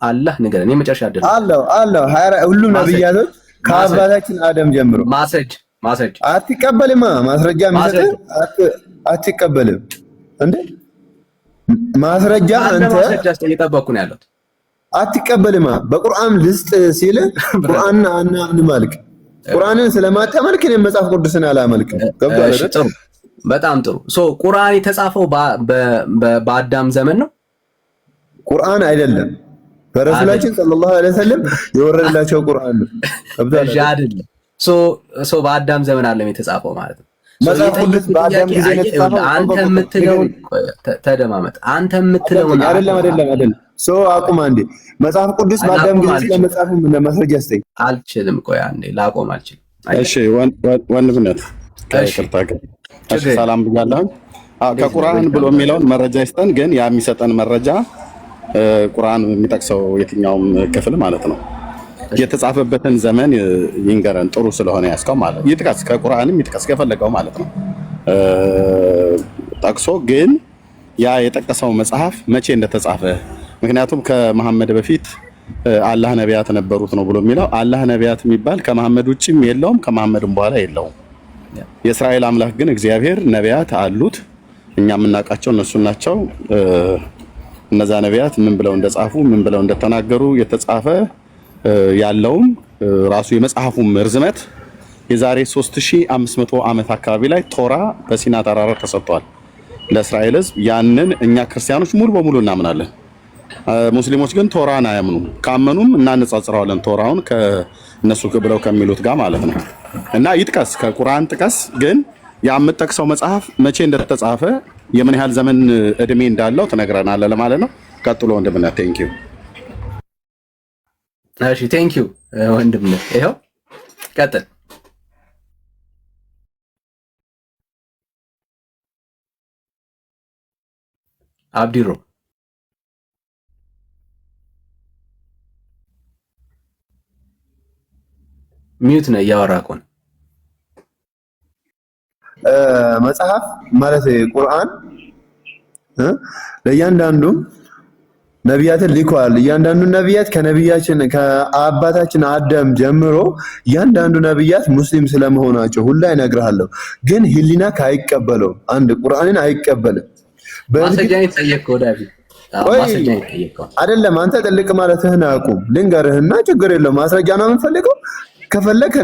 አላህ ንገረን። የመጨረሻ አይደለም አለው ሁሉም ነብያቶች ከአባታችን አደም ጀምሮ ማስረጃ አትቀበልማ። ማስረጃ የሚሰጥ አትቀበልም እንዴ? ማስረጃ አንተ ማስረጃ እየጠበቅኩ ነው ያለው። አትቀበልማ። በቁርአን ልስጥ ሲል ቁርአንን አናምንም አልክ። ቁርአንን ስለማታመልክ ነው መጽሐፍ ቅዱስን አላመልክም። ጥሩ፣ በጣም ጥሩ። ቁርአን የተጻፈው በአዳም ዘመን ነው? ቁርአን አይደለም፣ በረሱላችን ሰለላሁ ዐለይሂ ወሰለም የወረደላቸው ቁርአን ነው። አይደለም። በአዳም ዘመን አለም የተጻፈው ማለት ነው። መጽሐፍ ቅዱስ በአዳም ጊዜ ነው የተጻፈው። አንተ የምትለውን ተደማመጥ። አንተ የምትለውን አይደለም። አቁም አንዴ። መጽሐፍ ቅዱስ በአዳም ጊዜ ስለመጻፉ ምን ማስረጃ አስተኝ? አልችልም። ቆይ አንዴ ላቆም አልችልም። እሺ ወንድምነት ከይቅርታ ጋር እሺ፣ ሰላም ብያለሁ። ከቁርአን ብሎ የሚለውን መረጃ ይስጠን። ግን ያ የሚሰጠን መረጃ ቁርአን የሚጠቅሰው የትኛውም ክፍል ማለት ነው የተጻፈበትን ዘመን ይንገረን። ጥሩ ስለሆነ ያስቀው ማለት ይጥቀስ፣ ከቁርአንም ይጥቀስ ከፈለገው ማለት ነው ጠቅሶ። ግን ያ የጠቀሰው መጽሐፍ መቼ እንደተጻፈ፣ ምክንያቱም ከመሐመድ በፊት አላህ ነቢያት ነበሩት ነው ብሎ የሚለው። አላህ ነቢያት የሚባል ከመሐመድ ውጭም የለውም ከመሐመድም በኋላ የለውም። የእስራኤል አምላክ ግን እግዚአብሔር ነቢያት አሉት፣ እኛ የምናውቃቸው እነሱ ናቸው። እነዛ ነቢያት ምን ብለው እንደጻፉ ምን ብለው እንደተናገሩ የተጻፈ ያለውም ራሱ የመጽሐፉም ርዝመት የዛሬ 3500 ዓመት አካባቢ ላይ ቶራ በሲና ተራራ ተሰጥቷል ለእስራኤል ሕዝብ። ያንን እኛ ክርስቲያኖች ሙሉ በሙሉ እናምናለን። ሙስሊሞች ግን ቶራን አያምኑም። ካመኑም እናነጻጽረዋለን ቶራውን ከነሱ ብለው ከሚሉት ጋር ማለት ነው። እና ይጥቀስ፣ ከቁርአን ጥቀስ። ግን ያ የምጠቅሰው መጽሐፍ መቼ እንደተጻፈ የምን ያህል ዘመን እድሜ እንዳለው ትነግረናለህ ለማለት ነው። ቀጥሎ ወንድምነት። ቴንኪው። እሺ ቴንኪው ወንድምነት። ይኸው ቀጥል። አብዲሮ ሚዩት ነው እያወራቆን መጽሐፍ ማለት ቁርአን ለእያንዳንዱ ነቢያትን ልኳል። እያንዳንዱ ነቢያት ከነቢያችን ከአባታችን አዳም ጀምሮ እያንዳንዱ ነቢያት ሙስሊም ስለመሆናቸው ሁላ ይነግርሃለሁ። ግን ህሊና አይቀበለው። አንድ ቁርአንን አይቀበልም። ማስረጃ ይጠየቅከው ዳዊት ማስረጃ ይጠየቅከው አይደለም። አንተ ጥልቅ ማለትህን አቁም። ልንገርህና ችግር የለውም። ማስረጃ ነው የምንፈልገው። ከፈለክ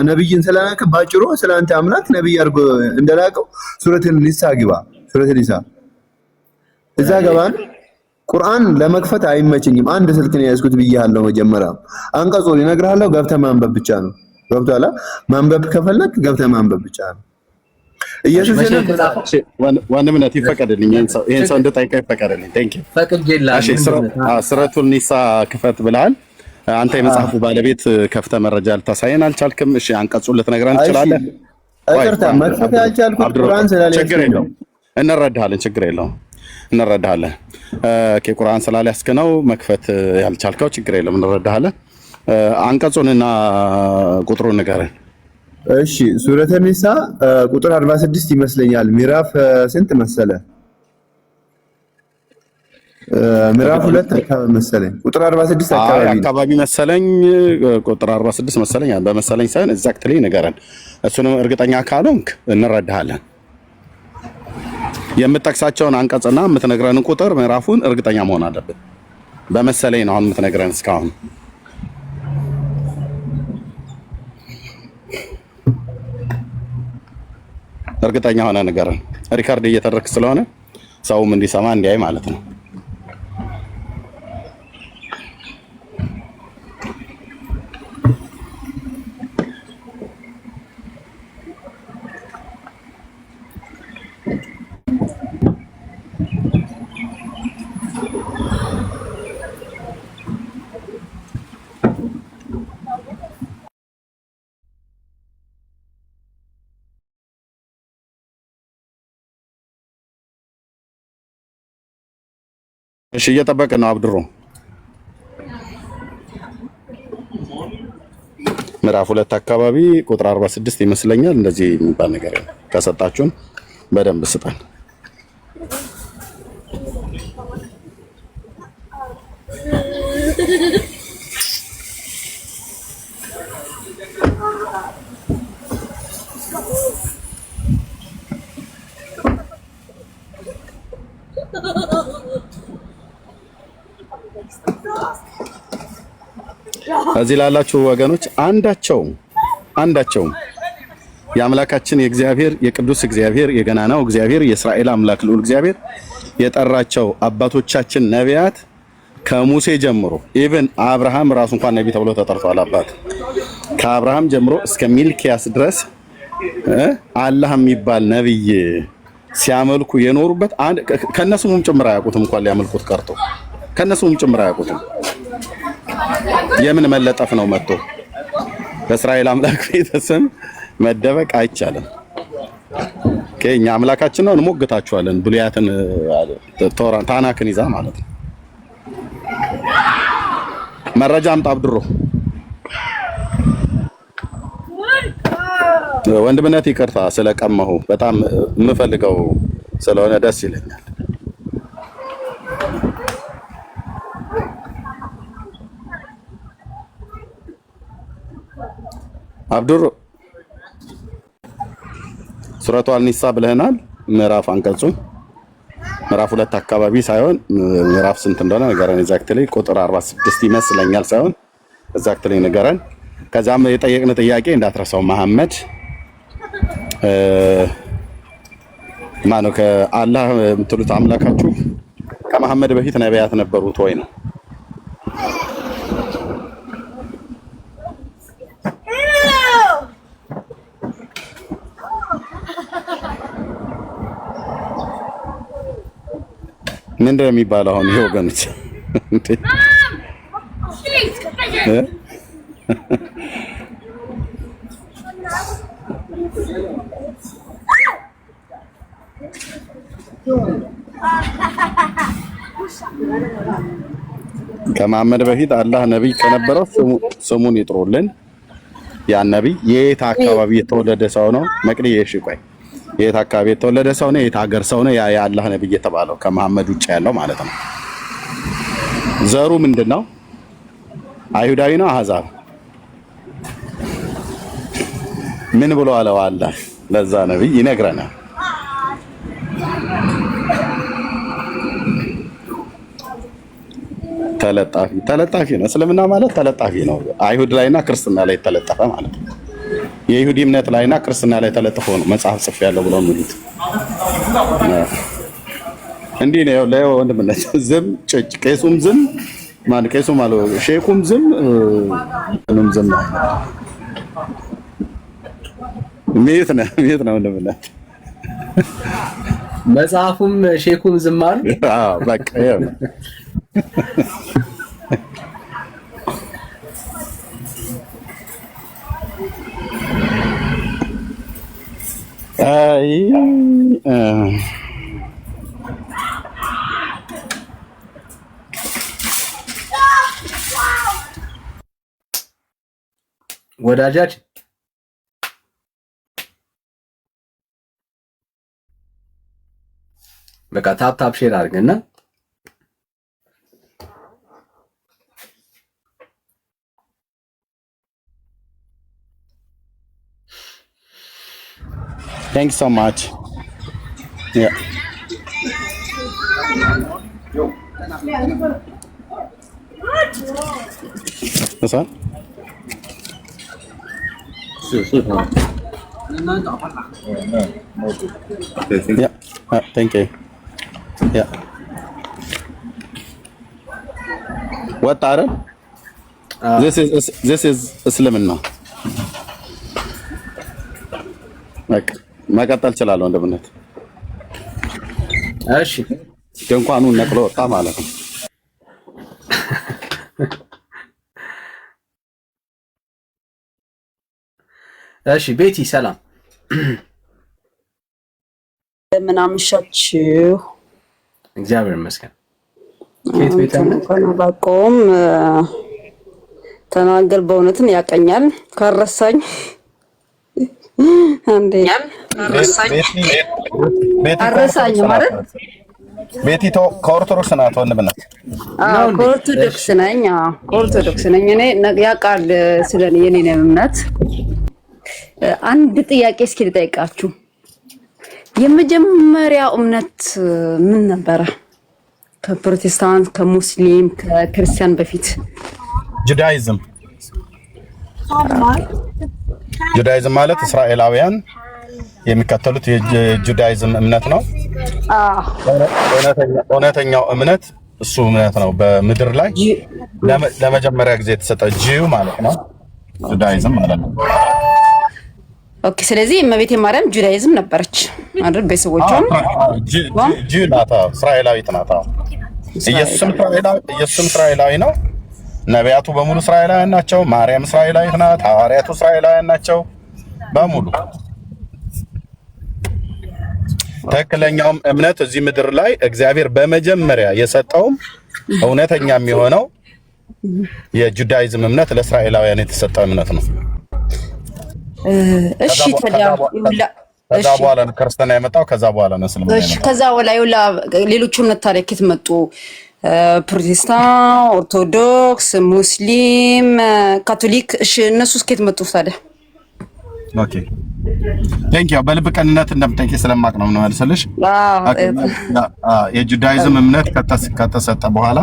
ነብይን ስለላከ ባጭሩ ስለአንተ አምላክ ነብይ አድርጎ እንደላከው ሱረቱን ኒሳ ግባ። ሱረቱን ኒሳ እዛ ገባን። ቁርአን ለመክፈት አይመችኝም። አንድ ስልክ ነው ያዝኩት ብያለሁ። መጀመሪያ አንቀጹን ይነግርሃለሁ። ገብተህ ማንበብ ብቻ ነው። ገብቶሃል? ማንበብ ከፈለክ ገብተህ ማንበብ ብቻ ነው። ኢየሱስ ወንድምነት ይፈቀድልኝ። ይሄን ሰው እንድጠይቀህ ይፈቀድልኝ። ቴንኪው ፈቅጄልሃለሁ። እሺ ሱረቱን ኒሳ ክፈት ብለሃል። አንተ የመጽሐፉ ባለቤት ከፍተህ መረጃ ልታሳየን አልቻልክም። እሺ አንቀጹን ልትነግረን ትችላለህ? አይቅርታ መክፈት ያልቻልኩት ቁርአን ስላልያዝኩ ችግር የለውም። እንረዳሃለን። ችግር የለውም። እንረዳሃለን። ቁርአን ስላልያዝክ ነው መክፈት ያልቻልከው። ችግር የለም። እንረዳሃለን። አንቀጹንና ቁጥሩን ንገረን። እሺ ሱረቱ ኒሳ ቁጥር 46 ይመስለኛል። ምዕራፍ ስንት መሰለ? ምዕራፍ 2 አካባቢ መሰለኝ። ቁጥር 46 አካባቢ መሰለኝ። ቁጥር 46 መሰለኝ። በመሰለኝ ሳይሆን ኤግዛክትሊ ንገረን። እሱንም እርግጠኛ ካልሆንክ እንረዳሃለን። የምትጠቅሳቸውን አንቀጽና የምትነግረንን ቁጥር ምዕራፉን እርግጠኛ መሆን አለብን። በመሰለኝ ነው አሁን የምትነግረን። እስካሁን እርግጠኛ ሆነ ንገረን። ሪካርድ እየተደረክ ስለሆነ ሰውም እንዲሰማ እንዲያይ ማለት ነው። እሺ እየጠበቅን ነው። አብድሮ ምዕራፍ 2 አካባቢ ቁጥር 46 ይመስለኛል። እንደዚህ የሚባል ነገር ከሰጣችሁን በደንብ ስጠን። እዚህ ላላችሁ ወገኖች አንዳቸው የአምላካችን የእግዚአብሔር የቅዱስ እግዚአብሔር የገናናው እግዚአብሔር የእስራኤል አምላክ ልዑል እግዚአብሔር የጠራቸው አባቶቻችን ነቢያት ከሙሴ ጀምሮ ኢቭን አብርሃም ራሱ እንኳን ነብይ ተብሎ ተጠርቷል። አባት ከአብርሃም ጀምሮ እስከ ሚልኪያስ ድረስ አላህ የሚባል ነብይ ሲያመልኩ የኖሩበት ከነሱም ጭምር አያውቁትም። እንኳን ሊያመልኩት ቀርቶ ከነሱም ጭምር አያውቁትም። የምን መለጠፍ ነው መጥቶ በእስራኤል አምላክ ቤተሰብ መደበቅ አይቻልም። ከኛ አምላካችን ነው እንሞግታችኋለን። ብሉያትን ታናክን ይዛ ማለት ነው። መረጃ አምጣ አብድሮ ወንድምነት ይቅርታ ስለቀመሁ በጣም የምፈልገው ስለሆነ ደስ ይለኛል። አብዱር ሱረቱ አልኒሳ ብለናል። ምዕራፍ አንቀጹ ምዕራፍ 2 አካባቢ ሳይሆን ምዕራፍ ስንት እንደሆነ ነገረን። ኤግዛክትሊ ቁጥር 46 ይመስለኛል ሳይሆን ኤግዛክትሊ ነገረን። ከዛም የጠየቅን ጥያቄ እንዳትረሳው መሐመድ ማነው ከአላህ የምትሉት አምላካችሁ ከመሐመድ በፊት ነቢያት ነበሩት ወይ ነው? ምንድን ነው የሚባለው አሁን ይሄ ወገኖች? ከመሐመድ በፊት አላህ ነብይ ከነበረው ስሙን ይጥሩልን። ያ ነብይ የት አካባቢ የተወለደ ሰው ነው? መቅዲ እሺ ቆይ የት አካባቢ የተወለደ ሰው ነው? የት ሀገር ሰው ነው? ያ የአላህ ነብይ የተባለው ከመሐመድ ውጭ ያለው ማለት ነው። ዘሩ ምንድነው? አይሁዳዊ ነው? አህዛብ? ምን ብሎ አለው አላህ ለዛ ነብይ ይነግረናል። ተለጣፊ ነው። እስልምና ማለት ተለጣፊ ነው። አይሁድ ላይና ክርስትና ላይ ተለጠፈ ማለት ነው። የይሁዲ እምነት ላይና ክርስትና ላይ ተለጥፎ ነው መጽሐፍ ጽፍ ያለው ብለው የሚሉት እንዲህ ነው። ለወንድምነት ዝም ጭጭ ቄሱም ዝም ማን ቄሱም አለው ሼኩም ዝም ምንም ዝም ሚት ነው ወንድምነት መጽሐፉም ሼኩም ዝም አሉ። አዎ በቃ ያው ወዳጃችን በቃ ታፕ ሼር አድርገና Thanks so much. Yeah. What's that? Yeah. Thank you. Yeah. What Arab? This is Islam. Like. መቀጠል እችላለሁ እንደምነት። እሺ ድንኳኑን ነቅሎ ወጣ ማለት ነው። እሺ ቤቲ ሰላም፣ እንደምን አመሻችሁ? እግዚአብሔር ይመስገን። ከየት ቤት ባቆም ተናገር። በእውነትም ያቀኛል ካረሳኝ አንዴ አረሳኝ ማለት ቤቲቶ ከኦርቶዶክስ ናት ወንድምና ከኦርቶዶክስ ነኝ። ከኦርቶዶክስ ነኝ እኔ ያውቃል ስለኔ የኔን እምነት። አንድ ጥያቄ እስኪ ልጠይቃችሁ። የመጀመሪያው እምነት ምን ነበረ? ከፕሮቴስታንት፣ ከሙስሊም፣ ከክርስቲያን በፊት ጁዳይዝም ማለት እስራኤላውያን የሚከተሉት የጁዳይዝም እምነት ነው። እውነተኛው እምነት እሱ እምነት ነው። በምድር ላይ ለመጀመሪያ ጊዜ የተሰጠ ጂው ማለት ነው። ጁዳይዝም ማለት ነው። ኦኬ። ስለዚህ እመቤቴ ማርያም ጁዳይዝም ነበረች አይደል? ቤተሰቦቿም ጂው ናት፣ እስራኤላዊት ናት። ኢየሱስም እስራኤላዊ ነው። ነቢያቱ በሙሉ እስራኤላውያን ናቸው። ማርያም እስራኤላዊት ናት። ሐዋርያቱ እስራኤላውያን ናቸው በሙሉ። ትክክለኛውም እምነት እዚህ ምድር ላይ እግዚአብሔር በመጀመሪያ የሰጠውም እውነተኛ የሚሆነው የጁዳይዝም እምነት ለእስራኤላውያን የተሰጠ እምነት ነው። እሺ ታዲያ ከዛ በኋላ ነው ክርስትና የመጣው። ከዛ በኋላ ነው እስልምና የመጣው። እሺ ከዛ በኋላ ሌሎቹ እምነት ታዲያ ከየት መጡ? ፕሮቴስታንት፣ ኦርቶዶክስ፣ ሙስሊም፣ ካቶሊክ። እሺ እነሱስ ከየት መጡ ታዲያ? ኦኬ ቴንክ ዩ። በልብ ቀንነት እንደምጠይቂ ስለማቅ ነው መልሰልሽ። የጁዳይዝም እምነት ከተሰጠ በኋላ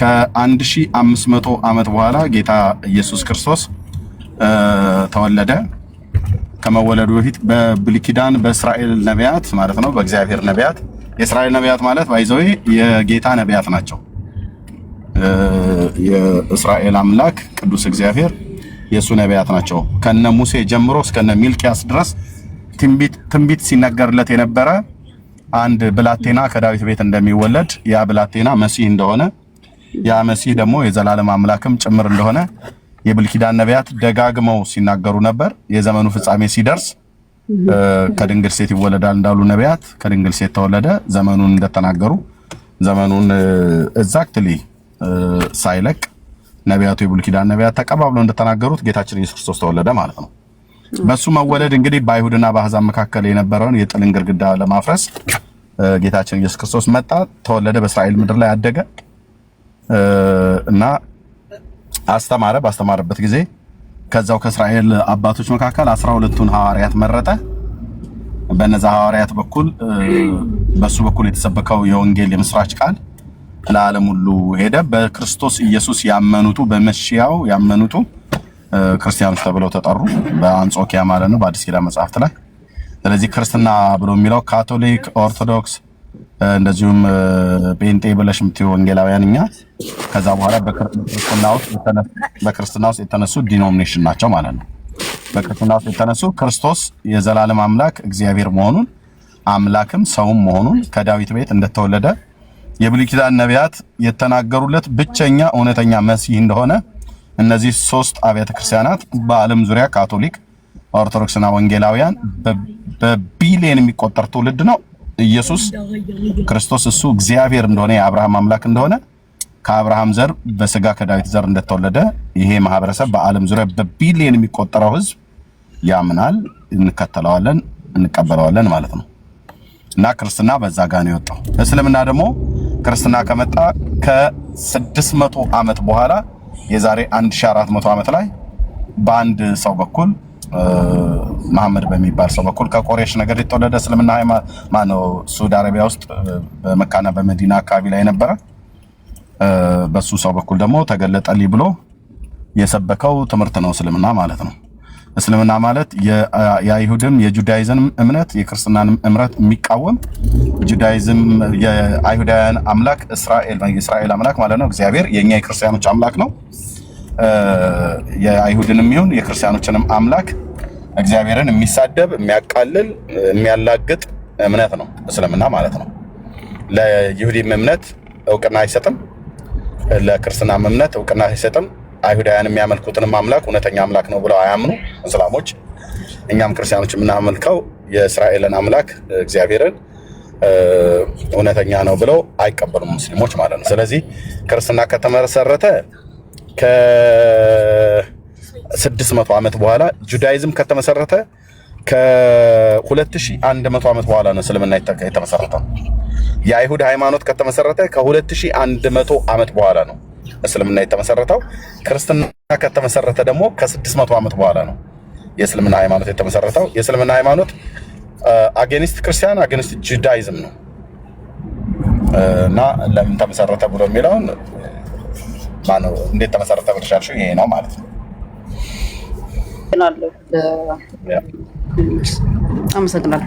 ከ1500 ዓመት በኋላ ጌታ ኢየሱስ ክርስቶስ ተወለደ። ከመወለዱ በፊት በብሉይ ኪዳን በእስራኤል ነቢያት ማለት ነው፣ በእግዚአብሔር ነቢያት። የእስራኤል ነቢያት ማለት ባይዘው የጌታ ነቢያት ናቸው። የእስራኤል አምላክ ቅዱስ እግዚአብሔር የሱ ነቢያት ናቸው። ከነ ሙሴ ጀምሮ እስከነ ሚልኪያስ ድረስ ትንቢት ሲነገርለት የነበረ አንድ ብላቴና ከዳዊት ቤት እንደሚወለድ፣ ያ ብላቴና መሲህ እንደሆነ፣ ያ መሲህ ደግሞ የዘላለም አምላክም ጭምር እንደሆነ የብሉይ ኪዳን ነቢያት ደጋግመው ሲናገሩ ነበር። የዘመኑ ፍጻሜ ሲደርስ ከድንግል ሴት ይወለዳል እንዳሉ ነቢያት ከድንግል ሴት ተወለደ። ዘመኑን እንደተናገሩ ዘመኑን ኤግዛክትሊ ሳይለቅ ነቢያቱ የብሉይ ኪዳን ነቢያት ተቀባብለው እንደተናገሩት ጌታችን ኢየሱስ ክርስቶስ ተወለደ ማለት ነው። በሱ መወለድ እንግዲህ በአይሁድና በአሕዛብ መካከል የነበረውን የጥልን ግድግዳ ለማፍረስ ጌታችን ኢየሱስ ክርስቶስ መጣ፣ ተወለደ፣ በእስራኤል ምድር ላይ አደገ እና አስተማረ። ባስተማረበት ጊዜ ከዛው ከእስራኤል አባቶች መካከል 12ቱን ሐዋርያት መረጠ። በነዛ ሐዋርያት በኩል በሱ በኩል የተሰበከው የወንጌል የምስራች ቃል ለዓለም ሁሉ ሄደ። በክርስቶስ ኢየሱስ ያመኑቱ በመሲያው ያመኑቱ ክርስቲያኖች ተብለው ተጠሩ፣ በአንጾኪያ ማለት ነው፣ በአዲስ ኪዳን መጽሐፍት ላይ። ስለዚህ ክርስትና ብሎ የሚለው ካቶሊክ፣ ኦርቶዶክስ እንደዚሁም ጴንጤ ብለሽ የምትይው ወንጌላውያን እኛ ከዛ በኋላ በክርስትና ውስጥ የተነሱ ዲኖሚኔሽን ናቸው ማለት ነው። በክርስትና ውስጥ የተነሱ ክርስቶስ የዘላለም አምላክ እግዚአብሔር መሆኑን አምላክም ሰውም መሆኑን ከዳዊት ቤት እንደተወለደ የብሉይ ኪዳን ነቢያት የተናገሩለት ብቸኛ እውነተኛ መሲህ እንደሆነ እነዚህ ሶስት አብያተ ክርስቲያናት በዓለም ዙሪያ ካቶሊክ፣ ኦርቶዶክስና ወንጌላውያን በቢሊየን የሚቆጠር ትውልድ ነው። ኢየሱስ ክርስቶስ እሱ እግዚአብሔር እንደሆነ የአብርሃም አምላክ እንደሆነ ከአብርሃም ዘር በስጋ ከዳዊት ዘር እንደተወለደ ይሄ ማህበረሰብ በዓለም ዙሪያ በቢሊየን የሚቆጠረው ህዝብ ያምናል፣ እንከተለዋለን፣ እንቀበለዋለን ማለት ነው። እና ክርስትና በዛ ጋር ነው የወጣው። እስልምና ደግሞ ክርስትና ከመጣ ከ600 ዓመት በኋላ የዛሬ 1400 ዓመት ላይ በአንድ ሰው በኩል መሐመድ በሚባል ሰው በኩል ከቆሬሽ ነገድ የተወለደ እስልምና ማነው ሳዑዲ አረቢያ ውስጥ በመካና በመዲና አካባቢ ላይ ነበረ። በሱ ሰው በኩል ደግሞ ተገለጠልኝ ብሎ የሰበከው ትምህርት ነው እስልምና ማለት ነው። እስልምና ማለት የአይሁድም የጁዳይዝም እምነት የክርስትናንም እምነት የሚቃወም ጁዳይዝም የአይሁዳውያን አምላክ የእስራኤል አምላክ ማለት ነው። እግዚአብሔር የኛ የክርስቲያኖች አምላክ ነው። የአይሁድንም ይሁን የክርስቲያኖችንም አምላክ እግዚአብሔርን የሚሳደብ የሚያቃልል የሚያላግጥ እምነት ነው እስልምና ማለት ነው። ለይሁዲም እምነት እውቅና አይሰጥም፣ ለክርስትናም እምነት እውቅና አይሰጥም። አይሁዳውያን የሚያመልኩትንም አምላክ እውነተኛ አምላክ ነው ብለው አያምኑ እስላሞች። እኛም ክርስቲያኖች የምናመልከው የእስራኤልን አምላክ እግዚአብሔርን እውነተኛ ነው ብለው አይቀበሉም ሙስሊሞች ማለት ነው። ስለዚህ ክርስትና ከተመሰረተ ከ600 ዓመት በኋላ ጁዳይዝም ከተመሰረተ ከ2100 ዓመት በኋላ ነው እስልምና የተመሰረተው። የአይሁድ ሃይማኖት ከተመሰረተ ከ2100 ዓመት በኋላ ነው እስልምና የተመሰረተው። ክርስትና ከተመሰረተ ደግሞ ከ600 ዓመት በኋላ ነው የእስልምና ሃይማኖት የተመሰረተው። የእስልምና ሃይማኖት አጌኒስት ክርስቲያን አጌኒስት ጁዳይዝም ነው እና ለምን ተመሰረተ ብሎ የሚለውን ማነው እንዴት ተመሰረተ ብለሻልሽ? ይሄ ነው ማለት ነው። አመሰግናለሁ።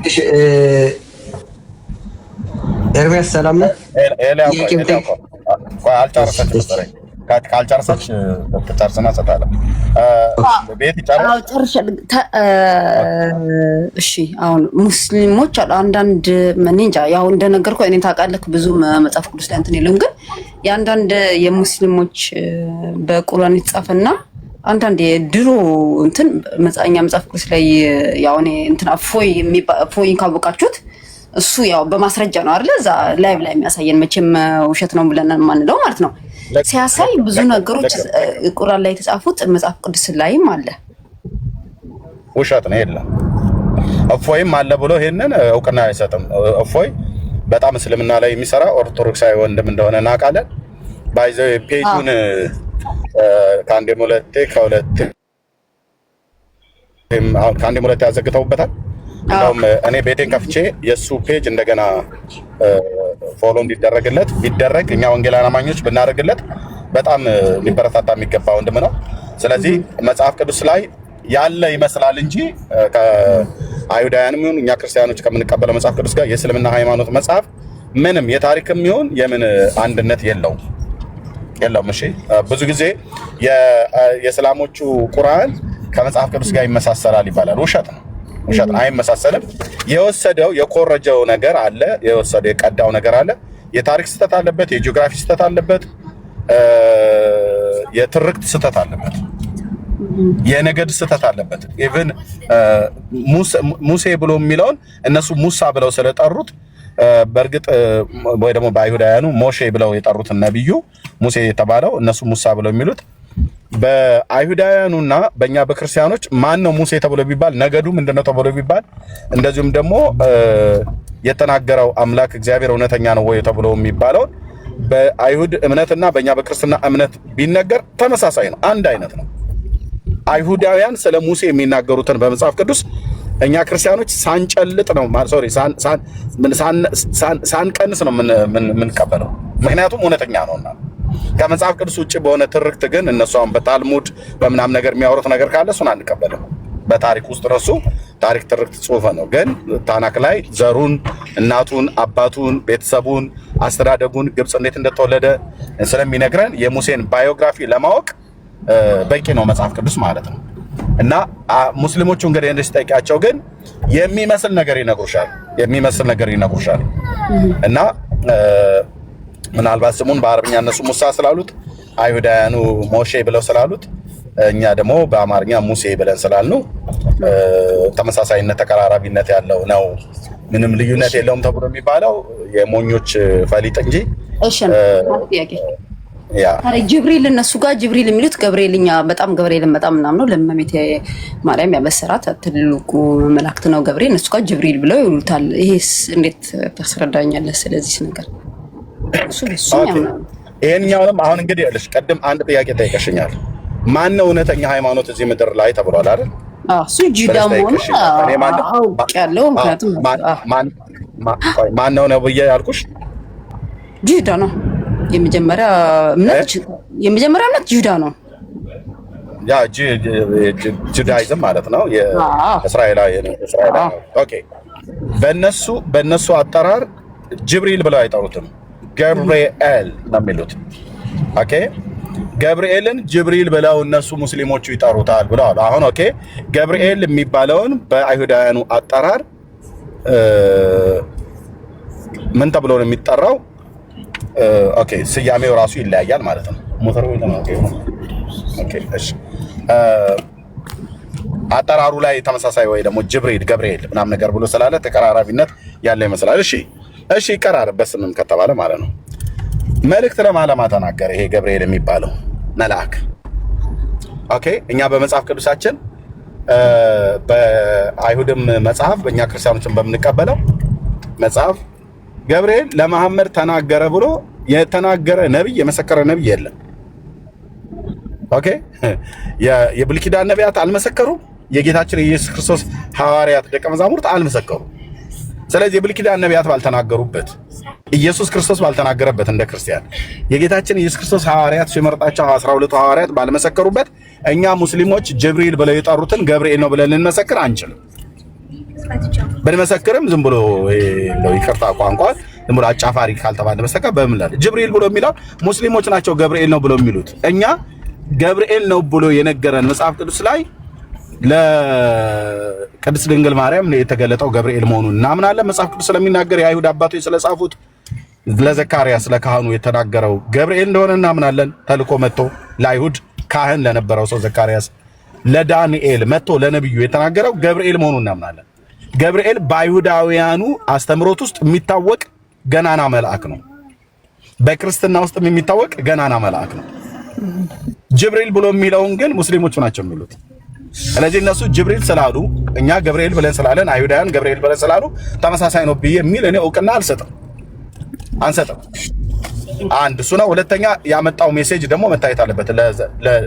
ኤርሚያስ ሰላም ነው። አልጨረሰች መሰለኝ። ካልጨረሰች ትጨርስና እሰጣለሁ። ቤት ይጨርሳል። እሺ አሁን ሙስሊሞች አንዳንድ ምን እንጃ ያው እንደነገርኩ እኔ ታውቃለህ ብዙ መጽሐፍ ቅዱስ ላይ እንትን የለም፣ ግን የአንዳንድ የሙስሊሞች በቁርአን የተጻፈና አንዳንድ የድሮ እንትን መጽሐፍ ቅዱስ ላይ ያው እኔ እንትን እፎይን ካወቃችሁት እሱ ያው በማስረጃ ነው አይደል? እዛ ላይቭ ላይ የሚያሳየን መቼም ውሸት ነው ብለን ማንለው ማለት ነው። ሲያሳይ ብዙ ነገሮች ቁርአን ላይ የተጻፉት መጽሐፍ ቅዱስ ላይም አለ። ውሸት ነው የለም። እፎይም አለ ብሎ ይሄንን እውቅና አይሰጥም። እፎይ በጣም እስልምና ላይ የሚሰራ ኦርቶዶክሳዊ ወንድም እንደሆነ እናውቃለን። ባይዘው ፔጁን ከአንዴም ሁለቴ ያዘግተውበታል። እንደውም እኔ ቤቴን ከፍቼ የሱ ፔጅ እንደገና ፎሎ እንዲደረግለት ቢደረግ እኛ ወንጌላውያን አማኞች ብናደርግለት በጣም ሊበረታታ የሚገባ ወንድም ነው። ስለዚህ መጽሐፍ ቅዱስ ላይ ያለ ይመስላል እንጂ ከአይሁዳውያንም ይሁን እኛ ክርስቲያኖች ከምንቀበለው መጽሐፍ ቅዱስ ጋር የእስልምና ሃይማኖት መጽሐፍ ምንም የታሪክም ይሁን የምን አንድነት የለውም። እሺ ብዙ ጊዜ የእስላሞቹ ቁርአን ከመጽሐፍ ቅዱስ ጋር ይመሳሰላል ይባላል። ውሸት ነው። አይመሳሰልም። የወሰደው የኮረጀው ነገር አለ፣ የወሰደው የቀዳው ነገር አለ። የታሪክ ስህተት አለበት፣ የጂኦግራፊ ስህተት አለበት፣ የትርክት ስህተት አለበት፣ የነገድ ስህተት አለበት። ኢቭን ሙሴ ብሎ የሚለውን እነሱ ሙሳ ብለው ስለጠሩት በእርግጥ ወይ ደግሞ በአይሁዳውያኑ ሞሼ ብለው የጠሩት ነብዩ ሙሴ የተባለው እነሱ ሙሳ ብለው የሚሉት በአይሁዳውያኑና በእኛ በክርስቲያኖች ማን ነው ሙሴ ተብሎ ቢባል ነገዱ ምንድነው ተብሎ ቢባል እንደዚሁም ደግሞ የተናገረው አምላክ እግዚአብሔር እውነተኛ ነው ወይ ተብሎ የሚባለው በአይሁድ እምነትና በእኛ በክርስትና እምነት ቢነገር ተመሳሳይ ነው፣ አንድ አይነት ነው። አይሁዳውያን ስለ ሙሴ የሚናገሩትን በመጽሐፍ ቅዱስ እኛ ክርስቲያኖች ሳንጨልጥ ነው ሳንቀንስ ነው የምንቀበለው፣ ምክንያቱም እውነተኛ ነውና። ከመጽሐፍ ቅዱስ ውጭ በሆነ ትርክት ግን እነሱ አሁን በታልሙድ በምናም ነገር የሚያወሩት ነገር ካለ እሱን አንቀበልም። በታሪክ ውስጥ ረሱ ታሪክ ትርክት ጽሑፍ ነው። ግን ታናክ ላይ ዘሩን፣ እናቱን፣ አባቱን፣ ቤተሰቡን፣ አስተዳደጉን ግብፅ እንዴት እንደተወለደ ስለሚነግረን የሙሴን ባዮግራፊ ለማወቅ በቂ ነው መጽሐፍ ቅዱስ ማለት ነው። እና ሙስሊሞቹ እንግዲህ እንደስጠይቃቸው ግን የሚመስል ነገር ይነግሩሻል እና ምናልባት ስሙን በአረብኛ እነሱ ሙሳ ስላሉት አይሁዳውያኑ ሞሼ ብለው ስላሉት እኛ ደግሞ በአማርኛ ሙሴ ብለን ስላልነው ተመሳሳይነት ተቀራራቢነት ያለው ነው፣ ምንም ልዩነት የለውም ተብሎ የሚባለው የሞኞች ፈሊጥ እንጂ። እሺ ያ ጅብሪል እነሱ ጋር ጅብሪል የሚሉት ገብርኤልኛ በጣም ገብርኤልን በጣም ምናምን ነው። ለእመቤቴ ማርያም ያበሰራት ትልቁ መላእክት ነው ገብርኤል፣ እነሱ ጋር ጅብሪል ብለው ይሉታል። ይሄስ እንዴት ታስረዳኛለህ ስለዚህ ነገር? ይሄንኛውንም አሁን እንግዲህ ያለሽ ቀደም አንድ ጥያቄ ጠይቀሽኛል። ማን ነው እውነተኛ ሃይማኖት እዚህ ምድር ላይ ተብሏል አይደል? እሱ ጁዳ መሆኑ አውቄያለሁ። ምክንያቱም ማን ነው ብዬ ያልኩሽ ጁዳ ነው። የመጀመሪያ እምነት ጁዳ ነው። ያ ጁዳይዝም ማለት ነው የእስራኤላውያን። ኦኬ በእነሱ አጠራር ጅብሪል ብለው አይጠሩትም፣ ገብርኤል ነው የሚሉት። ኦኬ ገብርኤልን ጅብሪል ብለው እነሱ ሙስሊሞቹ ይጠሩታል ብለዋል። አሁን ኦኬ ገብርኤል የሚባለውን በአይሁዳውያኑ አጠራር ምን ተብሎ ነው የሚጠራው? ኦኬ ስያሜው ራሱ ይለያያል ማለት ነው። አጠራሩ ላይ ተመሳሳይ ወይ ደግሞ ጅብሪል ገብርኤል ምናምን ነገር ብሎ ስላለ ተቀራራቢነት ያለ ይመስላል። እሺ ይቀራረብ በስምም ከተባለ ማለት ነው። መልእክት ለማለማ ተናገረ ይሄ ገብርኤል የሚባለው መልአክ። ኦኬ እኛ በመጽሐፍ ቅዱሳችን በአይሁድም መጽሐፍ በእኛ ክርስቲያኖችን በምንቀበለው መጽሐፍ ገብርኤል ለመሐመድ ተናገረ ብሎ የተናገረ ነብይ የመሰከረ ነብይ የለም። ኦኬ የብሉይ ኪዳን ነቢያት አልመሰከሩም። የጌታችን የኢየሱስ ክርስቶስ ሐዋርያት ደቀ መዛሙርት አልመሰከሩም። ስለዚህ የብሉይ ኪዳን ነቢያት ባልተናገሩበት ኢየሱስ ክርስቶስ ባልተናገረበት እንደ ክርስቲያን የጌታችን ኢየሱስ ክርስቶስ ሐዋርያት ሲመርጣቸው 12 ሐዋርያት ባልመሰከሩበት እኛ ሙስሊሞች ጅብሪል ብለው የጠሩትን ገብርኤል ነው ብለን ልንመሰክር አንችልም። ብንመሰክርም ዝም ብሎ ይቅርታ ቋንቋ ዝም ብሎ አጫፋሪ ካልተባለ በስተቀር በምን ላይ ጅብሪል ብሎ የሚለው ሙስሊሞች ናቸው ገብርኤል ነው ብሎ የሚሉት። እኛ ገብርኤል ነው ብሎ የነገረን መጽሐፍ ቅዱስ ላይ ለቅድስት ድንግል ማርያም የተገለጠው ገብርኤል መሆኑን እናምናለን። መጽሐፍ ቅዱስ ስለሚናገር የአይሁድ አባቶች ስለጻፉት ለዘካርያስ ለካህኑ የተናገረው ገብርኤል እንደሆነ እናምናለን። ተልኮ መጥቶ ለአይሁድ ካህን ለነበረው ሰው ዘካርያስ ለዳንኤል መጥቶ ለነብዩ የተናገረው ገብርኤል መሆኑን እናምናለን። ገብርኤል በአይሁዳውያኑ አስተምሮት ውስጥ የሚታወቅ ገናና መልአክ ነው። በክርስትና ውስጥ የሚታወቅ ገናና መልአክ ነው። ጅብሪል ብሎ የሚለውን ግን ሙስሊሞቹ ናቸው የሚሉት። ስለዚህ እነሱ ጅብሪል ስላሉ እኛ ገብርኤል ብለን ስላለን አይሁዳውያን ገብርኤል ብለን ስላሉ ተመሳሳይ ነው ብዬ የሚል እኔ እውቅና አንሰጥም። አንድ እሱ ነው። ሁለተኛ ያመጣው ሜሴጅ ደግሞ መታየት አለበት።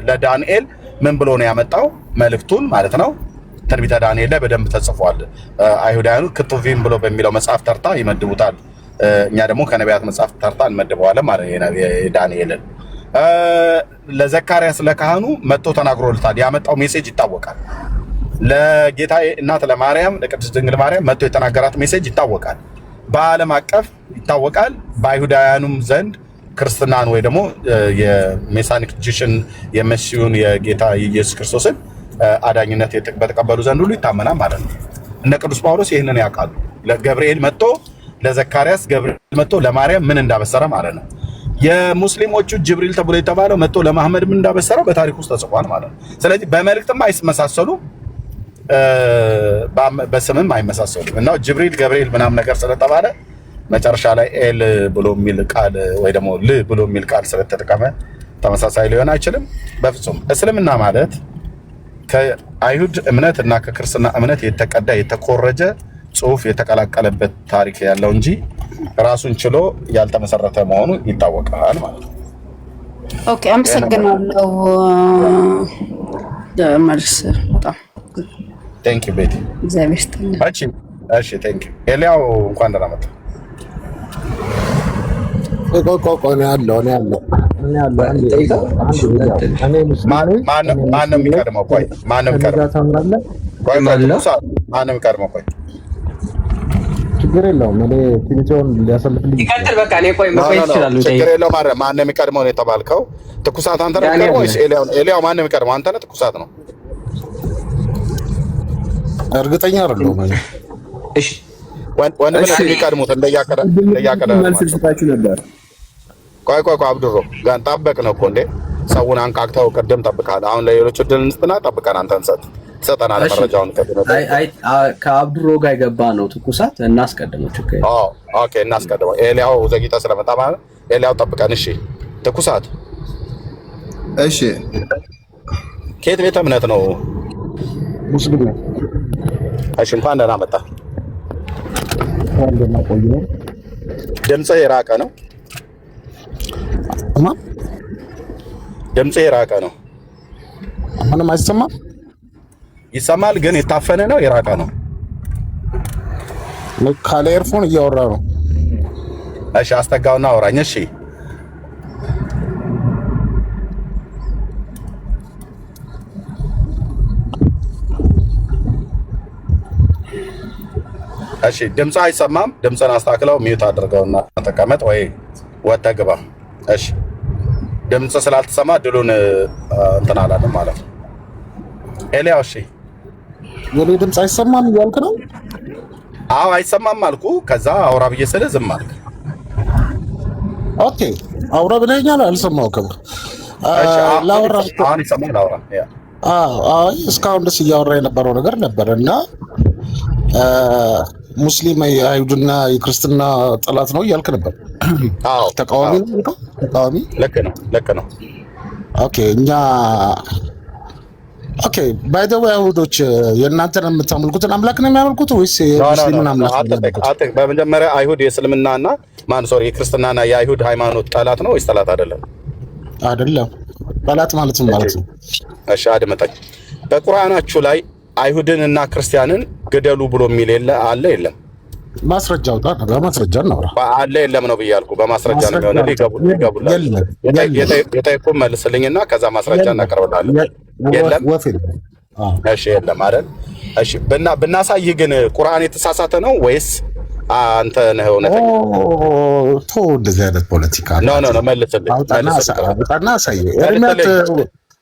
ለዳንኤል ምን ብሎ ነው ያመጣው መልእክቱን ማለት ነው። ትንቢተ ዳንኤል ላይ በደንብ ተጽፏል። አይሁዳውያኑ ክቱቪም ብሎ በሚለው መጽሐፍ ተርታ ይመድቡታል። እኛ ደግሞ ከነቢያት መጽሐፍ ተርታ እንመድበዋለን ማለት ነው። ዳንኤልን ለዘካርያስ ለካህኑ መጥቶ ተናግሮልታል። ያመጣው ሜሴጅ ይታወቃል። ለጌታ እናት ለማርያም ለቅድስት ድንግል ማርያም መጥቶ የተናገራት ሜሴጅ ይታወቃል። በዓለም አቀፍ ይታወቃል። በአይሁዳውያኑም ዘንድ ክርስትናን ወይ ደግሞ የሜሳኒክ ጂሽን የመሲሁን የጌታ ኢየሱስ ክርስቶስን አዳኝነት በተቀበሉ ዘንድ ሁሉ ይታመናል ማለት ነው። እነ ቅዱስ ጳውሎስ ይህንን ያውቃሉ። ለገብርኤል መጥቶ ለዘካርያስ ገብርኤል መጥቶ ለማርያም ምን እንዳበሰረ ማለት ነው። የሙስሊሞቹ ጅብሪል ተብሎ የተባለው መጥቶ ለመሐመድ ምን እንዳበሰረው በታሪክ ውስጥ ተጽፏል ማለት ነው። ስለዚህ በመልእክትም አይመሳሰሉ በስምም አይመሳሰሉም እና ጅብሪል ገብርኤል ምናምን ነገር ስለተባለ መጨረሻ ላይ ኤል ብሎ የሚል ቃል ወይ ደግሞ ል ብሎ የሚል ቃል ስለተጠቀመ ተመሳሳይ ሊሆን አይችልም በፍጹም። እስልምና ማለት ከአይሁድ እምነት እና ከክርስትና እምነት የተቀዳ የተኮረጀ ጽሑፍ የተቀላቀለበት ታሪክ ያለው እንጂ ራሱን ችሎ ያልተመሰረተ መሆኑ ይታወቃል ማለት ነው። ኦኬ አመሰግናለሁ። መልስ በጣም ቴንክ ዩ ቤቲ እግዚአብሔር ይስጥልኝ። እሺ ቴንክ ዩ ኤልያው እንኳን ደህና መጣ። ማንም የሚቀድመው ቆይ ችግር የለውም። እኔ ቲቪውን ሊያሰልፍልኝ ይቀጥል። በቃ እኔ ቆይ መቆየት ይችላል። ችግር የለውም። ማንም የሚቀድመው ነው የተባልከው? ትኩሳት አንተ ነህ የሚቀድመው ወይስ ኤልያው? ማንም የሚቀድመው አንተ ነህ? ትኩሳት ነው? እርግጠኛ አይደለሁም። እሺ ወንድም ነህ የሚቀድሙት እንደያቀረ መልስ ልሰጣችሁ ነበር። ቆይ አብዱሮ ጋር ጠበቅን እኮ እንዴ። ሰውን አንቃቅተው ቅድም ጠብቀሃል። አሁን ለሌሎች እድል እንስጥና ጠብቀን አንተን ትሰጠናለህ መረጃውን። ከአብዱሮ ጋር የገባ ነው ትኩሳት እናስቀድመው። ችግር ኦኬ እናስቀድመው። ኤልያው ዘግይተህ ስለመጣ ማለት ኤልያው ጠብቀን። እሺ ትኩሳት እሺ ከየት ቤተ እምነት ነው? ሙስሊም ነው። እሺ እንኳን ደህና መጣ። ወንድና ቆየ ድምፅህ የራቀ ነው። ድምፅህ የራቀ ነው። ምንም አይሰማም። ይሰማል ግን የታፈነ ነው። የራቀ ነው። ካለ ኤርፎን እያወራ ነው። እሺ አስጠጋውና አውራኝ። እሺ እሺ ድምፅህ አይሰማም። ድምፅህን አስተካክለው ሚዩት አድርገውና ተቀመጥ ወይ ወጥተህ ግባ። እሺ ድምፅ ስላልተሰማ ድሉን እንትን አላለም ማለት ነው። ኤልያው እሺ የኔ ድምፅ አይሰማም እያልክ ነው? አዎ አይሰማም አልኩ። ከዛ አውራ ብዬ ስልህ ዝም አልክ። ኦኬ አውራ ብለኸኛል፣ አልሰማሁም። ላውራ አሁን ይሰማል። አውራ እስካሁን ድረስ እያወራ የነበረው ነገር ነበር እና ሙስሊም የአይሁድና የክርስትና ጠላት ነው እያልክ ነበር። አዎ ተቃዋሚ ነው። ተቃዋሚ ልክ ነው። ኦኬ እኛ ኦኬ ባይ ዘ ዌይ አይሁዶች የእናንተን የምታመልኩትን አምላክ ነው የሚያመልኩት ወይስ ሙስሊሙን አምላክ ነው? በመጀመሪያ አይሁድ የእስልምናና የክርስትናና የአይሁድ ሃይማኖት ጠላት ነው ወይስ ጠላት አይደለም? አይደለም። ጠላት ማለት ነው። እሺ አድመጠኝ። በቁርአናችሁ ላይ አይሁድን እና ክርስቲያንን ግደሉ ብሎ የሚል አለ የለም? ማስረጃው በማስረጃ ነው አለ የለም ነው ብያለሁ። በማስረጃ ነው ይገቡላል። የጠየቁን መልስልኝና ከዛ ማስረጃ እናቀርባለን። የለም እሺ የለም አይደል? እሺ ብናሳይህ ግን ቁርአን የተሳሳተ ነው ወይስ አንተ ነህ እውነተኛ? እንደዚህ አይነት ፖለቲካ ነው መልስልኝ። አውጣና አሳይ።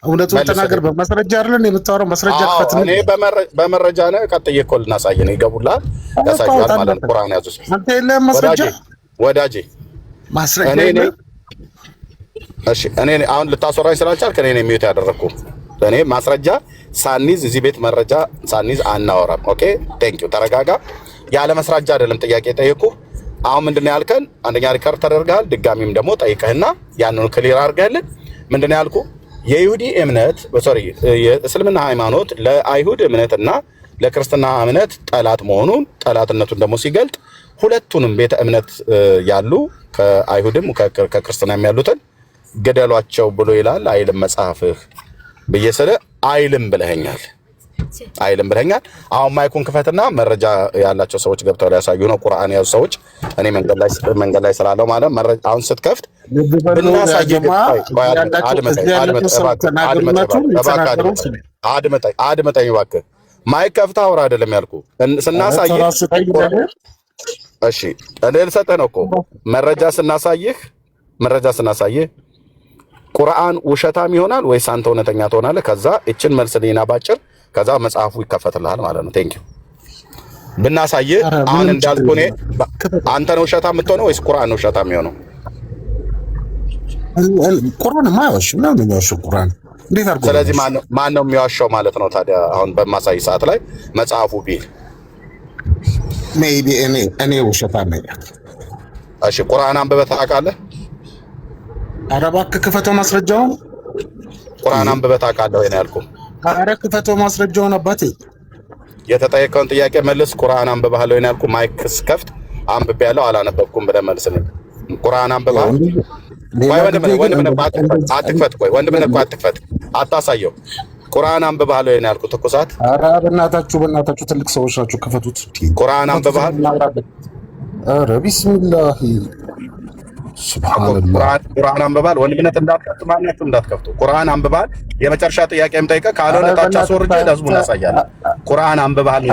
እውነቱን ተናገር። በማስረጃ አይደለም የምታወራው? ማስረጃ ክፈት ነው። እኔ በመረጃ ነው ቀጥዬ እኮ ልናሳይ ነው። ይገቡላል ያሳያል ማለት ነው። ቁርአን ያዙ። አንተ የለም ማስረጃ ወዳጄ ማስረጃ እሺ እኔ አሁን ልታስወራኝ ስላልቻልክ እኔ ሚዩት ያደረኩ። እኔ ማስረጃ ሳኒዝ እዚህ ቤት መረጃ ሳኒዝ አናወራም። ኦኬ ቴንክ ዩ። ተረጋጋ። ያለ ማስረጃ አይደለም ጥያቄ ጠየቁ። አሁን ምንድነው ያልከን? አንደኛ ሪከርድ ተደርጋል። ድጋሚም ደግሞ ጠይቀህና ያንኑ ክሊር አድርገህልን ምንድነው ያልኩ? የይሁዲ እምነት የእስልምና ሃይማኖት ለአይሁድ እምነትና ለክርስትና እምነት ጠላት መሆኑን ጠላትነቱን ደግሞ ሲገልጥ ሁለቱንም ቤተ እምነት ያሉ ከአይሁድም ከክርስትናም ያሉትን ገደሏቸው ብሎ ይላል አይልም መጽሐፍህ ብዬ ስለ አይልም ብለኸኛል። አሁን ማይኩን ክፈትና መረጃ ያላቸው ሰዎች ገብተው ያሳዩ ነው። ቁርአን ያዙ ሰዎች እኔ መንገድ ላይ ስላለው ማለት መረጃ አሁን ስትከፍት አድመጠኝ እባክህ። ማይክ ከፍተህ አውራ አይደለም ያልኩህ ስናሳይህ። እሺ እኔ ልሰጥህ ነው እኮ መረጃ ስናሳይህ ቁርአን ውሸታም ይሆናል ወይስ አንተ እውነተኛ ትሆናለህ? ከዛ እችን መልስ ሊና ባጭር ከዛ መጽሐፉ ይከፈትልሃል ማለት ነው። ቴንክ ዩ። ብናሳይህ አሁን እንዳልኩህ እኔ አንተ ነው ውሸታም የምትሆነው ወይስ ቁርአን ነው ውሸታም የሚሆነው? ቁርአን ማይዋሽም ነው የሚዋሸው ቁርአን እንዴት አድርጎ? ስለዚህ ማን ነው የሚዋሸው ማለት ነው ታዲያ? አሁን በማሳይ ሰዓት ላይ መጽሐፉ ቢል ሜይቢ እኔ ውሸታም ነኝ። እሺ ቁርአን አንብበህ ታውቃለህ? ኧረ እባክህ ክፈተው ማስረጃውን። ቁርአን አንብበህ ታውቃለህ ወይ ነው ያልኩህ? ኧረ ክፈተው ማስረጃውን አባቴ። የተጠየቀውን ጥያቄ መልስ። ቁርአን አንብበሃል ወይ ነው ያልኩህ? ማይክ ስከፍት አንብቤያለሁ አላነበብኩም ብለህ መልስልኝ። ቁርአን አንብበሃል? ወንድምህ አትክፈት፣ አታሳየው። ቁርአን አንብበሃል ወይ ነው ያልኩህ? ትኩሳት። ኧረ በእናታችሁ ትልቅ ሰዎች ናችሁ፣ ክፈቱት። ቁርአን አንብበሃል? ኧረ ቢስሚላህ ሱብሃንአላህ። ቁርአን አንብበሃል? ወንድምነት እንዳትከፍቱ፣ ማናችሁም እንዳትከፍቱ። ቁርአን አንብበሃል? የመጨረሻ ጥያቄ የምጠይቀህ ካልሆነ ታች አስወርጄ ለህዝቡ እናሳያለን። ቁርአን አንብበሃል?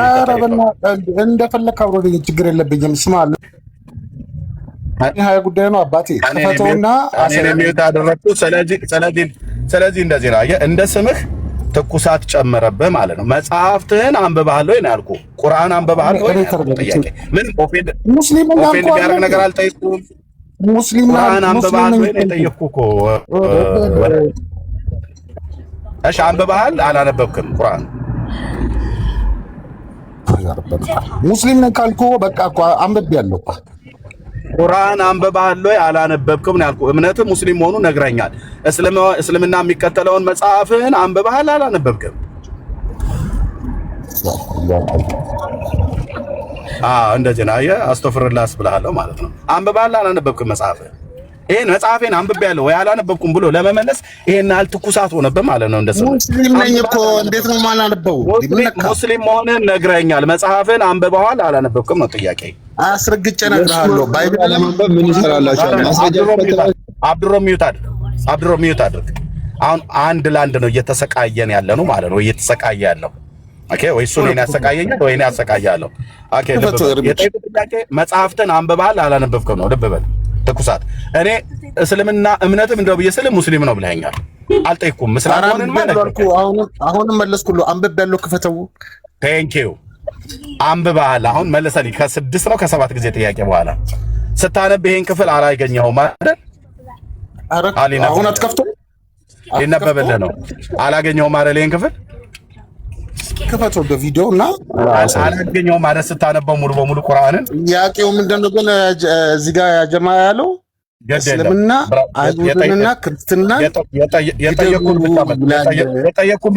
እንደፈለክ አውርድ፣ ችግር የለብኝም። ስማ ሀያ ጉዳይ ነው አባቴ። ክፈተውና ሚዩት አደረግኩት። ስለዚህ እንደዚህ ነው። አየህ እንደ ስምህ ትኩሳት ጨመረብህ ማለት ነው። መጽሐፍትህን አንብበሃል ወይ ነው ያልኩህ? ቁርአን አንብበሃል ወይ? ጥያቄ ምን ኦፌንድ ቢያደርግ ነገር አልጠይቁም። ቁርአን አንብበሃል ወይ ነው የጠየቅኩህ እኮ። እሺ አንብበሃል? አላነበብክም ቁርአን? ሙስሊም ነኝ ካልኩህ በቃ እኮ አንብቤያለሁ። ቁርአን አንብበሃል ወይ? አላነበብክም ነው ያልኩህ። እምነትህ ሙስሊም መሆኑ ነግረኛል። እስልምና የሚከተለውን መጽሐፍህን አንብበሃል? አላነበብክም? እንደዚህ ነው። አየህ አስተፍርላስ ብለሃለሁ ማለት ነው። አንብበሃል? አላነበብክም መጽሐፍህን? ይሄን መጽሐፌን አንብቤያለሁ ወይ አላነበብኩም ብሎ ለመመለስ ይሄን ያህል ትኩሳት ሆነብህ ማለት ነው። እንደዚህ ሙስሊም ነኝ እኮ እንዴት ነው የማላነበው? ሙስሊም መሆንህን ነግረኛል። መጽሐፍህን አንብበሃል? አላነበብክም ነው ጥያቄ። አስረግጬ እነግርሃለሁ። ባይብል ለማንበብ ምን ይሰራላችኋል? ማስረጃ አብዱሮ ሚዩት አድርግ። አሁን አንድ ላንድ ነው እየተሰቃየን ያለ ነው ማለት ነው። እየተሰቃየ ያለው ኦኬ፣ ወይ እሱ ነው ያሰቃየኛል ወይ እኔ ያሰቃያለሁ። ኦኬ፣ የጠየቁት ጥያቄ መጽሐፍትን አንብበሃል? አላነበብክም ነው። ልብ በል ትኩሳት። እኔ እስልምና እምነትም እንደው ብዬ ስለ ሙስሊም ነው ብለኸኛል። አልጠይኩም። ምስላምን ማለት ነው። አሁንም መለስኩልህ። አንብቤያለሁ። ክፈተው። ቴንክ ዩ። አንብበሃል? አሁን መለሰልኝ። ከ6 ነው ከ7 ጊዜ ጥያቄ በኋላ ስታነብ ይሄን ክፍል አላገኘኸውም አይደል? አሁን አትከፍተው። ሊነበብልህ ነው። አላገኘኸውም አይደል? ይሄን ክፍል ክፈተው በቪዲዮ እና አላገኘኸውም ማለት ስታነበው ሙሉ በሙሉ ቁርአንን። ጥያቄው ምንድነው ግን እዚህ ጋር ያጀማ ያለው እስልምና አይሁድንና ክርስትና የጠየቁን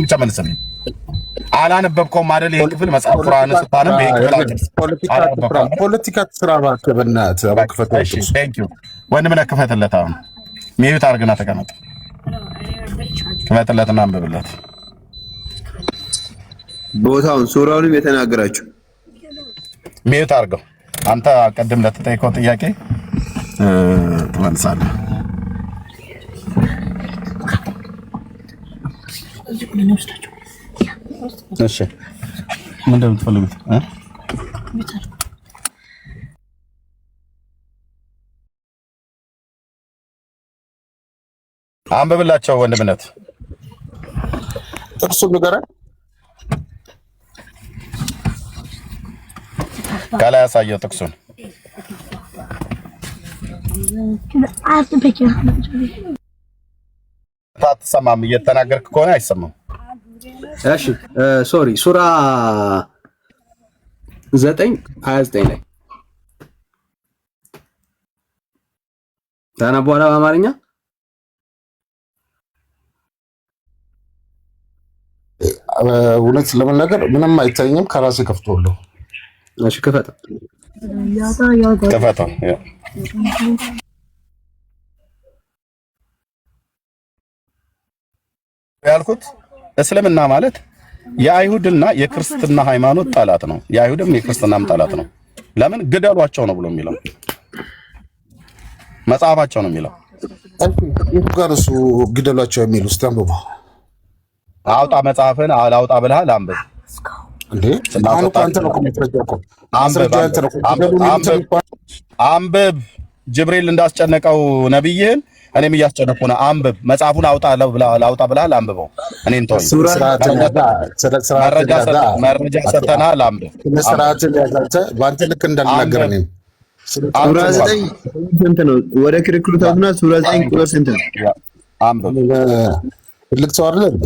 ብቻ መልሰን አላነበብከውም አይደል? ይሄን ክፍል መጽሐፍ ቁርአን ስታነብ ይሄን ክፍል ፖለቲካ ስራ ባከበናት አባክፈታች ወንድምህ ክፈትለት። አሁን ሚዩት አድርግና ተቀመጥ። ክፈትለትና አንብብለት ቦታውን ሱራውንም የተናገራችሁ ሚዩት አድርገው። አንተ ቀደም ለተጠየቀው ጥያቄ ትመልሳለህ። እሺ ምንድን ነው የምትፈልጉት? አንብብላቸው ወንድምነት ጥቅሱን ንገረን። ከላይ ያሳየው ጥቅሱን አትሰማም። እየተናገርክ ከሆነ አይሰማም። እሺ ሶሪ ሱራ 9:29 ላይ ታነቧላ በአማርኛ እውነት ለመናገር ምንም አይታየኝም። ከራሴ ከፍቶለሁ። እሺ ክፈተው። ያልኩት እስልምና ማለት የአይሁድና የክርስትና ሃይማኖት ጠላት ነው። የአይሁድም የክርስትናም ጠላት ነው። ለምን ግደሏቸው ነው ብሎ የሚለው መጽሐፋቸው ነው የሚለው። የቱ ጋር እሱ ግደሏቸው የሚል ውስጥ አንብቦ አውጣ መጽሐፍን አላውጣ ብለሃል። አንብብ እንዴ አሁን እኮ አንተ ነው የምትረጃው። አንብብ ጅብሪል እንዳስጨነቀው ነብይህን እኔም እያስጨነቁ ነው። አንብብ መጽሐፉን አውጣ ብለሃል። አንብበው። እኔን ተወኝ። መረጃ ሰተናል። አንብብ። ስርዓትን ያዛተ በአንተ ልክ እንዳልናገር እኔም ሱራ 9 ስንት ነው? ወደ ክርክሩ ታውና ሱራ 9 ቁጥር ስንት ነው? አንብብ። ትልቅ ሰው አይደል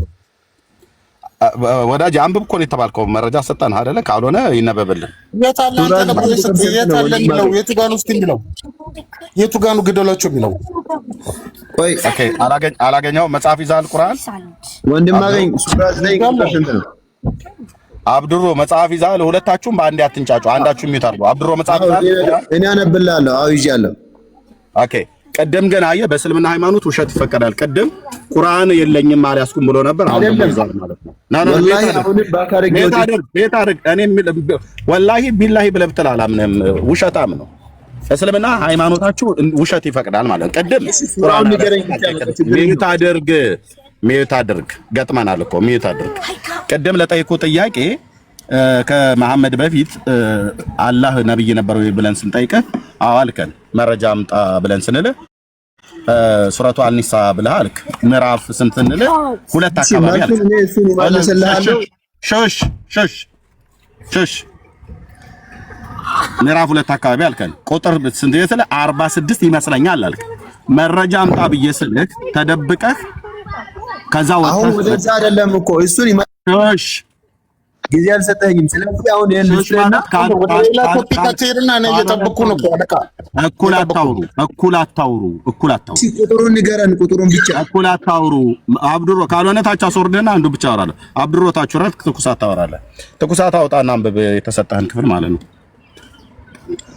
ወዳጅ? አንብብ እኮ ነው የተባልከው። መረጃ ሰጠን አይደለ? ካልሆነ ይነበብልን። የቱ ጋር ነው እስኪ የሚለው? የቱ ጋር ነው ግደሏቸው የሚለው? ቆይ ኦኬ፣ አላገኘው። መጽሐፍ ይዛል ቁርአን ወንድም አገኝ። ሱራ 9 ቁጥር ስንት ነው? አብዱሮ መጽሐፍ ይዛል። ሁለታችሁም በአንዴ አትንጫጩ። አንዳችሁ የሚዩት አድርጉ። አብዱሮ መጽሐፍ ይዛል። እኔ አነብልሃለሁ። አዎ ይዣለሁ። ኦኬ። ቅድም ግን አየህ፣ በእስልምና ሃይማኖት ውሸት ይፈቀዳል። ቅድም ቁርአን የለኝም አልያዝኩም ብሎ ነበር። አሁን ደግሞ ይዛል ማለት ነው። ወላሂ አሁን ቤት አድርግ። እኔ ወላሂ ቢላሂ ብለህ ብትል አላምንም። ውሸታም ነው። እስልምና ሃይማኖታችሁ ውሸት ይፈቅዳል ማለት ነው። ቅድም ቁርአን ሚዩት አድርግ። ገጥመናል እኮ ሚዩት አድርግ። ቅድም ለጠይቁ ጥያቄ ከመሐመድ በፊት አላህ ነብይ ነበረው ብለን ስንጠይቅህ አዎ አልከን። መረጃ አምጣ ብለን ስንልህ ሱረቱ አልኒሳ ብለህ አልክ። ምዕራፍ ስንት ስንልህ 2 አካባቢ አልክ። ሸሽ ምዕራፍ 2 አካባቢ አልከን። ቁጥር ስንት ይመስልህ? 46 ይመስለኛል አልክ። መረጃ አምጣ ብዬ ስልክ ተደብቀህ ከዛ ወጣ። አሁን ወደዛ አይደለም እኮ እሱን ሸሽ ጊዜ አልሰጠኝም። ስለዚህ አሁን ይሄን ልስና ወደሌላ ቶፒክ አትሄድና እኔ እየጠበኩ ነው። አለቃ እኩል አታውሩ። ቁጥሩን ንገረን። ቁጥሩን ብቻ እኩል አታውሩ። አብዱሮ ካልሆነ ታች አስወርደና አንዱ ብቻ አወራለህ። አብዱሮ ታች ወራት ትኩሳት ታወራለህ። ትኩሳት አውጣና አንብብ የተሰጠህን ክፍል ማለት ነው።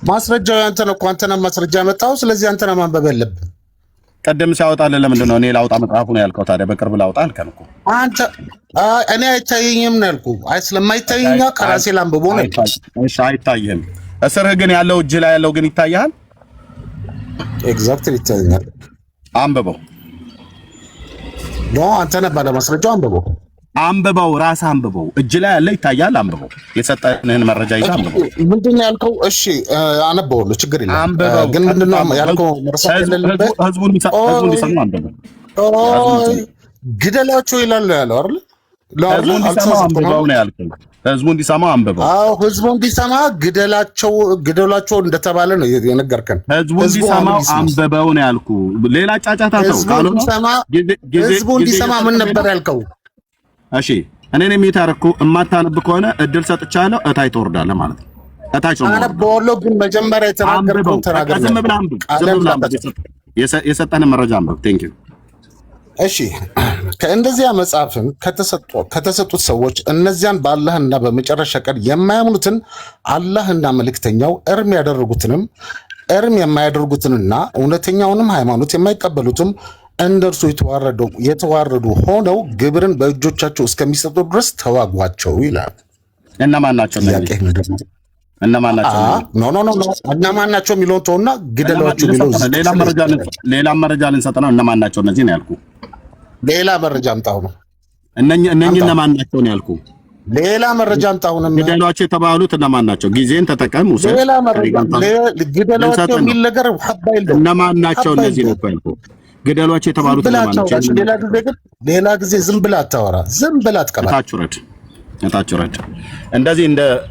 ማስረጃው ያንተ ነው እኮ አንተ ነህ ማስረጃ ያመጣው። ስለዚህ አንተ ነህ ማንበብ ያለብህ። ቀደም ሲያወጣልህ ለምንድን ነው እኔ ላውጣ መጽሐፉ ነው ያልከው? ታዲያ በቅርብ ላውጣ አልከን እኮ አንተ። እኔ አይታየኝም ነው ያልኩህ። ስለማይታየኝ ከራሴ ላንብቦ ነው። እሺ አይታየህም። እስርህ ግን ያለው እጅ ላይ ያለው ግን ይታያል። ኤግዛክትሊ ይታየኛል። አንብበው። አንተ ነህ ባለ ማስረጃው። አንብበው፣ ራስህ አንብበው። እጅ ላይ ያለ ይታያል። አንብበው። የሰጠህን መረጃ ይዘህ አንብበው። ምንድን ነው ያልከው? እሺ አነበዋለሁ፣ ችግር የለም። ግን ምንድን ነው ያልከው? መርሳት የሌለበት ህዝቡ እንዲሰማ አንብበው። ግደላቸው ይላል ያለው አይደል? ህዝቡ እንዲሰማ አንብበው ነው ያልከው። ህዝቡ እንዲሰማ አንብበው። አዎ ህዝቡ እንዲሰማ ግደላቸው እንደተባለ ነው የነገርከን። ህዝቡ እንዲሰማ አንብበው ነው ያልኩህ። ሌላ ጫጫታ ተው። ህዝቡ እንዲሰማ ምን ነበር ያልከው? እሺ እኔ ነኝ የሚታረኩ። እማታነብ ከሆነ እድል ሰጥቻለሁ። እታይ ትወርዳለህ ማለት ነው። ከታች ነው አነበዋለሁ፣ ግን መጀመሪያ የተናገርከውን ተናገር። ዝም ብለህ አንብብ። የሰጠህን መረጃ አንብብ። ቴንክ ዩ። እሺ ከእንደዚያ መጽሐፍን ከተሰጡት ሰዎች እነዚያን በአላህና በመጨረሻ ቀን የማያምኑትን አላህና መልእክተኛው እርም ያደረጉትንም እርም የማያደርጉትንና እውነተኛውንም ሃይማኖት የማይቀበሉትም እንደርሱ የተዋረዱ ሆነው ግብርን በእጆቻቸው እስከሚሰጡ ድረስ ተዋጓቸው ይላል። እነማን ናቸው? እነማን ናቸው? እነማን ናቸው የሚለውን ተውና ግደሏቸው የሚለው ሌላ መረጃ ልንሰጥ ነው። እነማን ናቸው እነዚህ ነው ያልኩ። ሌላ መረጃ አምጣው ነው። እነኚህ እነማን ናቸው ነው ያልኩ። ሌላ መረጃ አምጣው ነው። ግደሏቸው የተባሉት እነማን ናቸው? ጊዜን ተጠቀም። ሌላ መረጃ ግደሏቸው የሚል ነገር ሀባይል ነው። እነማን ናቸው እነዚህ ነው ያልኩ። ግደሏቸው የተባሉት እነማን ናቸው? ሌላ ጊዜ ዝም ብላ አታወራ። ዝም ብላ አትቀበል። ታችሁ ረድ እንደዚህ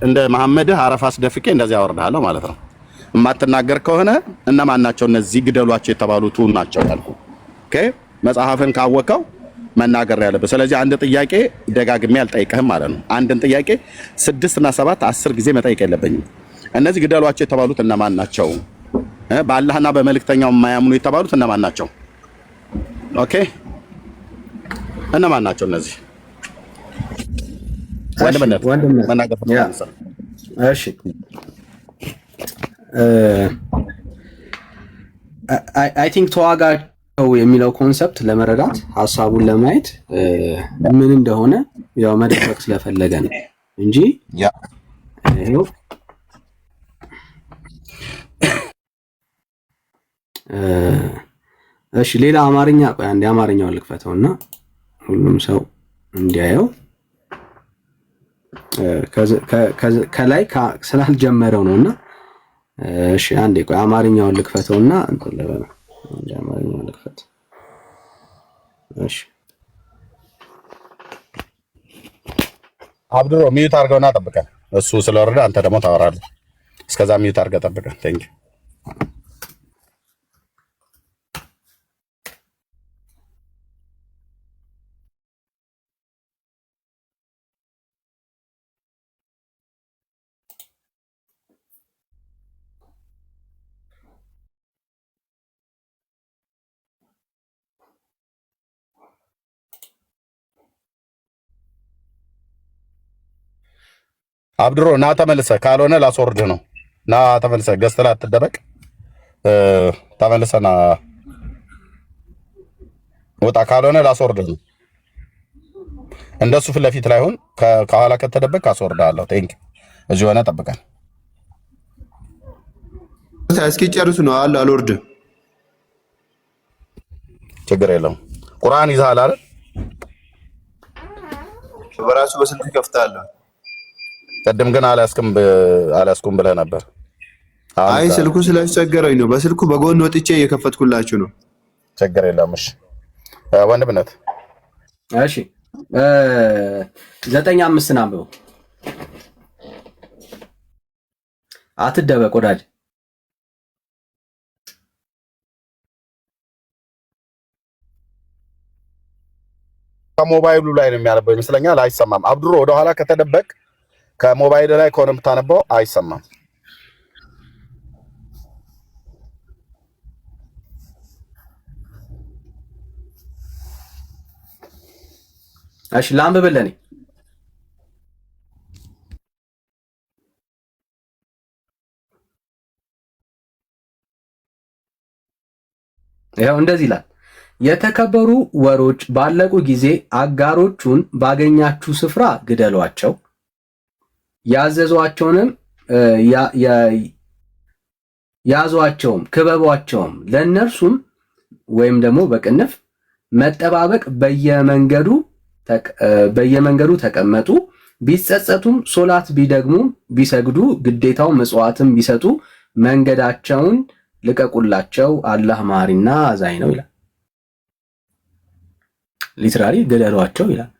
እንደ መሐመድ አረፋ አስደፍቄ እንደዚህ አወርዳለሁ ማለት ነው። የማትናገር ከሆነ እነማን ናቸው እነዚህ ግደሏቸው የተባሉት ናቸው ያልኩ። ኦኬ መጽሐፍን ካወቀው መናገር ያለበት። ስለዚህ አንድ ጥያቄ ደጋግሜ አልጠይቅህም ማለት ነው። አንድን ጥያቄ 6 እና 7 10 ጊዜ መጠየቅ የለብኝም። እነዚህ ግደሏቸው የተባሉት እነማን ናቸው? በአላህና በመልእክተኛው የማያምኑ የተባሉት እነማን ናቸው? ኦኬ እነማን ናቸው እነዚህ? እሺ አይ ቲንክ ተዋጋቸው የሚለው ኮንሰፕት ለመረዳት ሀሳቡን ለማየት ምን እንደሆነ ያው መደበቅ ስለፈለገ ነው እንጂ ይሄው እሺ ሌላ አማርኛ አንድ አማርኛውን ልክፈተውና ሁሉም ሰው እንዲያየው ከላይ ስላልጀመረው ነውና እሺ አንዴ ቆይ አማርኛውን ልክፈተውና እንትን ለበለ አማርኛውን ልክፈት። እሺ አብዱሮ ሚዩት አድርገውና ጠብቀን እሱ ስለወረደ አንተ ደግሞ ታወራለህ። እስከዛ ሚዩት አድርገህ ጠብቀን። ቴንክ ዩ አብዱሮ ና ተመልሰህ፣ ካልሆነ ላስወርድህ ነው። ና ተመልሰህ ገዝተህ አትደበቅ። ተመልሰህ ና ወጣ፣ ካልሆነ ላስወርድህ ነው። እንደሱ ፊት ለፊት ላይ ሁን። ከኋላ ከተደበቅ አስወርድሃለሁ። ቴንክ እዚህ ሆነ ጠብቀን። እስኪ ጨርሱ ነው አለ አልወርድም። ችግር የለውም። ቁርአን ይዘሃል አይደል? በራሱ በስልክ ከፍታለሁ። ቀደም ግን አላስኩም ብለህ ነበር። አይ ስልኩ ስላስቸገረኝ ነው። በስልኩ በጎን ወጥቼ እየከፈትኩላችሁ ነው። ችግር የለም። እሺ ወንድምነት እሺ 9:5 አንብበው። አትደበቅ ወዳጅ። ከሞባይሉ ላይ ነው የሚያነበው ይመስለኛል። አይሰማም። አብዱሮ ወደኋላ ከተደበቅ ከሞባይል ላይ ከሆነ የምታነበው አይሰማም። እሺ ላንብብልህ። ይኸው እንደዚህ ይላል። የተከበሩ ወሮች ባለቁ ጊዜ አጋሮቹን ባገኛችሁ ስፍራ ግደሏቸው፣ ያዘዟቸውንም ያዟቸውም፣ ክበቧቸውም። ለእነርሱም ወይም ደግሞ በቅንፍ መጠባበቅ በየመንገዱ ተቀመጡ። ቢጸጸቱም ሶላት ቢደግሙም ቢሰግዱ ግዴታው ምጽዋትም ቢሰጡ መንገዳቸውን ልቀቁላቸው፣ አላህ መሐሪና አዛኝ ነው ይላል። ሊትራሊ ገደሏቸው ይላል።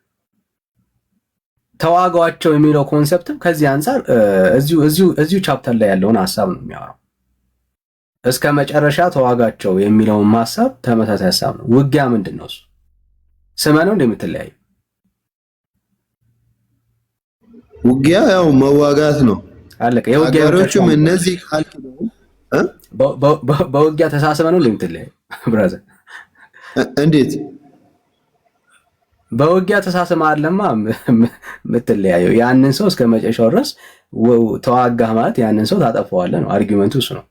ተዋጓቸው የሚለው ኮንሰፕትም ከዚህ አንፃር እዚሁ ቻፕተር ላይ ያለውን ሐሳብ ነው የሚያወራው። እስከ መጨረሻ ተዋጋቸው የሚለውን ሐሳብ ተመሳሳይ ሐሳብ ነው። ውጊያ ምንድን ነው? እሱ ስመ ነው እንደምትለያዩ። ውጊያ ያው መዋጋት ነው አለቀ። አጋሮቹም እነዚህ በውጊያ ተሳስበ ነው ለምትለይ ብራዘር እንዴት በውጊያ ተሳስማ አለማ ምትለያየው ያንን ሰው እስከ መጨረሻው ድረስ ተዋጋህ ማለት ያንን ሰው ታጠፋዋለህ ነው አርጊውመንቱ እሱ ነው።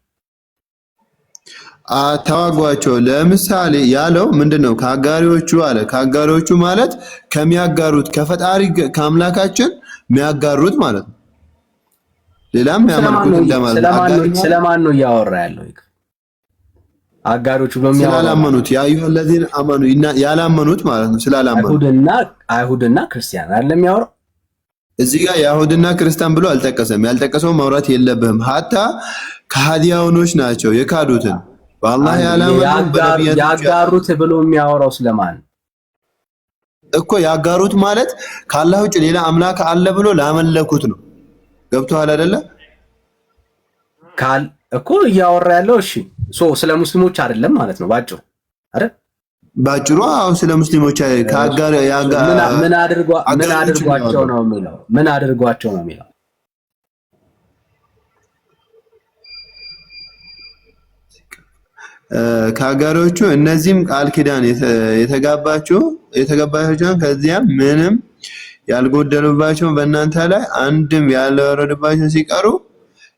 ተዋጓቸው ለምሳሌ ያለው ምንድነው? ከአጋሪዎቹ አለ ከአጋሪዎቹ ማለት ከሚያጋሩት ከፈጣሪ ከአምላካችን የሚያጋሩት ማለት ነው። ሌላም ያመልኩት እንደማለት ስለማን ነው እያወራ ያለው? አጋሪዎቹ ስላላመኑት ያዩህ الذين አመኑ ያላመኑት ማለት ነው። ስላላመኑት አይሁድና ክርስቲያን አይደለም የሚያወራው እዚህ ጋር አይሁድና ክርስቲያን ብሎ አልጠቀሰም። ያልጠቀሰው ማውራት የለብህም። ሀታ ከሃዲያኖች ናቸው የካዱትን በአላህ ያጋሩት ብሎ የሚያወራው ስለማን እኮ ያጋሩት ማለት ከአላህ ውጭ ሌላ አምላክ አለ ብሎ ላመለኩት ነው። ገብቶሃል አይደለ? ካል እኮ እያወራ ያለው እሺ ስለ ሙስሊሞች አይደለም ማለት ነው ባጭሩ አይደል? ባጭሩ አዎ ስለ ሙስሊሞች ከአጋር ምን አድርጓቸው ነው የሚለው ምን አድርጓቸው ነው የሚለው ከአጋሮቹ እነዚህም ቃል ኪዳን የተጋባቸው ከዚያም ምንም ያልጎደሉባቸው በእናንተ ላይ አንድም ያልወረደባቸው ሲቀሩ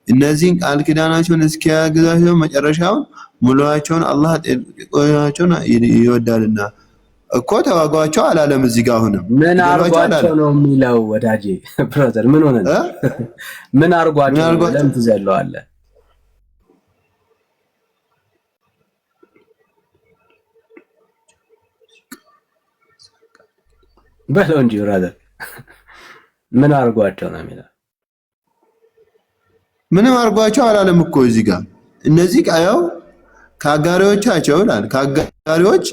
እነዚህን ቃል ኪዳናቸውን እስኪያግዛቸው መጨረሻውን ሙሉዋቸውን አላህ ጠብቆቻቸውን ይወዳልና እኮ ተዋጓቸው አላለም። እዚህ ጋር ሆነ ምን አርጓቸው ነው የሚለው ወዳጄ ብራዘር ምን ሆነ ምን አርጓቸው ለምን ትዘለዋለህ? በለው እንጂ ብራዘር ምን አርጓቸው ነው የሚለው ምንም አርጓቸው አላለም እኮ እዚህ ጋር እነዚህ ቃያው ከአጋሪዎቻቸው ይላል ከአጋሪዎች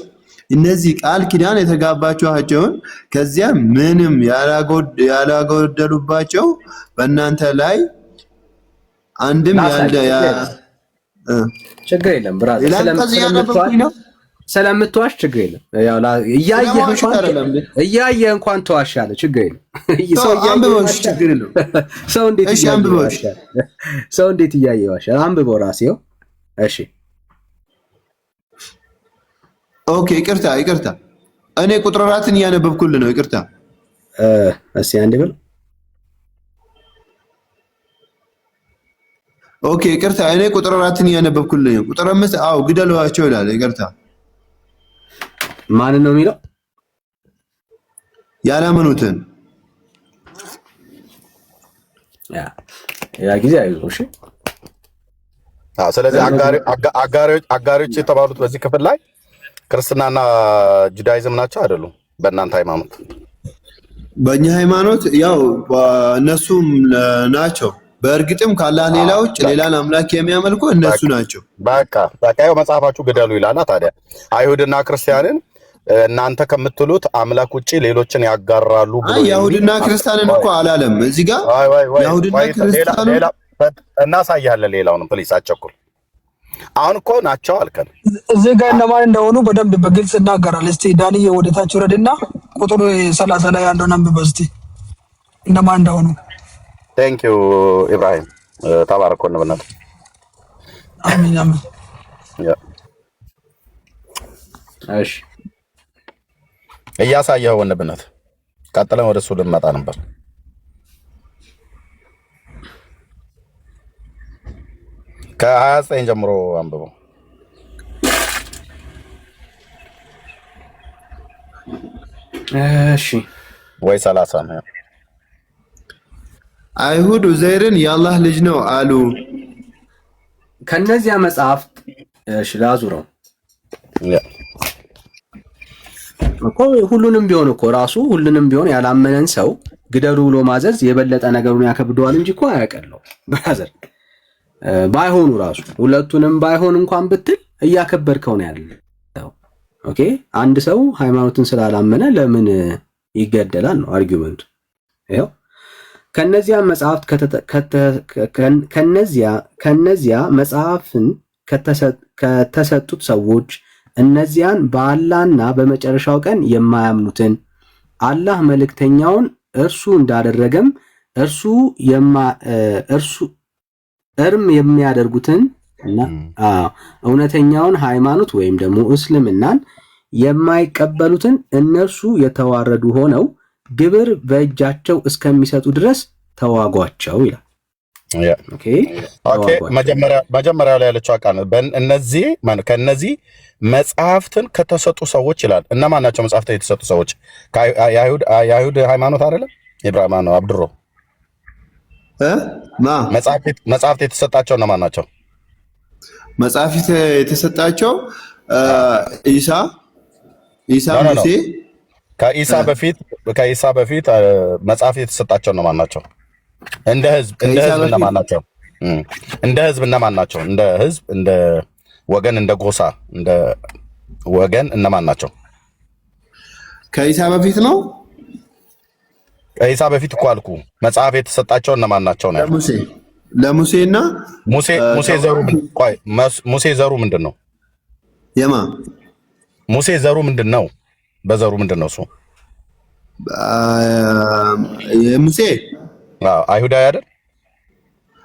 እነዚህ ቃል ኪዳን የተጋባቸውን ከዚያ ምንም ያላጎደሉባቸው በእናንተ ላይ አንድም ችግር የለም ብራዘር ስለምትዋሽ ችግር የለም ያው እያየህ እንኳን ተዋሻለህ ችግር የለም ሰው እንዴት እያየህ ይዋሻል? አንብበው ራስህ እሺ ኦኬ ይቅርታ እኔ ቁጥር 4ን እያነበብኩልህ ነው። ይቅርታ እስኪ አንዴ በል ኦኬ ይቅርታ እኔ ቁጥር 4ን እያነበብኩልህ ነው። ቁጥር 5 አዎ ግደሏቸው ይላል። ይቅርታ ማን ነው የሚለው? ያላመኑትን ያ ጊዜ አይዞህ እሺ። ስለዚህ አጋሪዎች የተባሉት በዚህ ክፍል ላይ ክርስትናና ጁዳይዝም ናቸው አይደሉም? በእናንተ ሃይማኖት በእኛ ሃይማኖት ያው እነሱም ናቸው። በእርግጥም ካላህ ሌላ ውጭ ሌላን አምላክ የሚያመልኩ እነሱ ናቸው። በቃ ያው መጽሐፋችሁ ግደሉ ይላል። ታዲያ አይሁድና ክርስቲያንን እናንተ ከምትሉት አምላክ ውጪ ሌሎችን ያጋራሉ ብሎ አይሁድና ክርስቲያንን እኮ አላለም። እዚህ ጋር አይሁድና ክርስቲያንን እናሳያለን። ሌላውን ፕሊስ አቸኩል። አሁን እኮ ናቸው አልከን። እዚህ ጋር እነማን እንደሆኑ በደንብ በግልጽ እናገራል። እስቲ ዳንዬ ወደታች ወረድና ቁጥር 30 ላይ ያለውን አንብበው እስቲ እነማን እንደሆኑ። ቴንክ ዩ ኢብራሂም ተባረክ ወንበናት። አሜን አሜን። እሺ እያሳየኸው ወንበናት ቀጥለን ወደሱ ልንመጣ ነበር። ከ29 ጀምሮ አንብበው። እሺ ወይ 30 ነው። አይሁድ ዑዘይርን የአላህ ልጅ ነው አሉ። ከነዚያ መጽሐፍት እሺ ላዙረው እኮ ሁሉንም ቢሆን ያላመነን ሰው ግደሉ ብሎ ማዘዝ የበለጠ ነገሩን ያከብደዋል እንጂ እኮ አያቀለው ብራዘር። ባይሆኑ ራሱ ሁለቱንም ባይሆን እንኳን ብትል እያከበርከው ነው ያለው። ኦኬ አንድ ሰው ሃይማኖትን ስላላመነ ለምን ይገደላል ነው አርጊውመንቱ። ይሄው ከነዚያ መጽሐፍን ከተሰጡት ሰዎች እነዚያን በአላህና በመጨረሻው ቀን የማያምኑትን አላህ መልእክተኛውን እርሱ እንዳደረገም እርሱ እርም የሚያደርጉትን እና እውነተኛውን ሃይማኖት ወይም ደግሞ እስልምናን የማይቀበሉትን እነርሱ የተዋረዱ ሆነው ግብር በእጃቸው እስከሚሰጡ ድረስ ተዋጓቸው ይላል። ኦኬ መጀመሪያ ላይ ያለችው ቃል እነዚህ ከነዚህ መጽሐፍትን ከተሰጡ ሰዎች ይላል። እነማን ናቸው መጽሐፍትን የተሰጡ ሰዎች? የአይሁድ ሃይማኖት አይደለም? ኢብራሂም ነው አብድሮ መጽሐፍት የተሰጣቸው እነማን ናቸው? መጽሐፍት የተሰጣቸው ኢሳ ሙሴ። ከኢሳ በፊት መጽሐፍት የተሰጣቸው እነማን ናቸው? እንደ ህዝብ እነማን ናቸው? እንደ ህዝብ እነማን ናቸው? እንደ ህዝብ፣ እንደ ወገን፣ እንደ ጎሳ፣ እንደ ወገን እነማን ናቸው? ከኢሳ በፊት ነው። ከኢሳ በፊት እኮ አልኩ። መጽሐፍ የተሰጣቸው እነማን ናቸው ነው? ለሙሴና ሙሴ ዘሩ ምንድን ነው? የማ ሙሴ ዘሩ ምንድን ነው? በዘሩ ምንድን ነው እሱ? የሙሴ አይሁዳዊ አይደል?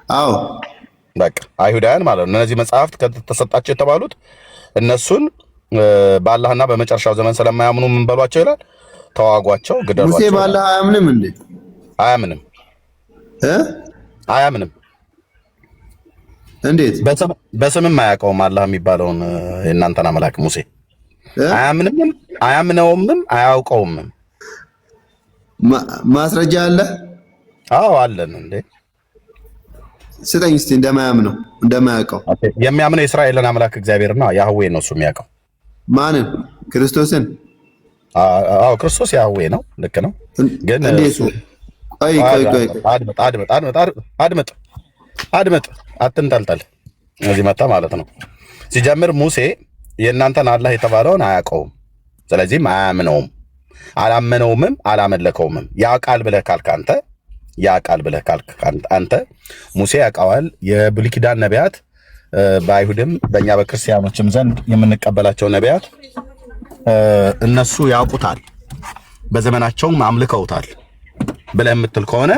አዎ በቃ አይሁዳውያን ማለት ነው። እነዚህ መጽሐፍት ከተሰጣቸው የተባሉት እነሱን በአላህና በመጨረሻው ዘመን ስለማያምኑ ምን በሏቸው ይላል? ተዋጓቸው፣ ግደሏቸው። ሙሴ በአላህ አያምንም እንዴ? አያምንም። እንዴት? በስምም አያውቀውም አላህ የሚባለውን የእናንተን አምላክ ሙሴ አያምንም፣ አያምነውምም፣ አያውቀውምም። ማስረጃ አለ? አዎ አለን። እንዴ ስጠኝ እስቲ። እንደማያውቀው የሚያምነው የእስራኤልን አምላክ እግዚአብሔር ነው፣ ያህዌ ነው እሱ የሚያውቀው። ማንን? ክርስቶስን። አዎ ክርስቶስ ያህዌ ነው። ልክ ነው። ግን አድምጥ፣ አትንጠልጠል። እዚህ መጣ ማለት ነው። ሲጀምር ሙሴ የእናንተን አላህ የተባለውን አያውቀውም፣ ስለዚህም አያምነውም፣ አላመነውምም፣ አላመለከውምም። ያውቃል ብለህ ካልክ አንተ ሙሴ ያውቀዋል። የብሉይ ኪዳን ነቢያት በአይሁድም በእኛ በክርስቲያኖችም ዘንድ የምንቀበላቸው ነቢያት እነሱ ያውቁታል፣ በዘመናቸውም አምልከውታል ብለህ የምትል ከሆነ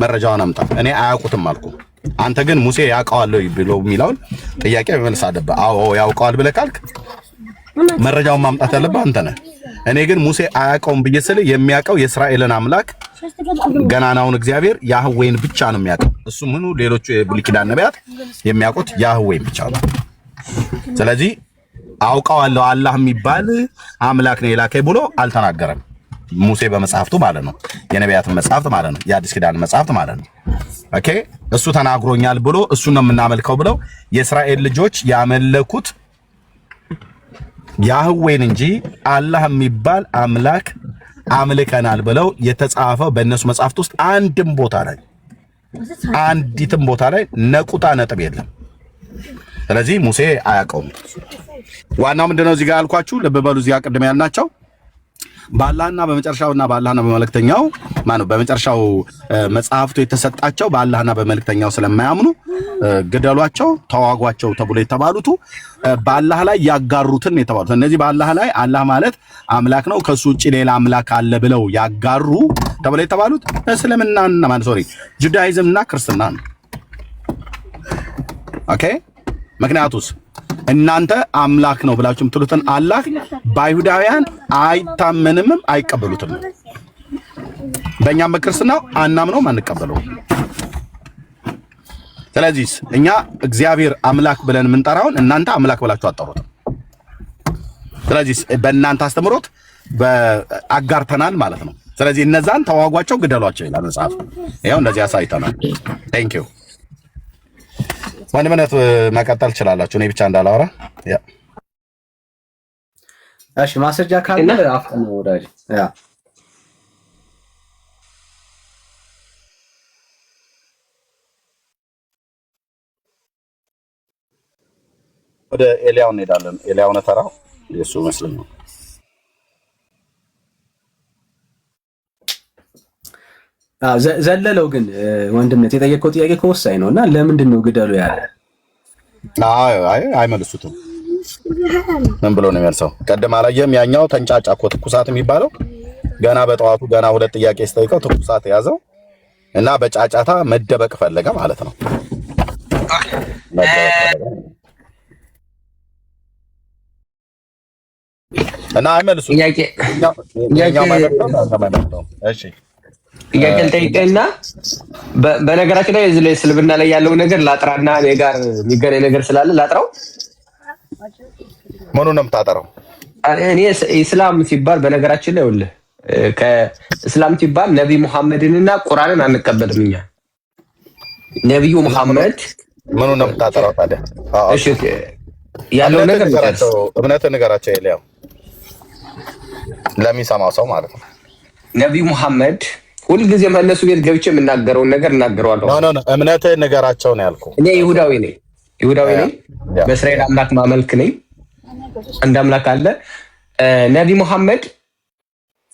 መረጃውን አምጣ። እኔ አያውቁትም አልኩ። አንተ ግን ሙሴ ያውቀዋል ብሎ የሚለውን ጥያቄ መመለስ አለብህ። አዎ ያውቀዋል ብለህ ካልክ መረጃውን ማምጣት ያለብህ አንተ ነህ። እኔ ግን ሙሴ አያውቀውም ብዬ ስል የሚያውቀው የእስራኤልን አምላክ ገናናውን እግዚአብሔር ያህዌን ብቻ ነው የሚያውቀው። እሱም ሆኖ ሌሎቹ የብሉይ ኪዳን ነቢያት የሚያውቁት ያህዌን ብቻ ነው። ስለዚህ አውቀዋለሁ አላህ የሚባል አምላክ ነው የላከኝ ብሎ አልተናገረም ሙሴ በመጽሐፍቱ ማለት ነው። የነቢያትን መጽሐፍት ማለት ነው፣ የአዲስ ኪዳን መጽሐፍት ማለት ነው። ኦኬ እሱ ተናግሮኛል ብሎ እሱ ነው የምናመልከው ብለው የእስራኤል ልጆች ያመለኩት ያህዌን እንጂ አላህ የሚባል አምላክ አምልከናል ብለው የተጻፈው በእነሱ መጽሐፍት ውስጥ አንዲትም ቦታ ላይ ነቁጣ ነጥብ የለም። ስለዚህ ሙሴ አያውቀውም። ዋናው ምንድነው እዚህ ጋር ያልኳችሁ ልብ በሉ። እዚህ ጋር ቅድም ያልናቸው በአላህና በመጨረሻውና በአላህና በመልእክተኛው ማነው በመጨረሻው መጽሐፍቱ የተሰጣቸው በአላህና በመልእክተኛው ስለማያምኑ ግደሏቸው፣ ተዋጓቸው ተብሎ የተባሉት በአላህ ላይ ያጋሩትን የተባሉት እነዚህ በአላህ ላይ አላህ ማለት አምላክ ነው ከሱ ውጪ ሌላ አምላክ አለ ብለው ያጋሩ ተብሎ የተባሉት እስልምናና ጁዳይዝምና ክርስትና ነው። ኦኬ ምክንያቱስ እናንተ አምላክ ነው ብላችሁ የምትሉትን አላህ በአይሁዳውያን አይታመንምም አይቀበሉትም። በእኛም በክርስትናው አናምነውም አንቀበለውም። ስለዚህ እኛ እግዚአብሔር አምላክ ብለን የምንጠራውን እናንተ አምላክ ብላችሁ አጠሩትም። ስለዚህ በእናንተ አስተምሮት አጋርተናል ማለት ነው። ስለዚህ እነዛን ተዋጓቸው፣ ግደሏቸው ይላል መጽሐፍ። ይኸው እንደዚህ አሳይተናል። ቴንክ ዩ ወንድምነት መቀጠል ትችላላችሁ። እኔ ብቻ እንዳላወራ ያ እሺ። ማስረጃ ካለ አፍጠን ወዳጅ ያ ወደ ኤልያው እንሄዳለን። ኤልያው ነው ተራው የሱ መስለኛል። ዘለለው ግን ወንድምነት የጠየቀው ጥያቄ ከወሳኝ ነውና ለምንድን ነው ግደሉ ያለ? አይ አይመልሱትም። ምን ብሎ ነው የሚያልሰው? ቀደም አላየም? ያኛው ተንጫጫ እኮ ትኩሳት የሚባለው ገና በጠዋቱ ገና ሁለት ጥያቄ ስጠይቀው ትኩሳት ያዘው። እና በጫጫታ መደበቅ ፈለገ ማለት ነው። እና አይመልሱ ጥያቄ ልጠይቅህና በነገራችን ላይ እዚህ ላይ እስልምና ላይ ያለው ነገር ላጥራና እኔ ጋር የሚገናኝ ነገር ስላለ ላጥራው። ምኑን ነው የምታጠራው? እኔ ኢስላም ሲባል በነገራችን ላይ ይኸውልህ ከእስላም ሲባል ነቢይ ሙሐመድንና ቁርአንን አንቀበልም እኛ። ነቢዩ ሙሐመድ ምኑን ነው የምታጠራው ታዲያ? እሺ ያለው ነገር እምነት ንገራቸው ይላል ለሚሰማው ሰው ማለት ነው። ነቢዩ ሙሐመድ ሁልጊዜ እነሱ ቤት ገብቼ የምናገረውን ነገር እናገረዋለሁ። ኖ እምነትህን ንገራቸው ነው ያልኩህ። እኔ ይሁዳዊ ነኝ። በእስራኤል አምላክ ማመልክ ነኝ። አንድ አምላክ አለ። ነቢይ ሙሐመድ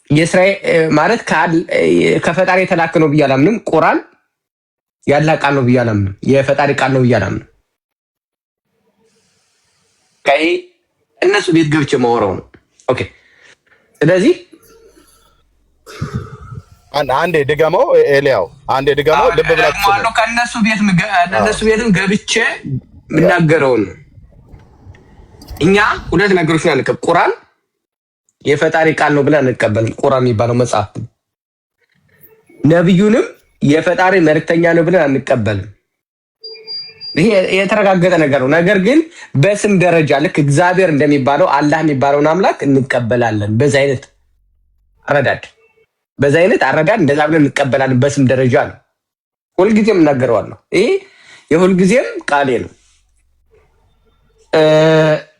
የእስራኤል ማለት ከፈጣሪ የተላከ ነው ብዬ አላምንም። ቁርአን ያላ ቃል ነው ብዬ አላምንም። የፈጣሪ ቃል ነው ብዬ አላምንም። ከይ እነሱ ቤት ገብቼ ማወራው ነው። ኦኬ። ስለዚህ አንዴ ድገመው ኤልያው፣ አንዴ ድገመው። ልብ ብላችሁ ከእነሱ ቤትም ገብቼ የምናገረውን እኛ ሁለት ነገሮች ነው አንቀበል። ቁርአን የፈጣሪ ቃል ነው ብለን አንቀበልም። ቁርአን የሚባለው መጽሐፍ ነብዩንም የፈጣሪ መልእክተኛ ነው ብለን አንቀበልም። ይሄ የተረጋገጠ ነገር ነው። ነገር ግን በስም ደረጃ ልክ እግዚአብሔር እንደሚባለው አላህ የሚባለውን አምላክ እንቀበላለን። በዛ አይነት አረዳድ እንደዛ ብለን እንቀበላለን። በስም ደረጃ ነው። ሁልጊዜም እናገረዋለሁ። ይሄ የሁልጊዜም ቃሌ ነው።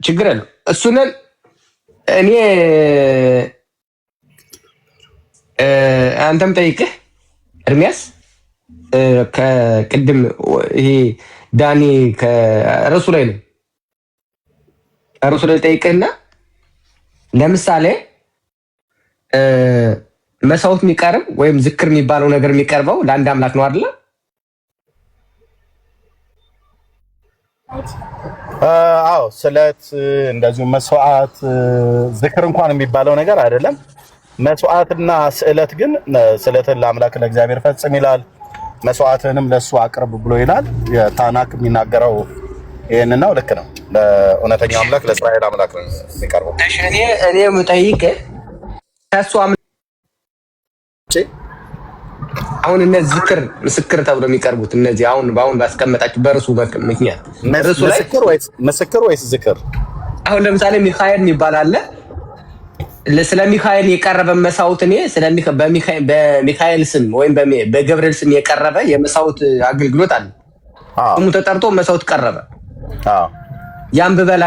ችግር የለም። እሱንን እኔ አንተም ጠይቅህ ኤርሚያስ ከቅድም ይሄ ዳኒ ከርዕሱ ላይ ነው። ርዕሱ ላይ ጠይቅህና ለምሳሌ መስዋዕት የሚቀርብ ወይም ዝክር የሚባለው ነገር የሚቀርበው ለአንድ አምላክ ነው አይደለ? አዎ፣ ስለት እንደዚሁ መስዋዕት ዝክር እንኳን የሚባለው ነገር አይደለም። መስዋዕትና ስዕለት ግን ስዕለትን ለአምላክ ለእግዚአብሔር ፈጽም ይላል፣ መስዋዕትንም ለሱ አቅርብ ብሎ ይላል። የታናክ የሚናገረው ይሄን ነው። ልክ ነው። ለእውነተኛው አምላክ ለእስራኤል አምላክ ነው የሚቀርበው። እኔ የምጠይቅህ ከሱ አሁን እነዚህ ዝክር ምስክር ተብሎ የሚቀርቡት እነዚህ በአሁን ባስቀመጣችሁ በርሱ ምክንያት ምስክር ወይስ ዝክር? አሁን ለምሳሌ ሚካኤል የሚባል አለ። ስለ ሚካኤል የቀረበ መስዋዕት እኔ በሚካኤል ስም ወይም በገብርኤል ስም የቀረበ የመስዋዕት አገልግሎት አለ። ስሙ ተጠርቶ መስዋዕት ቀረበ። ያን ብበላ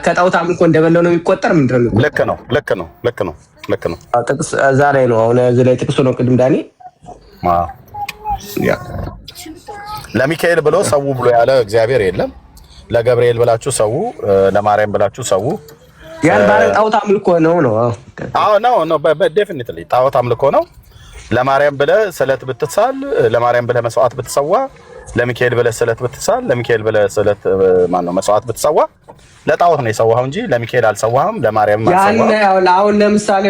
ከጣዖት አምልኮ እንደበለው ነው የሚቆጠር? ምንድን ነው? ልክ ነው። ጥቅስ እዛ ላይ ነው። አሁን እዚህ ላይ ጥቅሱ ነው። ቅድም ዳኒ ለሚካኤል ብሎ ሰው ብሎ ያለ እግዚአብሔር የለም። ለገብርኤል ብላችሁ ሰው፣ ለማርያም ብላችሁ ሰው። ያን ባለ ጣዖት አምልኮ ነው። ነው ዴፊኒትሊ ጣዖት አምልኮ ነው። ለማርያም ብለህ ስለት ብትሳል፣ ለማርያም ብለህ መስዋዕት ብትሰዋ፣ ለሚካኤል ብለህ ስለት ብትሳል፣ ለሚካኤል ብለህ ስለት መስዋዕት ብትሰዋ ለጣዖት ነው የሰዋኸው እንጂ ለሚካኤል አልሰዋህም፣ ለማርያም አልሰዋህም። አሁን ለምሳሌ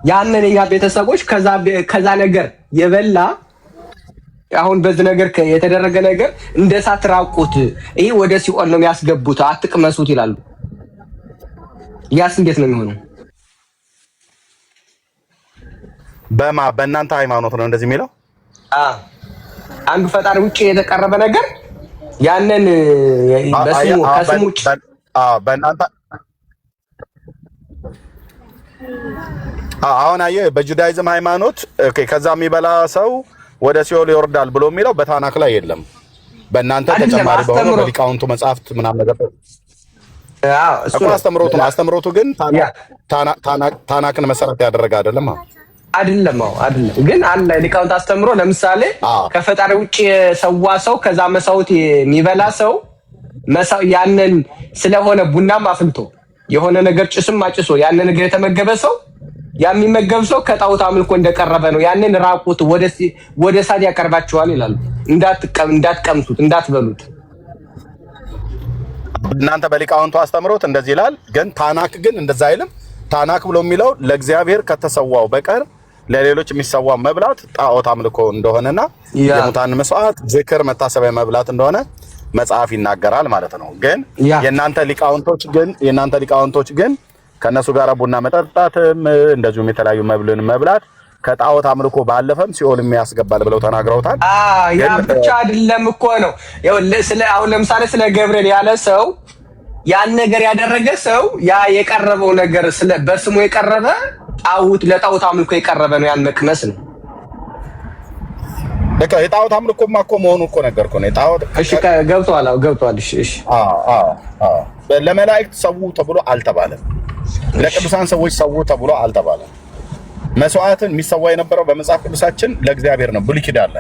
ያንን የኛ ቤተሰቦች ከዛ ነገር የበላ አሁን በዚህ ነገር የተደረገ ነገር እንደ እሳት ራቁት፣ ይሄ ወደ ሲኦል ነው የሚያስገቡት፣ አትቅመሱት ይላሉ። ያስ እንዴት ነው የሚሆነው? በእናንተ ሃይማኖት ነው እንደዚህ የሚለው? አንዱ ፈጣሪ ውጭ የተቀረበ ነገር ያንን በስሙ ከስሙ ውጭ በእናንተ አሁን አየህ፣ በጁዳይዝም ሃይማኖት ከዛ የሚበላ ሰው ወደ ሲኦል ይወርዳል ብሎ የሚለው በታናክ ላይ የለም። በእናንተ ተጨማሪ በሆነ በሊቃውንቱ መጽሐፍት ምናምን ነገር እኮ አስተምሮቱ ግን ታናክን መሰረት ያደረገ አይደለም። አይደለም ግን አንድ ሊቃውንት አስተምሮ ለምሳሌ ከፈጣሪ ውጭ የሰዋ ሰው ከዛ መስዋዕት የሚበላ ሰው ያንን ስለሆነ ቡናም አፍልቶ የሆነ ነገር ጭስም አጭሶ ያንን ነገር የተመገበ ሰው የሚመገብ ሰው ከጣዖት አምልኮ እንደቀረበ ነው። ያንን ራቁት ወደ እሳት ያቀርባቸዋል ይላሉ። እንዳትቀምሱት፣ እንዳትበሉት። እናንተ በሊቃውንቱ አስተምሮት እንደዚህ ይላል። ግን ታናክ ግን እንደዛ አይልም። ታናክ ብሎ የሚለው ለእግዚአብሔር ከተሰዋው በቀር ለሌሎች የሚሰዋ መብላት ጣዖት አምልኮ እንደሆነና የሙታን መስዋዕት ዝክር መታሰቢያ መብላት እንደሆነ መጽሐፍ ይናገራል ማለት ነው። ግን የእናንተ ሊቃውንቶች ግን ከነሱ ጋር ቡና መጠጣትም እንደዚሁም የተለያዩ መብልን መብላት ከጣዖት አምልኮ ባለፈም ሲኦል የሚያስገባል ብለው ተናግረውታል። ያ ብቻ አይደለም እኮ ነው። አሁን ለምሳሌ ስለ ገብርኤል ያለ ሰው ያን ነገር ያደረገ ሰው ያ የቀረበው ነገር በስሙ የቀረበ ለጣዖት አምልኮ የቀረበ ነው። ያን መቅመስ ነው። በቃ የጣዖት አምልኮማ እኮ መሆኑ እኮ ነገርኩ ነው። የጣዖት እሺ፣ ገብቷል። ገብቷል። እሺ። ለመላእክት ሰው ተብሎ አልተባለም። ለቅዱሳን ሰዎች ሰው ተብሎ አልተባለም። መስዋዕትን የሚሰዋ የነበረው በመጽሐፍ ቅዱሳችን ለእግዚአብሔር ነው። ብሉይ ኪዳን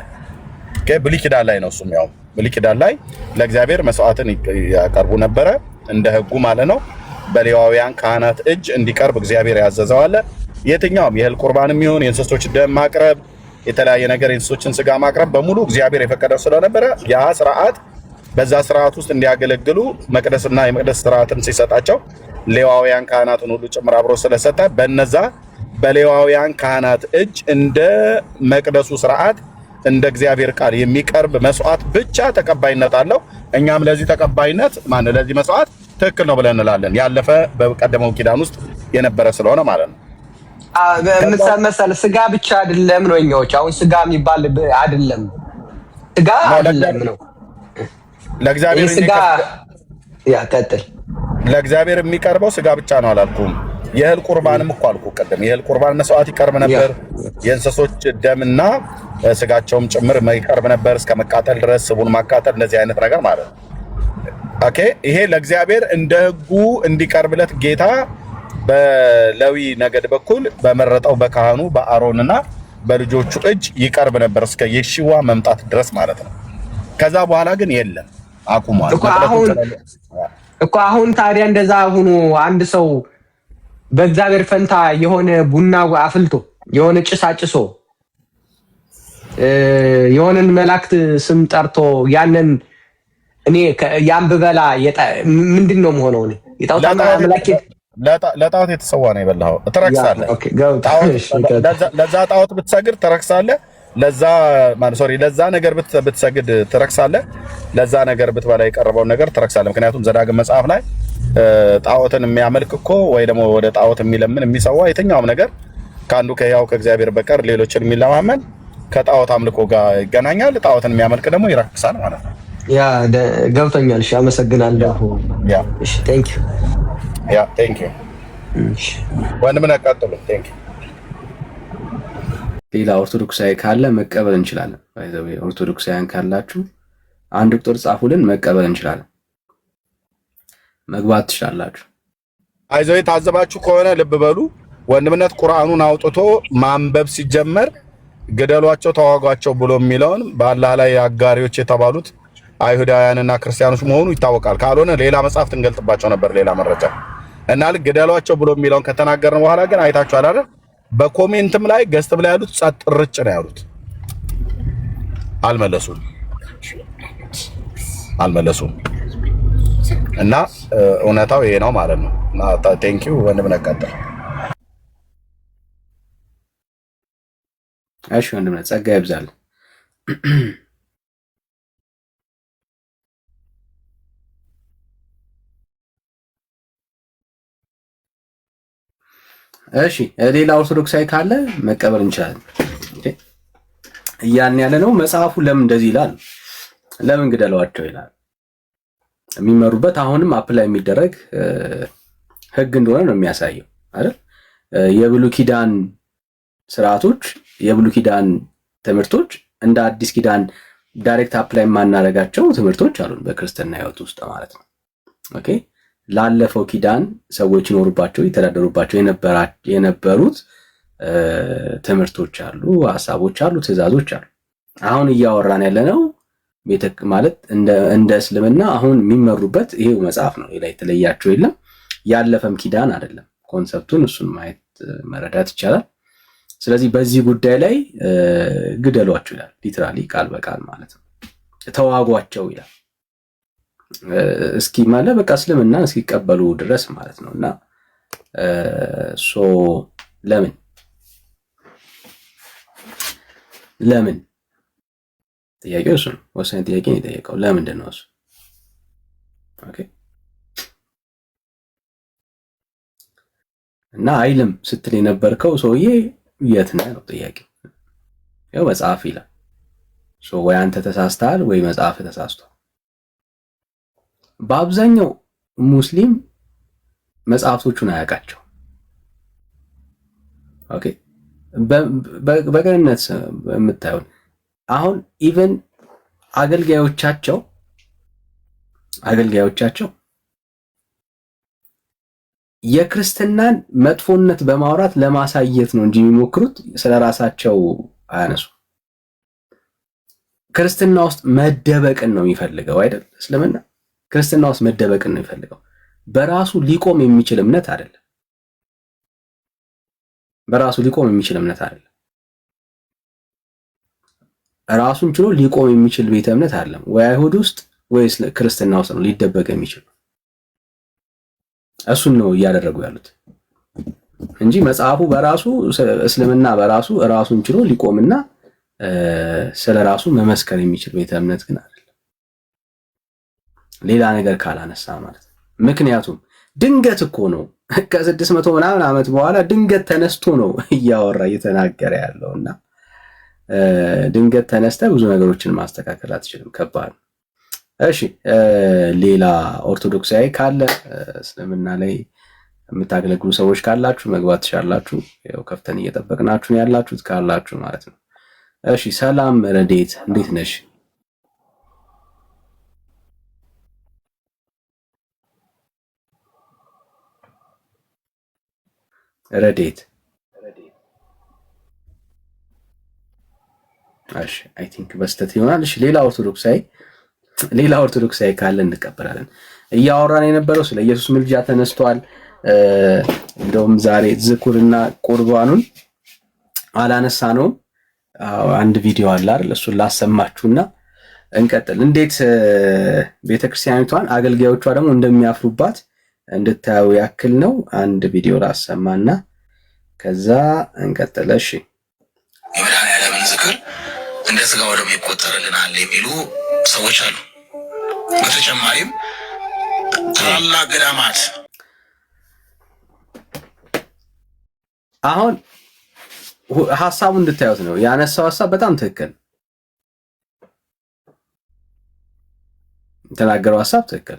ላይ ነው። እሱም ያው ብሉይ ኪዳን ላይ ለእግዚአብሔር መስዋዕትን ያቀርቡ ነበረ፣ እንደ ሕጉ ማለት ነው። በሌዋውያን ካህናት እጅ እንዲቀርብ እግዚአብሔር ያዘዘው አለ። የትኛውም የእህል ቁርባንም ይሁን የእንስሶች ደም ማቅረብ፣ የተለያየ ነገር የእንስሶችን ስጋ ማቅረብ በሙሉ እግዚአብሔር የፈቀደው ስለነበረ ያ ስርዓት በዛ ስርዓት ውስጥ እንዲያገለግሉ መቅደስና የመቅደስ ስርዓትን ሲሰጣቸው ሌዋውያን ካህናትን ሁሉ ጭምር አብሮ ስለሰጠ በነዛ በሌዋውያን ካህናት እጅ እንደ መቅደሱ ስርዓት እንደ እግዚአብሔር ቃል የሚቀርብ መስዋዕት ብቻ ተቀባይነት አለው። እኛም ለዚህ ተቀባይነት ለዚህ መስዋዕት ትክክል ነው ብለን እንላለን። ያለፈ በቀደመው ኪዳን ውስጥ የነበረ ስለሆነ ማለት ነው። መሰለ ስጋ ብቻ አይደለም ነው። እኛዎች አሁን ስጋ የሚባል አይደለም፣ ስጋ አይደለም ነው ለእግዚአብሔር ስጋ ቀጥል። ለእግዚአብሔር የሚቀርበው ስጋ ብቻ ነው አላልኩም። የእህል ቁርባንም እኮ አልኩ ቀደም። የእህል ቁርባን መስዋዕት ይቀርብ ነበር። የእንስሶች ደምና ስጋቸውም ጭምር ይቀርብ ነበር እስከ መቃጠል ድረስ፣ ስቡን ማቃጠል፣ እንደዚህ አይነት ነገር ማለት ነው። ኦኬ፣ ይሄ ለእግዚአብሔር እንደ ሕጉ እንዲቀርብለት ጌታ በሌዊ ነገድ በኩል በመረጠው በካህኑ በአሮንና በልጆቹ እጅ ይቀርብ ነበር እስከ የሺዋ መምጣት ድረስ ማለት ነው። ከዛ በኋላ ግን የለም፣ አቁሟል እኮ። አሁን ታዲያ እንደዛ ሆኖ አንድ ሰው በእግዚአብሔር ፈንታ የሆነ ቡና አፍልቶ የሆነ ጭስ አጭሶ የሆነን መላእክት ስም ጠርቶ ያንን እኔ ያን ብበላ ምንድን ነው የምሆነው? እኔ ለጣዖት የተሰዋ ነው የበላኸው፣ ትረክሳለህ። ለዛ ጣዖት ብትሰግድ ትረክሳለህ። ለዛ ነገር ብትሰግድ ትረክሳለህ። ለዛ ነገር ብትበላ የቀረበውን ነገር ትረክሳለህ። ምክንያቱም ዘዳግም መጽሐፍ ላይ ጣዖትን የሚያመልክ እኮ ወይ ደግሞ ወደ ጣዖት የሚለምን የሚሰዋ የትኛውም ነገር ከአንዱ ከሕያው ከእግዚአብሔር በቀር ሌሎችን የሚለማመን ከጣዖት አምልኮ ጋር ይገናኛል። ጣዖትን የሚያመልክ ደግሞ ይረክሳል ማለት ነው። ያ ገብቶኛል። እሺ፣ አመሰግናለሁ። እሺ፣ ቴንክ ዩ። እሺ፣ ወንድም ነቀጥሉ። ቴንክ ዩ። ሌላ ኦርቶዶክሳዊ ካለ መቀበል እንችላለን። ባይዘው ኦርቶዶክሳውያን ካላችሁ አንድ ቁጥር ጻፉልን፣ መቀበል እንችላለን። መግባት ትችላላችሁ። አይዘው ታዘባችሁ ከሆነ ልብ በሉ። ወንድምነት ቁርአኑን አውጥቶ ማንበብ ሲጀመር ግደሏቸው፣ ተዋጓቸው ብሎ የሚለውን በአላህ ላይ አጋሪዎች የተባሉት አይሁዳውያንና ክርስቲያኖች መሆኑ ይታወቃል። ካልሆነ ሌላ መጽሐፍት እንገልጥባቸው ነበር፣ ሌላ መረጃ እና ልክ ግደሏቸው ብሎ የሚለውን ከተናገርን በኋላ ግን አይታችኋል አይደል? በኮሜንትም ላይ ገዝትም ላይ ያሉት ጸጥ ርጭ ነው ያሉት። አልመለሱም። እና እውነታው ይሄ ነው ማለት ነው። ቴንክ ዩ ወንድም ነቀጥል። እሺ ወንድም ጸጋ ይብዛል። እሺ ሌላ ኦርቶዶክሳዊ ካለ መቀበል እንችላለን። እያልን ያለ ነው መጽሐፉ ለምን እንደዚህ ይላል? ለምን ግደሏቸው ይላል? የሚመሩበት አሁንም አፕላይ የሚደረግ ህግ እንደሆነ ነው የሚያሳየው አይደል? የብሉይ ኪዳን ስርዓቶች፣ የብሉይ ኪዳን ትምህርቶች እንደ አዲስ ኪዳን ዳይሬክት አፕላይ የማናደርጋቸው ትምህርቶች አሉን በክርስትና ህይወት ውስጥ ማለት ነው። ኦኬ፣ ላለፈው ኪዳን ሰዎች ይኖሩባቸው የተዳደሩባቸው የነበሩት ትምህርቶች አሉ፣ ሐሳቦች አሉ፣ ትእዛዞች አሉ። አሁን እያወራን ያለነው ማለት እንደ እስልምና አሁን የሚመሩበት ይሄው መጽሐፍ ነው። ሌላ የተለያቸው የለም። ያለፈም ኪዳን አይደለም። ኮንሰፕቱን እሱን ማየት መረዳት ይቻላል። ስለዚህ በዚህ ጉዳይ ላይ ግደሏቸው ይላል። ሊትራሊ ቃል በቃል ማለት ነው። ተዋጓቸው ይላል። እስኪ ማለት በቃ እስልምና እስኪቀበሉ ድረስ ማለት ነውና ለምን ለምን? ጥያቄው እሱ ነው። ወሳኝ ጥያቄ ነው የጠየቀው። ለምንድን ነው እሱ? ኦኬ እና አይልም ስትል የነበርከው ሰውዬ የት ነህ ነው ጥያቄው። ያው መጽሐፍ ይላል። ወይ አንተ ተሳስተሃል ወይ መጽሐፍ ተሳስቷል። በአብዛኛው ሙስሊም መጽሐፍቶቹን አያውቃቸው። ኦኬ በቅንነት የምታየው አሁን ኢቨን አገልጋዮቻቸው የክርስትናን መጥፎነት በማውራት ለማሳየት ነው እንጂ የሚሞክሩት ስለራሳቸው አያነሱ። ክርስትና ውስጥ መደበቅን ነው የሚፈልገው አይደል? እስልምና ክርስትና ውስጥ መደበቅን ነው የሚፈልገው። በራሱ ሊቆም የሚችል እምነት አይደለም። ራሱን ችሎ ሊቆም የሚችል ቤተ እምነት አይደለም። ወይ አይሁድ ውስጥ ወይ ክርስትና ውስጥ ነው ሊደበቅ የሚችል። እሱን ነው እያደረጉ ያሉት እንጂ መጽሐፉ በራሱ እስልምና በራሱ ራሱን ችሎ ሊቆምና ስለራሱ መመስከር የሚችል ቤተ እምነት ግን አይደለም። ሌላ ነገር ካላነሳ ማለት ነው። ምክንያቱም ድንገት እኮ ነው ከ600 ምናምን ዓመት በኋላ ድንገት ተነስቶ ነው እያወራ እየተናገረ ያለውና ድንገት ተነስተ ብዙ ነገሮችን ማስተካከል አትችልም። ከባድ። እሺ ሌላ ኦርቶዶክሳዊ ካለ እስልምና ላይ የምታገለግሉ ሰዎች ካላችሁ መግባት ትችላላችሁ። ያው ከፍተን እየጠበቅናችሁ ነው ያላችሁት ካላችሁ ማለት ነው። እሺ ሰላም ረዴት፣ እንዴት ነሽ? ረዴት እሺ አይ ቲንክ በስተት ይሆናል። እሺ ሌላ ኦርቶዶክሳዊ ካለ እንቀበላለን። እያወራን የነበረው ስለ ኢየሱስ ምልጃ ተነስቷል። እንደውም ዛሬ ዝኩርና ቁርባኑን አላነሳነውም። አንድ ቪዲዮ አለ አይደል? እሱን ላሰማችሁና እንቀጥል። እንዴት ቤተክርስቲያኒቷን አገልጋዮቿ ደግሞ እንደሚያፍሩባት እንድታዩ ያክል ነው። አንድ ቪዲዮ ላሰማና ከዛ እንቀጥል። እሺ የመድኃኔዓለምን ዝክር እንደ ስጋ ወደሙ ይቆጠርልናል የሚሉ ሰዎች አሉ። በተጨማሪም ታላላቅ ገዳማት አሁን ሐሳቡ እንድታዩት ነው ያነሳው። ሐሳብ በጣም ትክክል የተናገረው ሐሳብ ትክክል።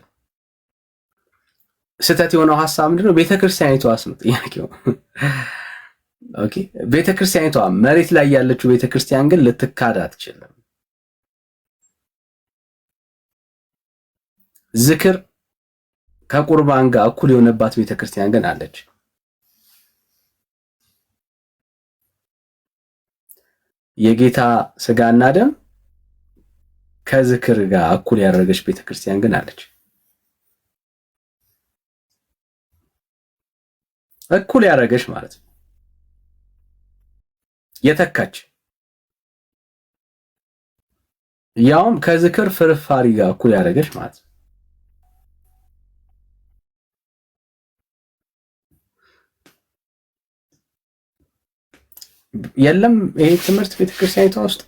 ስህተት የሆነው ሐሳብ ምንድነው? ቤተክርስቲያኒቷስ ነው ጥያቄው። ኦኬ ቤተክርስቲያኒቷ መሬት ላይ ያለችው ቤተክርስቲያን ግን ልትካድ አትችልም። ዝክር ከቁርባን ጋር እኩል የሆነባት ቤተክርስቲያን ግን አለች። የጌታ ስጋና ደም ከዝክር ጋር እኩል ያደረገች ቤተክርስቲያን ግን አለች። እኩል ያደረገች ማለት ነው የተካች፣ ያውም ከዝክር ፍርፋሪ ጋር እኩል ያደረገች ማለት ነው። የለም ይሄ ትምህርት ቤተክርስቲያኒቷ ውስጥ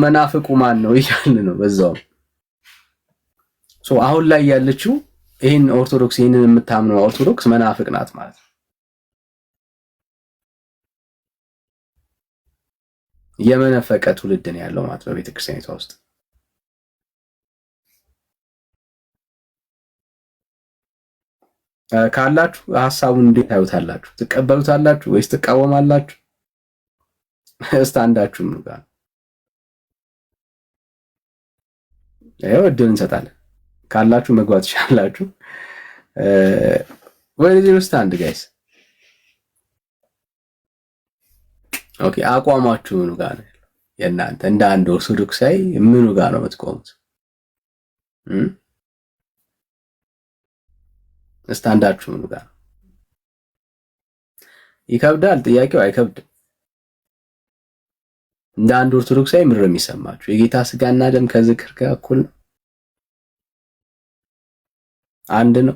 መናፍቁ ማን ነው እያልን ነው በዛው። አሁን ላይ ያለችው ይሄን ኦርቶዶክስ ይሄንን የምታምነው ኦርቶዶክስ መናፍቅ ናት ማለት ነው። የመነፈቀ ትውልድ ነው ያለው ማለት ነው ቤተክርስቲያኒቷ ውስጥ። ካላችሁ ሐሳቡን እንዴት ታዩታላችሁ? ትቀበሉታላችሁ ወይስ ትቃወማላችሁ? ስታንዳችሁ ምን ጋር ያው እድል እንሰጣለን። ካላችሁ መግባት ይችላላችሁ። ወይስ ስታንድ ጋይስ? ኦኬ አቋማችሁ ምን ጋር ነው የእናንተ? እንደ አንድ ኦርቶዶክሳዊ ምኑ ጋር ነው የምትቆሙት? ስታንዳችሁ ምን ጋር ነው? ይከብዳል ጥያቄው? አይከብድም። እንደ አንድ ኦርቶዶክሳዊ ምንድን ነው የሚሰማችሁ? የጌታ ስጋና ደም ከዝክር ጋር እኩል ነው? አንድ ነው?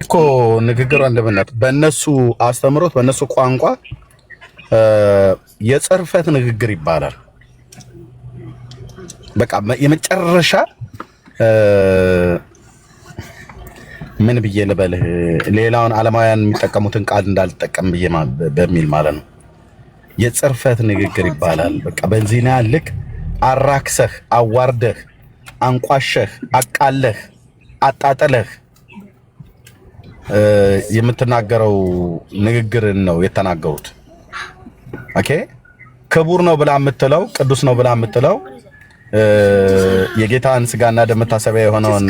እኮ ንግግሩ እንደምናት በእነሱ አስተምሮት በእነሱ ቋንቋ የጽርፈት ንግግር ይባላል። በቃ የመጨረሻ ምን ብዬ ልበልህ ሌላውን ዓለማውያን የሚጠቀሙትን ቃል እንዳልጠቀም ብዬ በሚል ማለት ነው። የጽርፈት ንግግር ይባላል። በቃ በዚህ ነው ልክ አራክሰህ አዋርደህ አንቋሸህ አቃለህ አጣጥለህ የምትናገረው ንግግርን ነው የተናገሩት። ኦኬ ክቡር ነው ብላ የምትለው ቅዱስ ነው ብላ የምትለው የጌታን ስጋና ደም መታሰቢያ የሆነውን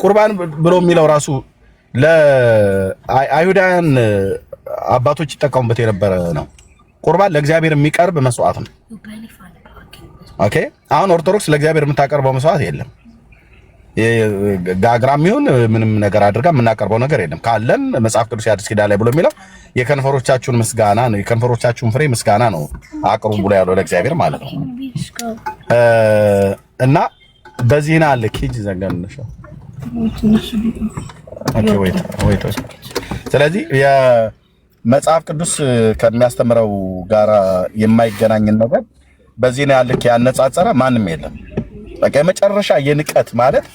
ቁርባን ብሎ የሚለው ራሱ ለአይሁዳውያን አባቶች ይጠቀሙበት የነበረ ነው። ቁርባን ለእግዚአብሔር የሚቀርብ መስዋዕት ነው። ኦኬ አሁን ኦርቶዶክስ ለእግዚአብሔር የምታቀርበው መስዋዕት የለም። ጋግራም ይሁን ምንም ነገር አድርጋ የምናቀርበው ነገር የለም። ካለን መጽሐፍ ቅዱስ የአዲስ ኪዳን ላይ ብሎ የሚለው የከንፈሮቻችሁን ምስጋና ነው፣ የከንፈሮቻችሁን ፍሬ ምስጋና ነው አቅርቡ ብሎ ያለው ለእግዚአብሔር ማለት ነው። እና በዚህ ነው አለ ኪጅ ዘጋነሽ። ኦኬ ወይት ስለዚህ የመጽሐፍ ቅዱስ ከሚያስተምረው ጋራ የማይገናኝን ነገር በዚህ ነው ያለ ያነጻጸረ ማንም የለም። በቃ የመጨረሻ የንቀት ማለት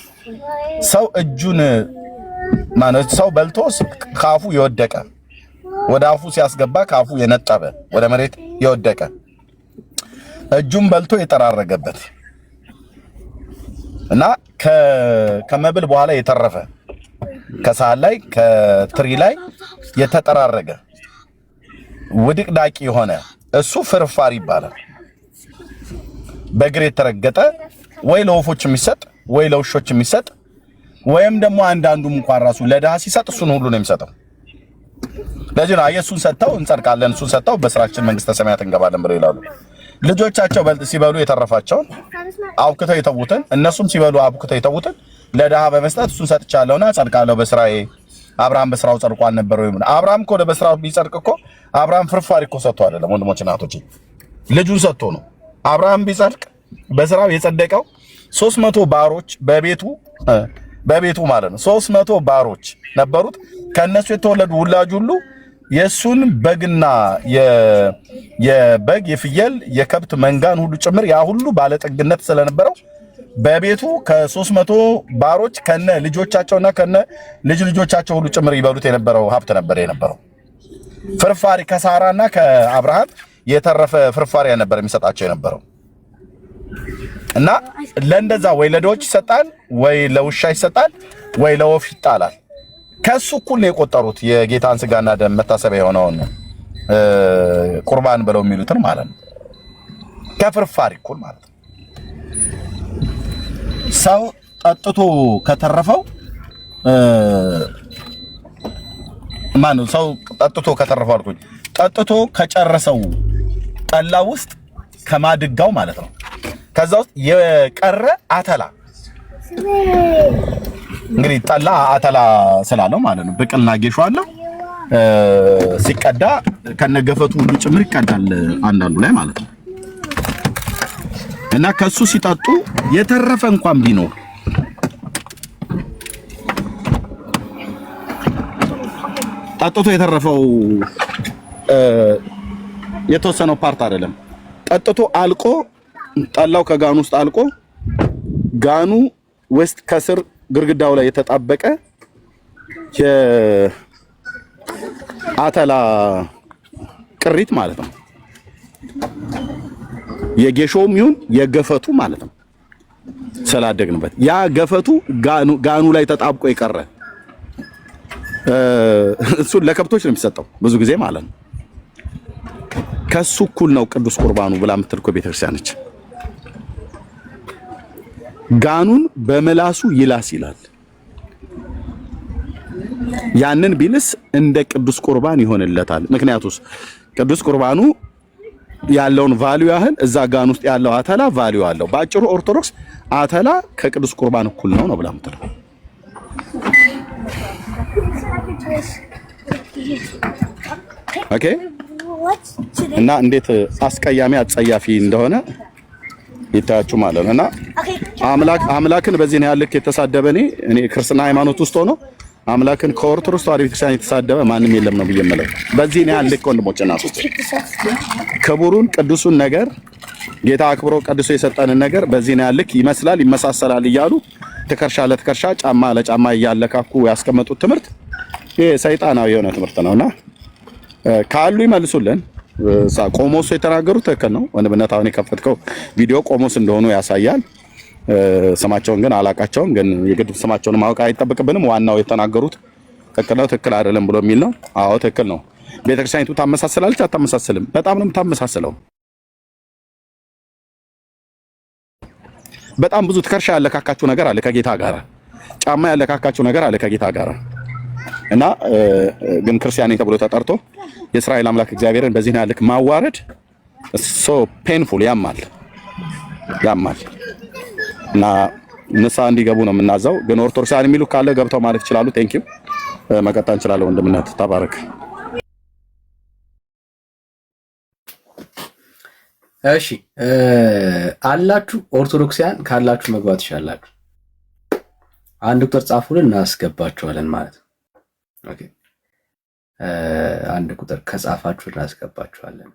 ሰው እጁን ማለት ሰው በልቶ ካፉ የወደቀ ወደ አፉ ሲያስገባ ካፉ የነጠበ ወደ መሬት የወደቀ እጁን በልቶ የጠራረገበት እና ከመብል በኋላ የተረፈ ከሳህን ላይ ከትሪ ላይ የተጠራረገ ውድቅዳቂ የሆነ እሱ ፍርፋሪ ይባላል። በእግር የተረገጠ ወይ ለወፎች የሚሰጥ ወይ ለውሾች የሚሰጥ ወይም ደግሞ አንዳንዱም እንኳን ራሱ ለድሃ ሲሰጥ እሱን ሁሉ ነው የሚሰጠው። ለዚህ ነው እሱን ሰጥተው እንጸድቃለን፣ እሱን ሰጥተው በስራችን መንግስተ ሰማያት እንገባለን ብለው ይላሉ። ልጆቻቸው ሲበሉ የተረፋቸውን አብክተው የተዉትን እነሱም ሲበሉ አብክተው የተዉትን ለድሃ በመስጠት እሱን ሰጥቻለሁና ጸድቃለሁ በስራዬ። አብርሃም በስራው ጸድቋል ነበር ወይ? አብርሃም እኮ በስራው ቢጸድቅ እኮ አብርሃም ፍርፋሪ እኮ ሰጥቶ አይደለም ወንድሞች እናቶች፣ ልጁን ሰጥቶ ነው። አብርሃም ቢጸድቅ በስራው የጸደቀው 300 ባሮች በቤቱ ማለት ነው 300 ባሮች ነበሩት። ከነሱ የተወለዱ ውላጅ ሁሉ የሱን በግና የበግ የፍየል የከብት መንጋን ሁሉ ጭምር ያ ሁሉ ባለጠግነት ስለነበረው በቤቱ ከ300 ባሮች ከነ ልጆቻቸውና ከነ ልጅ ልጆቻቸው ሁሉ ጭምር ይበሉት የነበረው ሀብት ነበር የነበረው። ፍርፋሪ ከሳራና ከአብርሃም የተረፈ ፍርፋሪ ነበር የሚሰጣቸው የነበረው። እና ለእንደዛ ወይ ለዶች ይሰጣል ወይ ለውሻ ይሰጣል ወይ ለወፍ ይጣላል። ከሱ እኩል ነው የቆጠሩት የጌታን ስጋና ደም መታሰቢያ የሆነውን ቁርባን ብለው የሚሉትን ማለት ነው። ከፍርፋሪ እኩል ማለት ነው። ሰው ጠጥቶ ከተረፈው ማነው ሰው ጠጥቶ ከተረፈው አልኩኝ ጠጥቶ ከጨረሰው ጠላ ውስጥ ከማድጋው ማለት ነው ከዛ ውስጥ የቀረ አተላ እንግዲህ ጠላ አተላ ስላለው ማለት ነው ብቅልና ጌሾ አለው ሲቀዳ ከነገፈቱ ሁሉ ጭምር ይቀዳል አንዳንዱ ላይ ማለት ነው። እና ከሱ ሲጠጡ የተረፈ እንኳን ቢኖር ጠጥቶ የተረፈው የተወሰነው ፓርት አይደለም ጠጥቶ አልቆ ጠላው ከጋኑ ውስጥ አልቆ ጋኑ ውስጥ ከስር ግርግዳው ላይ የተጣበቀ የአተላ ቅሪት ማለት ነው። የጌሾም ይሁን የገፈቱ ማለት ነው ስላደግንበት ያ ገፈቱ ጋኑ ላይ ተጣብቆ የቀረ እሱ ለከብቶች ነው የሚሰጠው ብዙ ጊዜ ማለት ነው። ከሱ እኩል ነው ቅዱስ ቁርባኑ ብላ የምትልኮ ቤተክርስቲያን ነች። ጋኑን በመላሱ ይላስ ይላል። ያንን ቢልስ እንደ ቅዱስ ቁርባን ይሆንለታል። ምክንያቱስ ቅዱስ ቁርባኑ ያለውን ቫልዩ ያህል እዛ ጋን ውስጥ ያለው አተላ ቫልዩ አለው። ባጭሩ ኦርቶዶክስ አተላ ከቅዱስ ቁርባን እኩል ነው ብላ የምትለው። ኦኬ እና እንዴት አስቀያሚ አጸያፊ እንደሆነ ይታያችሁ ማለት ነው። እና አምላክን በዚህ ነው ያልክ የተሳደበ እኔ ክርስትና ሃይማኖት ውስጥ ሆኖ አምላክን ከኦርቶዶክስ ተዋሕዶ ቤተክርስቲያን የተሳደበ ማንም የለም ነው ብዬ የምለው። በዚህ ነው ያልክ ወንድሞች እናቶች፣ ክቡሩን ቅዱሱን ነገር ጌታ አክብሮ ቀድሶ የሰጠንን ነገር በዚህ ነው ያልክ ይመስላል ይመሳሰላል እያሉ ትከርሻ ለትከርሻ ጫማ ለጫማ እያለካኩ ያስቀመጡት ትምህርት ይሄ ሰይጣናዊ የሆነ ትምህርት ነውና ካሉ ይመልሱልን። ቆሞስ የተናገሩት ትክክል ነው። ወንድምነት አሁን የከፈትከው ቪዲዮ ቆሞስ እንደሆኑ ያሳያል። ስማቸውን ግን አላቃቸውም። ግን የግድ ስማቸውን ማወቅ አይጠበቅብንም። ዋናው የተናገሩት ትክክል ነው ትክክል አይደለም ብሎ የሚል ነው። አዎ ትክክል ነው። ቤተክርስቲያኒቱ ታመሳስላለች አታመሳስልም? በጣም ነው የምታመሳስለው። በጣም ብዙ ትከርሻ ያለካካችሁ ነገር አለ ከጌታ ጋር፣ ጫማ ያለካካችሁ ነገር አለ ከጌታ ጋር እና ግን ክርስቲያኒ ተብሎ ተጠርቶ የእስራኤል አምላክ እግዚአብሔርን በዚህ ነው ያልክ ማዋረድ ሶ ፔንፉል ያማል እና ንስሐ እንዲገቡ ነው የምናዘው። ግን ኦርቶዶክሳን የሚሉ ካለ ገብተው ማለት ይችላሉ። ቴንክ ዩ መቀጠል እንችላለን። ወንድምነት ተባረክ። እሺ አላችሁ ኦርቶዶክሳን ካላችሁ መግባት ይሻላችሁ። አንድ ቁጥር ጻፉልን እናስገባችኋለን ማለት ነው። ኦኬ አንድ ቁጥር ከጻፋችሁ እናስገባችኋለን።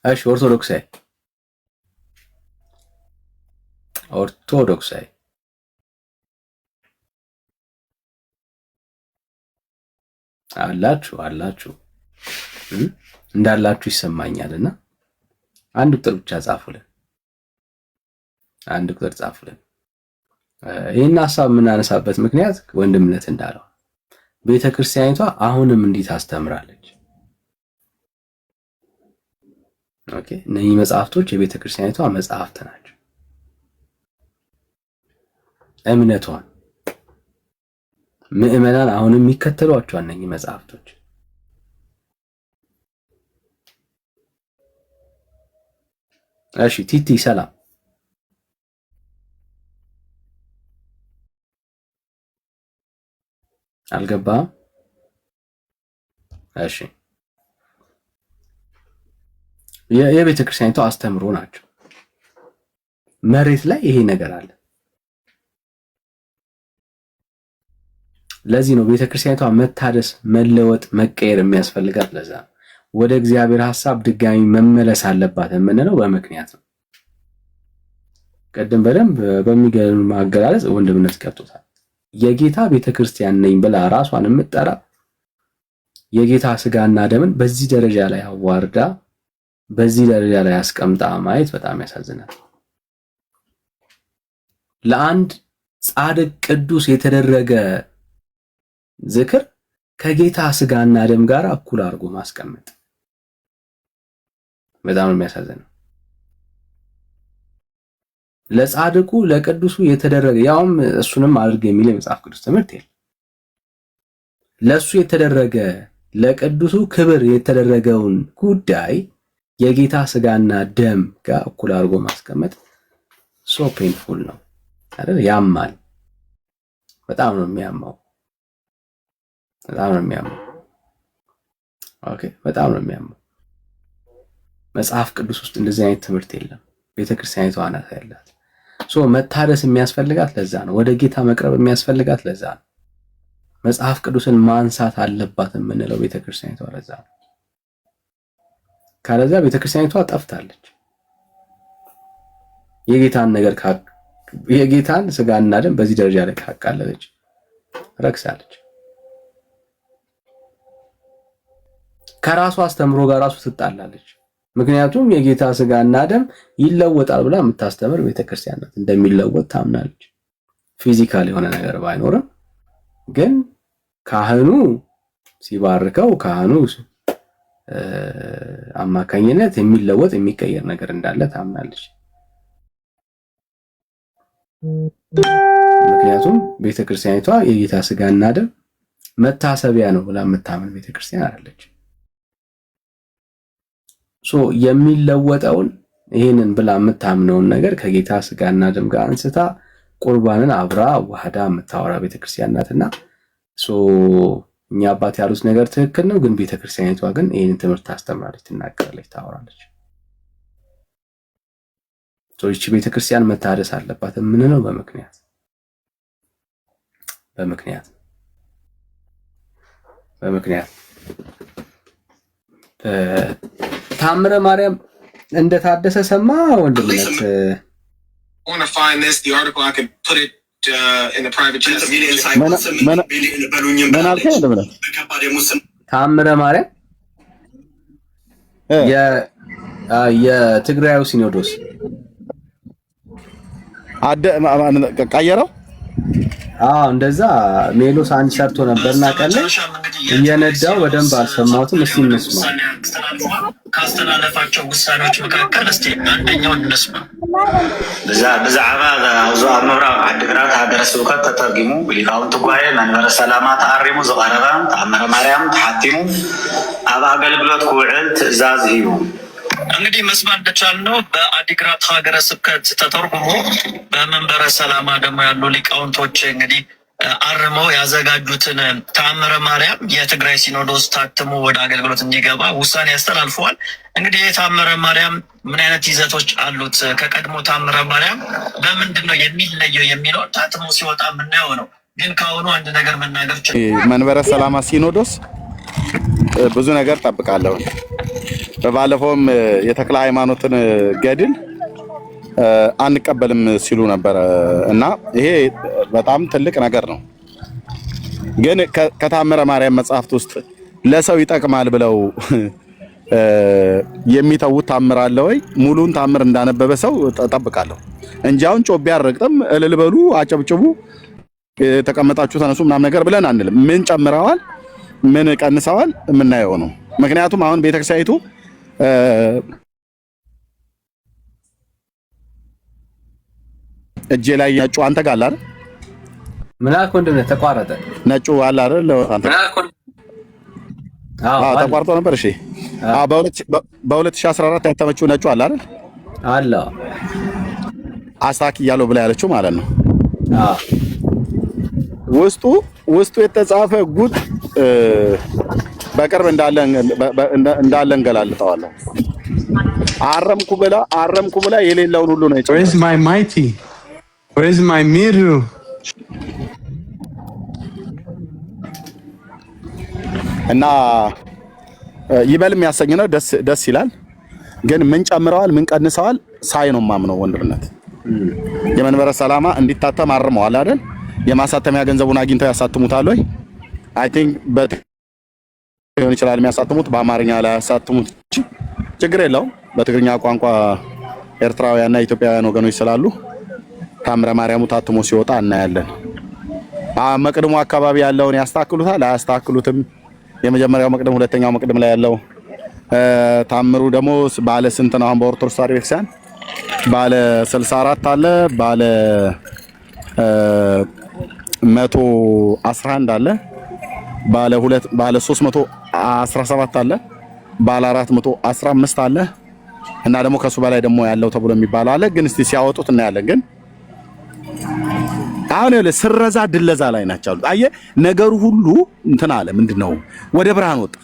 እሺ ኦርቶዶክሳይ አላችሁ እንዳላችሁ ይሰማኛልና አንድ ቁጥር ብቻ ጻፉልን። አንድ ቁጥር ጻፉልን። ይህን ሐሳብ የምናነሳበት ምክንያት ወንድምነት እንዳለው ቤተክርስቲያኒቷ አሁንም እንዲህ ታስተምራለች። ኦኬ እነዚህ መጽሐፍቶች የቤተክርስቲያኒቷ መጽሐፍት ናቸው። እምነቷን ምእመናን አሁንም የሚከተሏቸው እነዚህ መጽሐፍቶች እሺ ቲቲ ሰላም አልገባም። እሺ የቤተ ክርስቲያኒቷ አስተምሮ ናቸው። መሬት ላይ ይሄ ነገር አለ። ለዚህ ነው ቤተ ክርስቲያኒቷ መታደስ፣ መለወጥ፣ መቀየር የሚያስፈልጋት። ለዛ ነው ወደ እግዚአብሔር ሐሳብ ድጋሚ መመለስ አለባት የምንለው በምክንያት ነው። ቀደም በደንብ በሚገርም ማገላለጽ ወንድምነት ገብቶታል። የጌታ ቤተክርስቲያን ነኝ ብላ ራሷን የምትጠራ የጌታ ስጋና ደምን በዚህ ደረጃ ላይ አዋርዳ በዚህ ደረጃ ላይ አስቀምጣ ማየት በጣም ያሳዝናል። ለአንድ ጻድቅ ቅዱስ የተደረገ ዝክር ከጌታ ስጋና ደም ጋር እኩል አድርጎ ማስቀመጥ በጣም ነው የሚያሳዝነው። ለጻድቁ ለቅዱሱ የተደረገ ያውም እሱንም አድርግ የሚል የመጽሐፍ ቅዱስ ትምህርት የለም። ለሱ የተደረገ ለቅዱሱ ክብር የተደረገውን ጉዳይ የጌታ ስጋና ደም ጋር እኩል አድርጎ ማስቀመጥ ሶ ፔንፉል ነው አይደል? ያማል። በጣም ነው የሚያማው። ኦኬ በጣም ነው የሚያማው። መጽሐፍ ቅዱስ ውስጥ እንደዚህ አይነት ትምህርት የለም። ቤተክርስቲያኒቷ ናት ያላት። ሶ መታደስ የሚያስፈልጋት ለዛ ነው። ወደ ጌታ መቅረብ የሚያስፈልጋት ለዛ ነው። መጽሐፍ ቅዱስን ማንሳት አለባት የምንለው ቤተክርስቲያኒቷ ለዛ ነው። ካለዛ ቤተክርስቲያኒቷ ጠፍታለች። የጌታን ስጋና ደም በዚህ ደረጃ ላይ ካቃለለች ረክሳለች። ከራሷ አስተምሮ ጋር ራሱ ትጣላለች። ምክንያቱም የጌታ ስጋና ደም ይለወጣል ብላ የምታስተምር ቤተክርስቲያን ናት። እንደሚለወጥ ታምናለች። ፊዚካል የሆነ ነገር ባይኖርም ግን ካህኑ ሲባርከው ካህኑ አማካኝነት የሚለወጥ የሚቀየር ነገር እንዳለ ታምናለች። ምክንያቱም ቤተክርስቲያኒቷ የጌታ ስጋና ደም መታሰቢያ ነው ብላ የምታምን ቤተክርስቲያን አይደለች። ሶ የሚለወጠውን ይሄንን ብላ የምታምነውን ነገር ከጌታ ስጋና ደም ጋር አንስታ ቁርባንን አብራ ዋህዳ የምታወራ ቤተክርስቲያን ናትና ሶ እኛ አባት ያሉት ነገር ትክክል ነው። ግን ቤተክርስቲያኒቷ ግን ይሄንን ትምህርት ታስተምራለች፣ ትናገራለች፣ ታወራለች። ሰዎች ቤተክርስቲያን መታደስ አለባት የምንለው በምክንያት ታምረ ማርያም እንደታደሰ ሰማ ወንድምነት ታምረ ማርያም የትግራዩ ሲኖዶስ ቀየረው። እንደዛ ሜሎስ አንድ ሰርቶ ነበርና ቀለ እየነዳው በደንብ አልሰማሁትም። እስቲ እንስማ። ካስተላለፋቸው ውሳኔዎች መካከል እስቲ አንደኛው እንስማ። ብዛዕባ አብዞ ኣብ ምብራቅ ዓዲግራት ሃገረ ስብከት ተተርጊሙ ሊቃውንቲ ጉባኤ መንበረ ሰላማ ተኣሪሙ ዝቐረበ ተኣምረ ማርያም ተሓቲሙ ኣብ ኣገልግሎት ክውዕል ትእዛዝ ሂቡ። እንግዲህ መስማት እንደቻልነው በአዲግራት ሀገረ ስብከት ተተርጉሞ በመንበረ ሰላማ ደግሞ ያሉ ሊቃውንቶች እንግዲህ አርመው ያዘጋጁትን ተአምረ ማርያም የትግራይ ሲኖዶስ ታትሞ ወደ አገልግሎት እንዲገባ ውሳኔ ያስተላልፈዋል። እንግዲህ የተአምረ ማርያም ምን አይነት ይዘቶች አሉት፣ ከቀድሞ ተአምረ ማርያም በምንድን ነው የሚለየው የሚለው ታትሞ ሲወጣ የምናየው ነው። ግን ከአሁኑ አንድ ነገር መናገር መንበረ ሰላማ ሲኖዶስ ብዙ ነገር ጠብቃለሁ። በባለፈውም የተክለ ሃይማኖትን ገድል አንቀበልም ሲሉ ነበር እና ይሄ በጣም ትልቅ ነገር ነው። ግን ከታምረ ማርያም መጽሐፍት ውስጥ ለሰው ይጠቅማል ብለው የሚተውት ታምር አለ ወይ? ሙሉን ታምር እንዳነበበ ሰው ጠብቃለሁ እንጂ አሁን ጮቤ አረግጥም እልል በሉ አጨብጭቡ ተቀመጣችሁ ተነሱ ምናምን ነገር ብለን አንልም። ምን ጨምረዋል ምን ቀንሰዋል የምናየው ነው። ምክንያቱም አሁን ቤተክርስቲያኒቱ እጄ ላይ ነጩ አንተ ጋር አለ አይደል? ምናልኩ እንደነ ተቋረጠ ነጩ አለ አይደል? ተቋርጦ ነበር። እሺ በ2014 ያተመችው ነጩ አለ አይደል? አለ አስታክያለሁ ብላ ያለችው ማለት ነው። ውስጡ የተጻፈ ጉድ በቅርብ እንዳለ እንገላልጠዋለን። አረምኩ ብላ የሌለውን ሁሉ ነው የጨው። Where's my mighty? Where's my miru? እና ይበል የሚያሰኝ ነው። ደስ ይላል። ግን ምን ጨምረዋል ምን ቀንሰዋል ሳይ ነው ማምነው ወንድምነት። የመንበረ ሰላማ እንዲታተም አርመዋል አይደል? የማሳተሚያ ገንዘቡን አግኝተው ያሳትሙታል ወይ? አይ ቲንክ ሊሆን ይችላል የሚያሳትሙት በአማርኛ ላይ ያሳትሙት ችግር የለውም። በትግርኛ ቋንቋ ኤርትራውያንና ኢትዮጵያውያን ወገኖች ስላሉ ታምረ ማርያሙ ታትሞ ሲወጣ እናያለን። መቅድሙ አካባቢ ያለውን ያስተካክሉታል አያስተካክሉትም? የመጀመሪያው መቅደም ሁለተኛው መቅደም ላይ ያለው ታምሩ ደግሞ ባለ ስንት ነው? አሁን በኦርቶዶክስ ተዋሕዶ ቤተክርስቲያን ባለ 64 አለ፣ ባለ 111 አለ፣ ባለ 317 አለ፣ ባለ 415 አለ እና ደግሞ ከሱ በላይ ደግሞ ያለው ተብሎ የሚባለው አለ። ግን እስቲ ሲያወጡት እናያለን። ግን አሁን ስረዛ ድለዛ ላይ ናቸው። አየ ነገሩ ሁሉ እንትን አለ። ምንድነው ወደ ብርሃን ወጣ።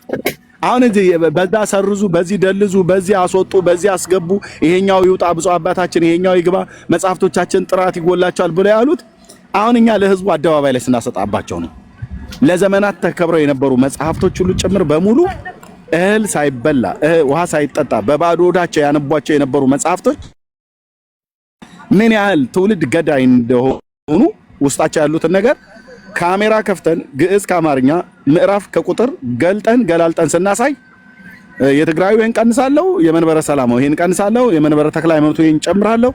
አሁን እዚህ በዛ ሰርዙ፣ በዚህ ደልዙ፣ በዚህ አስወጡ፣ በዚህ አስገቡ፣ ይሄኛው ይውጣ፣ ብፁዕ አባታችን ይሄኛው ይግባ፣ መጻሕፍቶቻችን ጥራት ይጎላቸዋል ብለው ያሉት አሁን እኛ ለህዝቡ አደባባይ ላይ ስናሰጣባቸው ነው። ለዘመናት ተከብረው የነበሩ መጻሕፍቶች ሁሉ ጭምር በሙሉ እህል ሳይበላ ውሃ ሳይጠጣ በባዶ ሆዳቸው ያነቧቸው የነበሩ መጻሕፍቶች ምን ያህል ትውልድ ገዳይ እንደሆኑ ውስጣቸው ያሉትን ነገር ካሜራ ከፍተን ግዕዝ ከአማርኛ ምዕራፍ ከቁጥር ገልጠን ገላልጠን ስናሳይ የትግራዩ ይሄን ቀንሳለሁ፣ የመንበረ ሰላማው ይሄን ቀንሳለሁ፣ የመንበረ ተክለ ሃይማኖቱ ይሄን ጨምራለሁ፣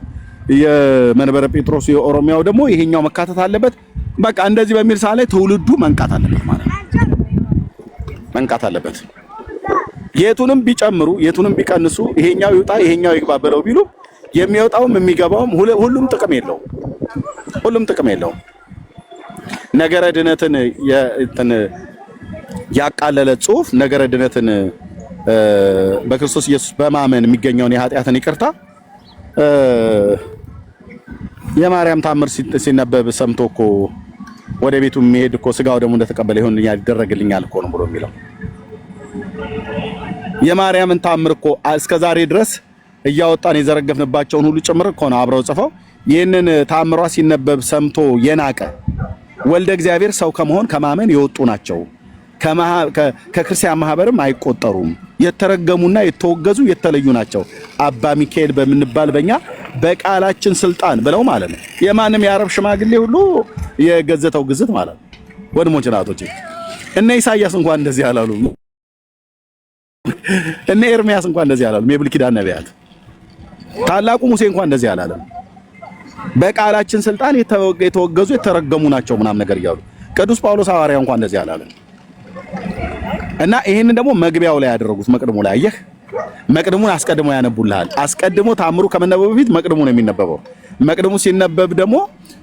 የመንበረ ጴጥሮስ የኦሮሚያው ደግሞ ይሄኛው መካተት አለበት። በቃ እንደዚህ በሚል ሰዓት ላይ ትውልዱ መንቃት አለበት ማለት ነው። መንቃት አለበት። የቱንም ቢጨምሩ የቱንም ቢቀንሱ ይሄኛው ይውጣ ይሄኛው ይግባ ብለው ቢሉ የሚወጣውም የሚገባውም ሁሉም ጥቅም የለውም። ነገረ ድነትን ያቃለለ ጽሑፍ ነገረ ድነትን በክርስቶስ ኢየሱስ በማመን የሚገኘውን የኃጢአትን ይቅርታ የማርያም ታምር ሲነበብ ሰምቶ እኮ ወደ ቤቱ የሚሄድ እኮ ስጋው ደግሞ እንደተቀበለ ይሆንልኛል ይደረግልኛል እኮ ነው ብሎ የሚለው የማርያምን ታምር እኮ እስከዛሬ ድረስ እያወጣን የዘረገፍንባቸውን ሁሉ ጭምር እኮ ነው አብረው ጽፈው ይህንን ተአምሯ ሲነበብ ሰምቶ የናቀ ወልደ እግዚአብሔር ሰው ከመሆን ከማመን የወጡ ናቸው፣ ከክርስቲያን ማህበርም አይቆጠሩም፣ የተረገሙና የተወገዙ የተለዩ ናቸው፣ አባ ሚካኤል በምንባል በእኛ በቃላችን ስልጣን ብለው ማለት ነው። የማንም የአረብ ሽማግሌ ሁሉ የገዘተው ግዝት ማለት ነው። ወንድሞች ናቶች እነ ኢሳያስ እንኳን እንደዚህ አላሉ፣ እነ ኤርሚያስ እንኳን እንደዚህ አላሉ። የብሉይ ኪዳን ነቢያት ታላቁ ሙሴ እንኳን እንደዚህ አላለም። በቃላችን ስልጣን የተወገዙ የተረገሙ ናቸው ምናምን ነገር እያሉ ቅዱስ ጳውሎስ ሐዋርያ እንኳን እንደዚህ አላለም። እና ይሄንን ደግሞ መግቢያው ላይ ያደረጉት መቅድሙ ላይ አየህ፣ መቅድሙን አስቀድሞ ያነቡልሃል። አስቀድሞ ታምሩ ከመነበቡ በፊት መቅድሙ ነው የሚነበበው። መቅድሙ ሲነበብ ደግሞ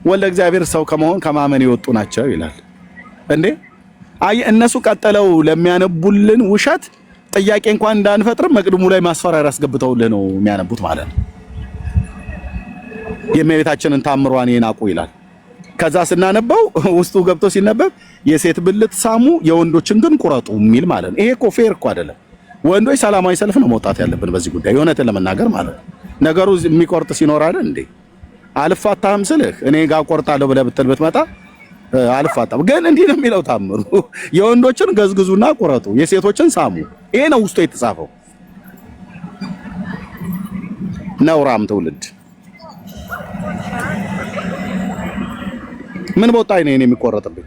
ወልደ እግዚአብሔር ሰው ከመሆን ከማመን የወጡ ናቸው ይላል። እንዴ አይ እነሱ ቀጠለው ለሚያነቡልን ውሸት ጥያቄ እንኳን እንዳንፈጥር መቅድሙ ላይ ማስፈራሪያ አስገብተውልህ ነው የሚያነቡት ማለት ነው። የእመቤታችንን ታምሯን ይናቁ ይላል። ከዛ ስናነበው ውስጡ ገብቶ ሲነበብ የሴት ብልት ሳሙ የወንዶችን ግን ቁረጡ የሚል ማለት ነው። ይሄ እኮ ፌር እኮ አይደለም። ወንዶች ሰላማዊ ሰልፍ ነው መውጣት ያለብን በዚህ ጉዳይ የእውነትን ለመናገር ማለት ነው። ነገሩ የሚቆርጥ ሲኖር አይደል እንዴ? አልፋታህም ስልህ እኔ ጋር ቆርጣለሁ ብለህ ብትል ብትመጣ አልፋታም። ግን እንዲህ ነው የሚለው ታምሩ፣ የወንዶችን ገዝግዙና ቁረጡ፣ የሴቶችን ሳሙ። ይሄ ነው ውስጡ የተጻፈው። ነውራም ትውልድ ምን በወጣኝ ነው የሚቆረጥብኝ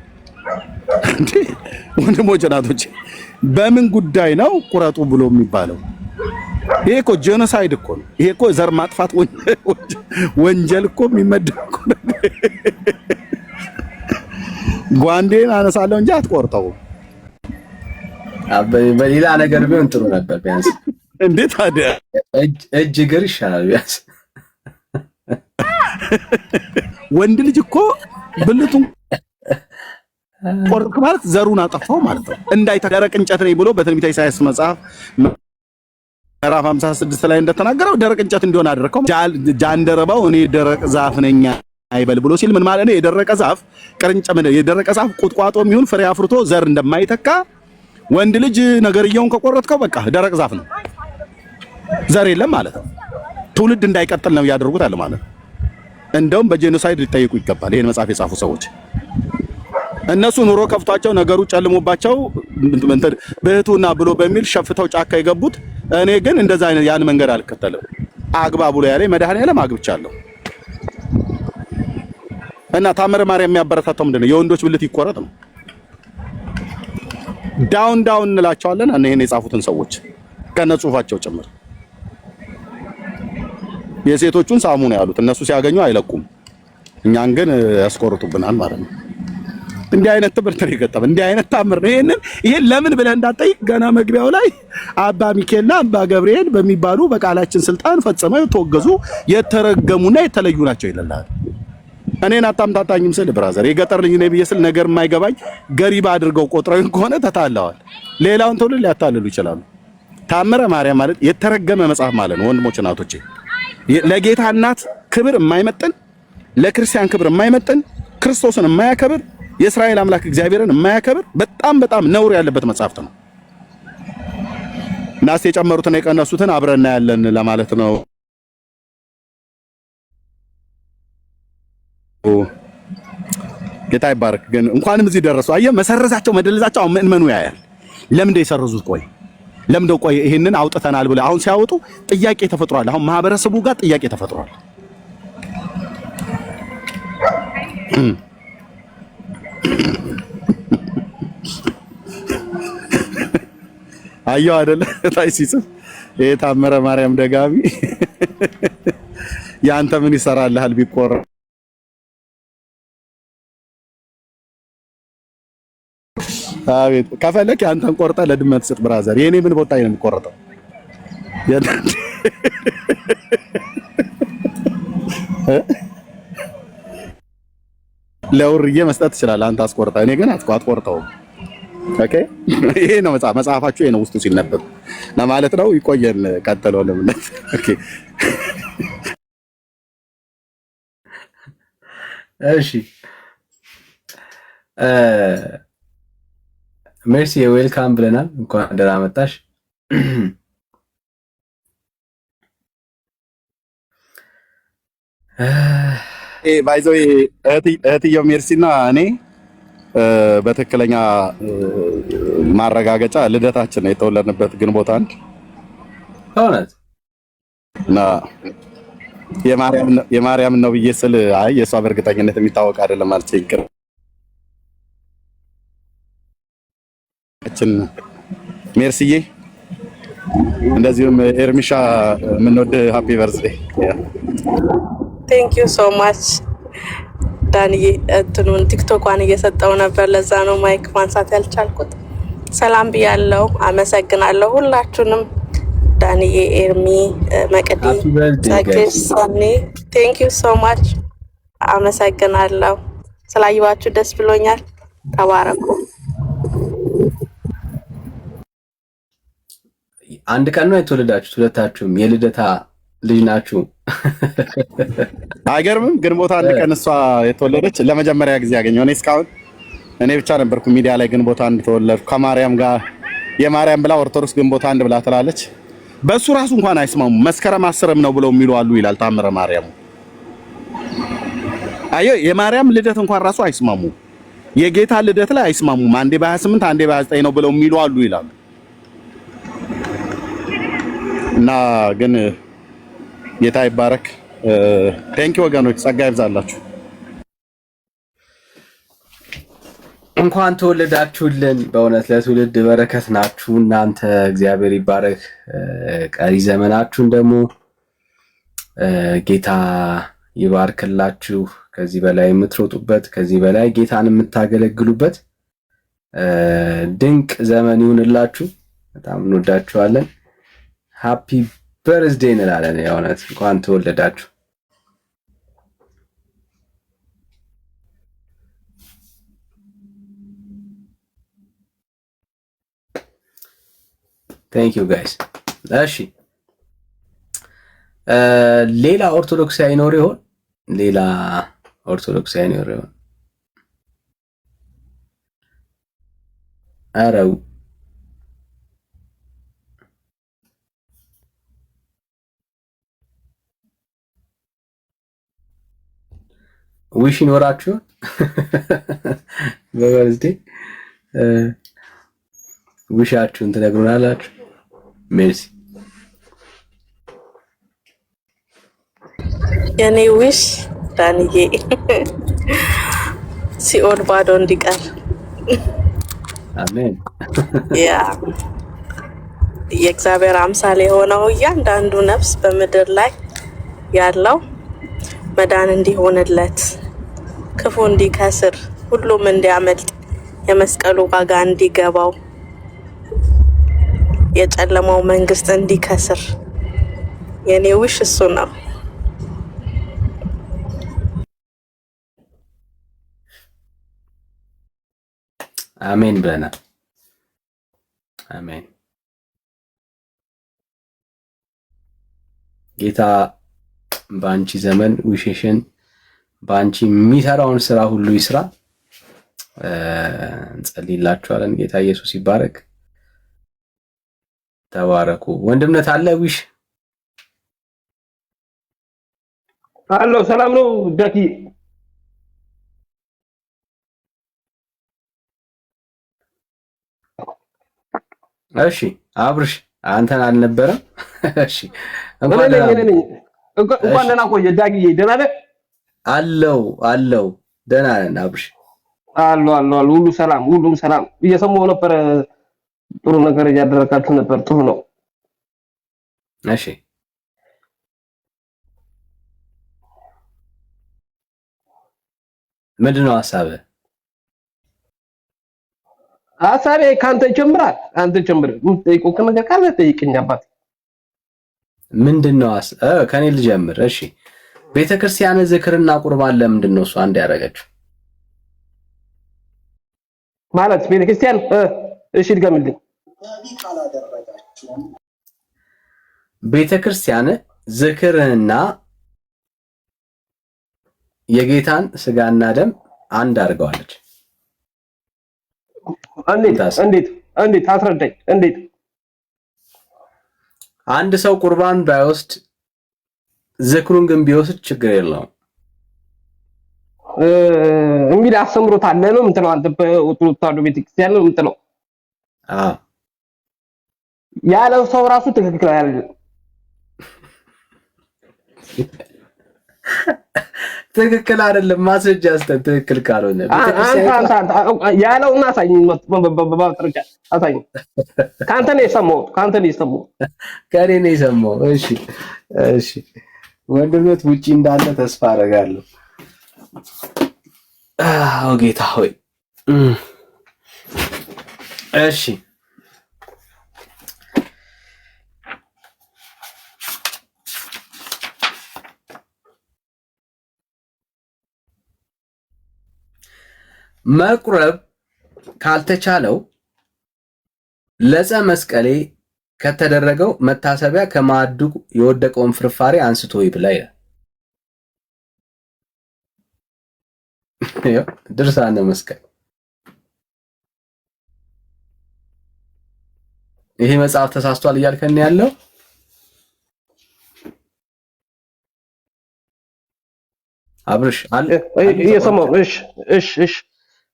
እንዴ? ወንድሞች እናቶች በምን ጉዳይ ነው ቁረጡ ብሎ የሚባለው? ይሄ እኮ ጄኖሳይድ እኮ ነው። ይሄ እኮ ዘር ማጥፋት ወንጀል እኮ የሚመደብ እኮ ነው። ጓንዴን አነሳለሁ እንጂ አትቆርጠው። በሌላ ነገር ቢሆን ጥሩ ነበር ቢያንስ። እንዴት ታዲያ እጅ እግር ይሻላል ቢያንስ። ወንድ ልጅ እኮ ብልቱን ቆርጥ ማለት ዘሩን አጠፋው ማለት ነው። እንዳይተደረቅ እንጨት ነኝ ብሎ በትንቢተ ኢሳይያስ መጽሐፍ ምዕራፍ 56 ላይ እንደተናገረው ደረቅ እንጨት እንዲሆን አደረከው። ጃንደረባው እኔ ደረቅ ዛፍ ነኝ አይበል ብሎ ሲል ምን ማለት ነው? የደረቀ ዛፍ የደረቀ ዛፍ ቁጥቋጦ የሚሆን ፍሬ አፍርቶ ዘር እንደማይተካ ወንድ ልጅ ነገርየውን ከቆረጥከው በቃ ደረቅ ዛፍ ነው፣ ዘር የለም ማለት ነው። ትውልድ እንዳይቀጥል ነው ያደርጉት አለ ማለት ነው። እንደውም በጄኖሳይድ ሊጠየቁ ይገባል። ይሄን መጽሐፍ የጻፉ ሰዎች እነሱ ኑሮ ከፍቷቸው ነገሩ ጨልሞባቸው በህቱና ብሎ በሚል ሸፍተው ጫካ የገቡት። እኔ ግን እንደዛ አይነት ያን መንገድ አልከተልም። አግባቡ ላይ ያለ መድኃኔዓለም አግብቻለሁ። እና ታምረ ማርያም የሚያበረታታው ምንድነው? የወንዶች ብልት ይቆረጥ ነው። ዳውን ዳውን እንላቸዋለን። እና ይሄን የጻፉትን ሰዎች ከነ ጽሁፋቸው ጭምር የሴቶቹን ሳሙ ነው ያሉት። እነሱ ሲያገኙ አይለቁም፣ እኛን ግን ያስቆርጡብናል ማለት ነው። እንዲህ አይነት ትምህርት ነው የገጠመን። እንዲህ አይነት ታምር ነው። ይሄን ለምን ብለህ እንዳትጠይቅ ገና መግቢያው ላይ አባ ሚካኤልና አባ ገብርኤል በሚባሉ በቃላችን ስልጣን ፈጽመው የተወገዙ የተረገሙና የተለዩ ናቸው ይላል። እኔን አታምታታኝም ስል ብራዘር የገጠር ልጅ ነኝ ብዬ ስል ነገር የማይገባኝ ገሪባ አድርገው ቆጥረው ከሆነ ተታለዋል። ሌላውን ትውልድ ሊያታልሉ ይችላሉ። ታምረ ማርያም ማለት የተረገመ መጽሐፍ ማለት ነው። ወንድሞች እናቶቼ፣ ለጌታ እናት ክብር የማይመጥን ለክርስቲያን ክብር የማይመጥን ክርስቶስን የማያከብር የእስራኤል አምላክ እግዚአብሔርን የማያከብር በጣም በጣም ነውር ያለበት መጽሐፍት ነው። ናስ የጨመሩትና የቀነሱትን አብረን እናያለን ለማለት ነው። ጌታ ይባረክ። ግን እንኳንም እዚህ ደረሱ። አየህ መሰረዛቸው መደለዛቸው። አሁን ምእመኑ ያያል። ለምንድነው የሰረዙት? ቆይ ይሄንን አውጥተናል ብለው አሁን ሲያወጡ ጥያቄ ተፈጥሯል። አሁን ማህበረሰቡ ጋር ጥያቄ ተፈጥሯል። አየሁ አይደለ ታይሲስ የታምረ ማርያም ደጋሚ ያንተ ምን ይሰራልሃል ቢቆራ አቤት ከፈለክ ያንተን ቆርጠ ለድመት ስጥ ብራዘር። የኔ ምን ቦታዬ ነው የሚቆረጠው? ለውርዬ መስጠት ትችላለህ አንተ አስቆርጠ። እኔ ግን አትቆርጠውም። ኦኬ ይሄ ነው መጽሐፋችሁ፣ ይሄ ነው ውስጡ ሲነበብ ለማለት ነው። ይቆየን ቀጥለው ለምነት ኦኬ እሺ ሜርሲ ዌልካም ብለናል። እንኳን ደህና መጣሽ። ባይዘው እህትየው ሜርሲና እኔ በትክክለኛ ማረጋገጫ ልደታችን ነው የተወለድንበት ግንቦት 1 እውነት እና የማርያም ነው ብዬ ስል አይ የሷ በእርግጠኝነት የሚታወቅ አይደለም ማለት ይቅር ሜርሲዬ እንደዚሁም ኤርሚሻ የምንወድ ሃፒ በርዝዴ ቴንክ ዩ ሶ ማች ዳንዬ። እንትኑን ቲክቶኳን እየሰጠው ነበር፣ ለዛ ነው ማይክ ማንሳት ያልቻልኩት። ሰላም ብያለሁ፣ አመሰግናለሁ ሁላችሁንም። ዳንዬ፣ ኤርሚ፣ መቅዲ፣ ጸግሽ፣ ሰኒ ቴንክ ዩ ሶ ማች አመሰግናለሁ። ስላየኋችሁ ደስ ብሎኛል። ተባረኩ። አንድ ቀን ነው የተወለዳችሁት? ሁለታችሁም የልደታ ልጅ ናችሁ? አይገርምም? ግንቦት 1 ቀን እሷ የተወለደች ለመጀመሪያ ጊዜ ያገኘው እኔ እስካሁን እኔ ብቻ ነበርኩ ሚዲያ ላይ ግንቦት 1 ተወለድኩ ከማርያም ጋር የማርያም ብላ ኦርቶዶክስ ግንቦት 1 ብላ ትላለች። በሱ ራሱ እንኳን አይስማሙ። መስከረም 10 ነው ብለው የሚሉ አሉ ይላል ታምረ ማርያም። አዮ የማርያም ልደት እንኳን ራሱ አይስማሙ። የጌታ ልደት ላይ አይስማሙም። አንዴ በ28 አንዴ በ29 ነው ብለው የሚሉ አሉ ይላሉ። እና ግን ጌታ ይባረክ። ቴንኪ ወገኖች፣ ጸጋ ይብዛላችሁ። እንኳን ተወለዳችሁልን። በእውነት ለትውልድ በረከት ናችሁ እናንተ። እግዚአብሔር ይባረክ። ቀሪ ዘመናችሁን ደግሞ ጌታ ይባርክላችሁ። ከዚህ በላይ የምትሮጡበት፣ ከዚህ በላይ ጌታን የምታገለግሉበት ድንቅ ዘመን ይሁንላችሁ። በጣም እንወዳችኋለን። ሃፒ በርዝዴ እንላለን። የእውነት እንኳን ተወለዳችሁ። ቴንክ ዩ ጋይስ። እሺ ሌላ ኦርቶዶክሳዊ ይኖር ይሆን? ሌላ ኦርቶዶክሳዊ ይኖር ይሆን? አረው ዊሽ ይኖራችሁ በበርዝዴ ዊሻችሁን ትነግሩናላችሁ። ሜርሲ። የኔ ዊሽ ዳንዬ ሲኦል ባዶ እንዲቀር። አሜን። ያ የእግዚአብሔር አምሳል የሆነው እያንዳንዱ ነፍስ በምድር ላይ ያለው መዳን እንዲሆንለት፣ ክፉ እንዲከስር፣ ሁሉም እንዲያመልጥ፣ የመስቀሉ ዋጋ እንዲገባው፣ የጨለማው መንግስት እንዲከስር የኔ ዊሽ እሱ ነው። አሜን ብለናል። አሜን። ጌታ በአንቺ ዘመን ዊሽሽን በአንቺ የሚሰራውን ስራ ሁሉ ይስራ። እንጸልይላችኋለን። ጌታ ኢየሱስ ይባረክ። ተባረኩ። ወንድምነት አለ ዊሽ አሎ። ሰላም ነው ዳኪ? እሺ አብርሽ አንተን አልነበረም? እሺ እንኳን ደህና ቆየ ዳጊዬ። ደህና ነህ? አለው ደህና ነን አብርሽ። አሎ ሁሉ ሰላም፣ ሁሉም ሰላም። እየሰማሁ ነበር። ጥሩ ነገር እያደረጋችሁ ነበር። ጥሩ ነው። እሺ ምንድነው ሐሳብህ? ሐሳቤ ካንተ ይጀምራል። አንተ ጀምር። የምትጠይቀው ነገር ካለ ጠይቀኝ አባት። ምንድነው ከኔ ልጀምር? እሺ ቤተክርስቲያን ዝክርና ቁርባን ለምንድን ነው እሱ አንድ ያደረገችው? ማለት ቤተክርስቲያን እሺ ድገምልኝ። ቤተክርስቲያን ዝክርንና የጌታን ስጋና ደም አንድ አድርገዋለች። እንዴት አስረዳኝ። እንዴት አንድ ሰው ቁርባን ባይወስድ ዝክሩን ግን ቢወስድ ችግር የለውም። እንግዲህ አስተምሮት አለ ነው የምትለው አንተ በኦርቶዶክስ ተዋሕዶ ቤተክርስቲያን ነው የምትለው። ያለው ሰው ራሱ ትክክል አይደለም። ትክክል አይደለም ማስረጃ አስተን ትክክል ካልሆነ አንተ ያለውና አሳኝ በማስረጃ አሳኝ። ካንተ ነው የሰማሁት ከኔ ነው የሰማው። እሺ ወንድምት ውጪ እንዳለ ተስፋ አደርጋለሁ። ጌታ ሆይ እሺ መቁረብ ካልተቻለው ለዕፀ መስቀሌ ከተደረገው መታሰቢያ ከማዕዱ የወደቀውን ፍርፋሪ አንስቶ ይብላ ይላል። ድርሳነ መስቀል። ይሄ መጽሐፍ ተሳስቷል እያልከን ያለው አብርሽ አለ እየሰማሁ። እሺ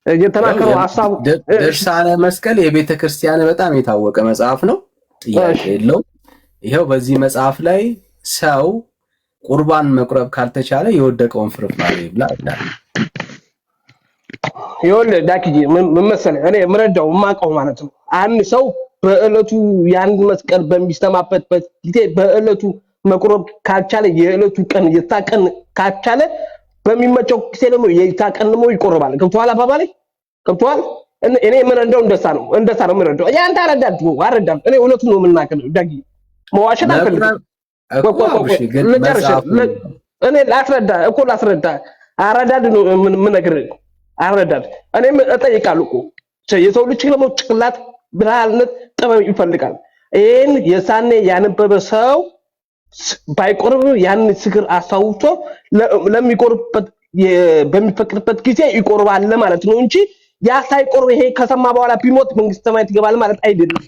የተናገረው ሐሳብ ድርሳነ መስቀል የቤተ ክርስቲያን በጣም የታወቀ መጽሐፍ ነው፣ ጥያቄ የለው። ይሄው በዚህ መጽሐፍ ላይ ሰው ቁርባን መቁረብ ካልተቻለ የወደቀውን ፍርፋሪ ይብላ ይላል። ይኸውልህ ዳክዬ ምን መሰለህ፣ እኔ የምረዳው የማውቀው ማለት ነው አንድ ሰው በእለቱ ያን መስቀል በሚስተማበት ጊዜ በእለቱ መቁረብ ካልቻለ የእለቱ ቀን የታቀን ካልቻለ በሚመቸው ጊዜ ደግሞ የታቀን ደግሞ ይቆርባል። ገብቶሃል አባባሌ? ገብቶሃል? እኔ የምረዳው እንደዛ ነው የምረዳው። ያንተ አረዳም። እኔ እውነቱን ነው የምናገረው ዳጊ፣ መዋሸት አልፈልግም። እኔ ላስረዳ አረዳድ ነው የምነግርህ። አረዳድ እኔም እጠይቃለሁ እኮ የሰው ልጅ ደግሞ ጭቅላት ብልሃትነት ጥበብ ይፈልጋል። ይሄን የሳኔ ያነበበ ሰው ባይቆርብ ያን ስክር አሳውቶ ለሚቆርብበት በሚፈቅድበት ጊዜ ይቆርባል ማለት ነው እንጂ ያ ሳይቆርብ ይሄ ከሰማ በኋላ ቢሞት መንግስተ ሰማያት ይገባል ማለት አይደለም።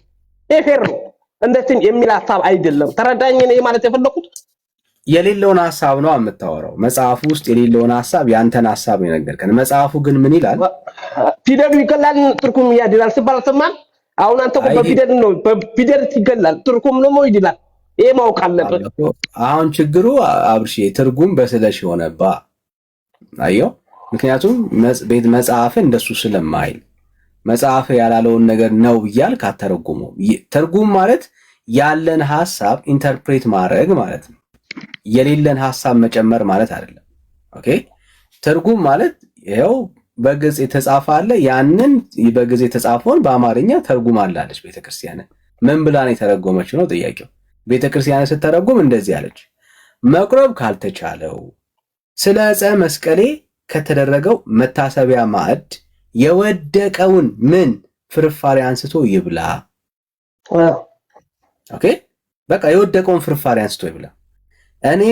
ይሄ ፌር ነው። እንደዚህ የሚል ሐሳብ አይደለም። ተረዳኝ። እኔ ማለት የፈለኩት የሌለውን ሐሳብ ነው የምታወራው። መጽሐፉ ውስጥ የሌለውን ሐሳብ ያንተን ሐሳብ ነው የነገርከን። መጽሐፉ ግን ምን ይላል? ፊደሉ ይገላል ትርጉም ያድላል ሲባል ሰማን። አሁን አንተ በፊደል ነው በፊደል ይገላል ትርጉም ነው ይድላል። ይሄ ማወቅ አለበት። አሁን ችግሩ አብርሽ ትርጉም በስለሽ ሆነባ አየው። ምክንያቱም ቤት መጽሐፍ እንደሱ ስለማይል መጽሐፍ ያላለውን ነገር ነው እያልክ አተረጉመው። ትርጉም ማለት ያለን ሐሳብ ኢንተርፕሬት ማድረግ ማለት ነው። የሌለን ሐሳብ መጨመር ማለት አይደለም። ኦኬ ትርጉም ማለት ይሄው በግዕዝ የተጻፈ አለ። ያንን በግዕዝ የተጻፈውን በአማርኛ ተርጉም አላለች ቤተክርስቲያን። ምን ብላ ነው የተረጎመችው ነው ጥያቄው። ቤተክርስቲያን ስትተረጉም እንደዚህ አለች፣ መቁረብ ካልተቻለው ስለ ዕፀ መስቀሌ ከተደረገው መታሰቢያ ማዕድ የወደቀውን ምን ፍርፋሪ አንስቶ ይብላ። ኦኬ በቃ የወደቀውን ፍርፋሪ አንስቶ ይብላ። እኔ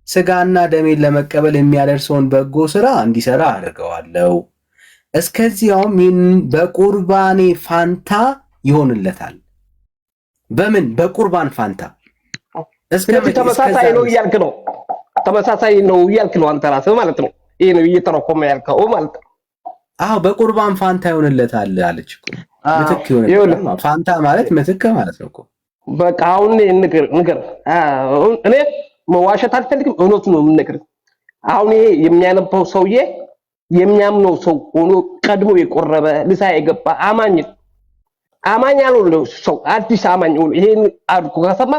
ስጋና ደሜን ለመቀበል የሚያደርሰውን በጎ ስራ እንዲሰራ አድርገዋለሁ። እስከዚያውም በቁርባኔ ፋንታ ይሆንለታል። በምን በቁርባን ፋንታ ተመሳሳይ ነው እያልክ ነው። ተመሳሳይ ነው እያልክ ነው አንተ ራስህ ማለት ነው። ይሄ ነው እየተረኮመ ያልከው ማለት ነው። አዎ በቁርባን ፋንታ ይሆንለታል አለች እኮ። ምትክ ይሆንለታል። ፋንታ ማለት ምትክ ማለት ነው እኮ። በቃ አሁን ንገር እኔ መዋሸት አልፈልግም። እውነቱን ነው የምነግርህ። አሁን ይሄ የሚያነበው ሰውዬ የሚያምነው ሰው ሆኖ ቀድሞ የቆረበ ልሳ የገባ አማኝ ያልሆነ ሰው አዲስ አማኝ ሆኖ ይሄን አድርጎ ከሰማ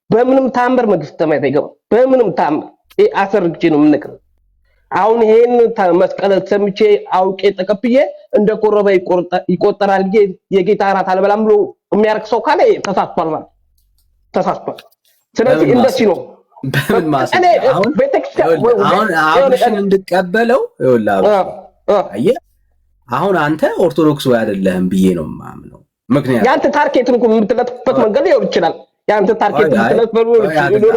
በምንም ታምር መንግስተ ሰማያት አይገባም። በምንም ታምር ይሄ አሰርግጬ ነው የምነግርህ። አሁን ይሄን መስቀል ሰምቼ አውቄ ተቀብዬ እንደ ቆረበ ይቆጠራል የጌታ እራት አልበላም ብሎ የሚያርክ ሰው ካለ ተሳስቷል ማለት ተሳስቷል። ስለዚህ እንደዚህ ነው። በምን ማሰብ አሁን አብርሽን እንድቀበለው ይኸውልህ፣ አሁን አንተ ኦርቶዶክስ ወይ አይደለህም ብዬ ነው የማምነው። ምክንያቱም ያንተ ታርጌትን እኮ የምትለጥፍበት መንገድ ሊሆን ይችላል። ያንተ ታርጌት የምትለጥፍበት ሊሆን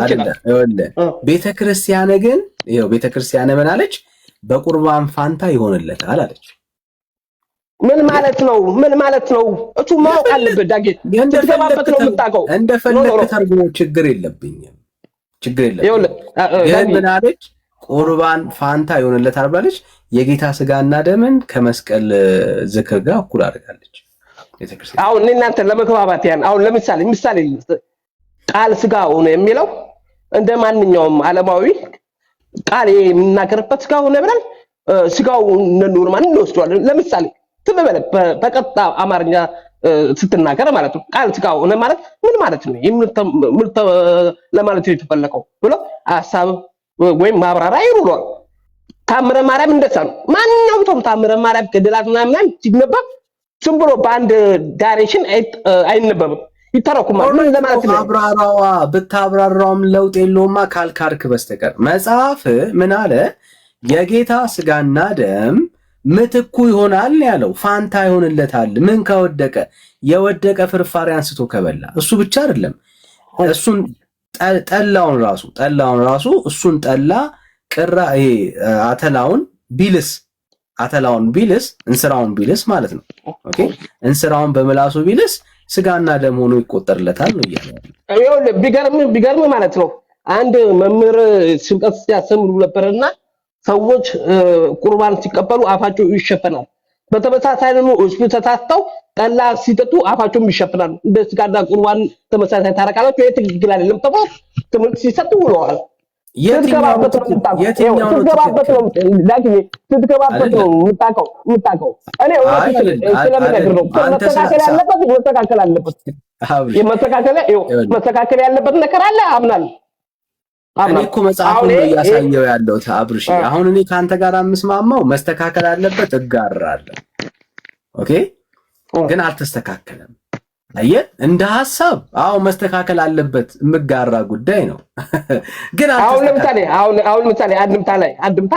ይችላል። ይኸውልህ ቤተክርስቲያን ግን ቤተክርስቲያን ምን አለች? በቁርባን ፋንታ ይሆንለታል አለች። ምን ማለት ነው? ምን ማለት ነው? እሱ ማወቅ አለበት። ዳጌት እንደፈለክ ነው የምታውቀው። እንደፈለክ ተርጉሞ ችግር የለብኝም። ችግር የለም። ግን ምን አለች? ቁርባን ፋንታ ይሆንለታል ብላለች። የጌታ ስጋና ደምን ከመስቀል ዝክር ጋር እኩል አድርጋለች ቤተክርስቲያን። አሁን እናንተ ለመግባባት ያን አሁን ለምሳሌ ቃል ስጋ ሆነ የሚለው እንደ ማንኛውም ዓለማዊ ቃል የሚናገርበት ስጋ ሆነ ብለን ስጋው ኖርማል እንወስደዋለን። ለምሳሌ ትበበለ በቀጥታ አማርኛ ስትናገር ማለት ነው ቃል ስጋ ሆነ ማለት ምን ማለት ነው? ምርት ለማለት የተፈለቀው ብሎ ሐሳብ ወይም ማብራሪያ ይሩሏል። ታምረ ማርያም እንደዛ ነው። ማንኛውም ታምረ ማርያም ገድላት ምናምን ሲነበብ ዝም ብሎ በአንድ ዳይሬክሽን አይነበብም፣ ይተረኩማል። ምን ለማለት ነው? ብታብራራውም ለውጥ የለውማ ካልካርክ በስተቀር መጽሐፍ ምን አለ? የጌታ ስጋና ደም ምትኩ ይሆናል ያለው ፋንታ ይሆንለታል። ምን ከወደቀ? የወደቀ ፍርፋሪ አንስቶ ከበላ። እሱ ብቻ አይደለም፣ እሱን ጠላውን ራሱ እሱን ጠላ ቅራ ይሄ አተላውን ቢልስ እንስራውን ቢልስ ማለት ነው። ኦኬ እንስራውን በመላሱ ቢልስ ስጋና ደም ሆኖ ይቆጠርለታል ነው ይያለ። ቢገርም ማለት ነው። አንድ መምህር ስብከት ሲያስተምሩ ነበርና ሰዎች ቁርባን ሲቀበሉ አፋቸው ይሸፈናል። በተመሳሳይ ደግሞ እሱ ተታተው ጠላ ሲጠጡ አፋቸውም ይሸፈናል። እንደ ስጋና ቁርባን ተመሳሳይ ታረቃላችሁ። የትግግል አይደለም ተባለ ትምህርት ሲሰጡ ውለዋል። ስትገባበት ነው የምታውቀው። እኔ ስለምነግር ነው መስተካከል ያለበት ነገር አለ አምናለሁ። እኔ እኮ መጽሐፉን ነው እያሳየው ያለሁት አብርሽ። አሁን እኔ ካንተ ጋር የምስማማው መስተካከል አለበት እጋራለሁ። ኦኬ ግን አልተስተካከለም። አየህ እንደ ሐሳብ መስተካከል አለበት የምጋራ ጉዳይ ነው። ግን አሁን ለምሳሌ አንድምታ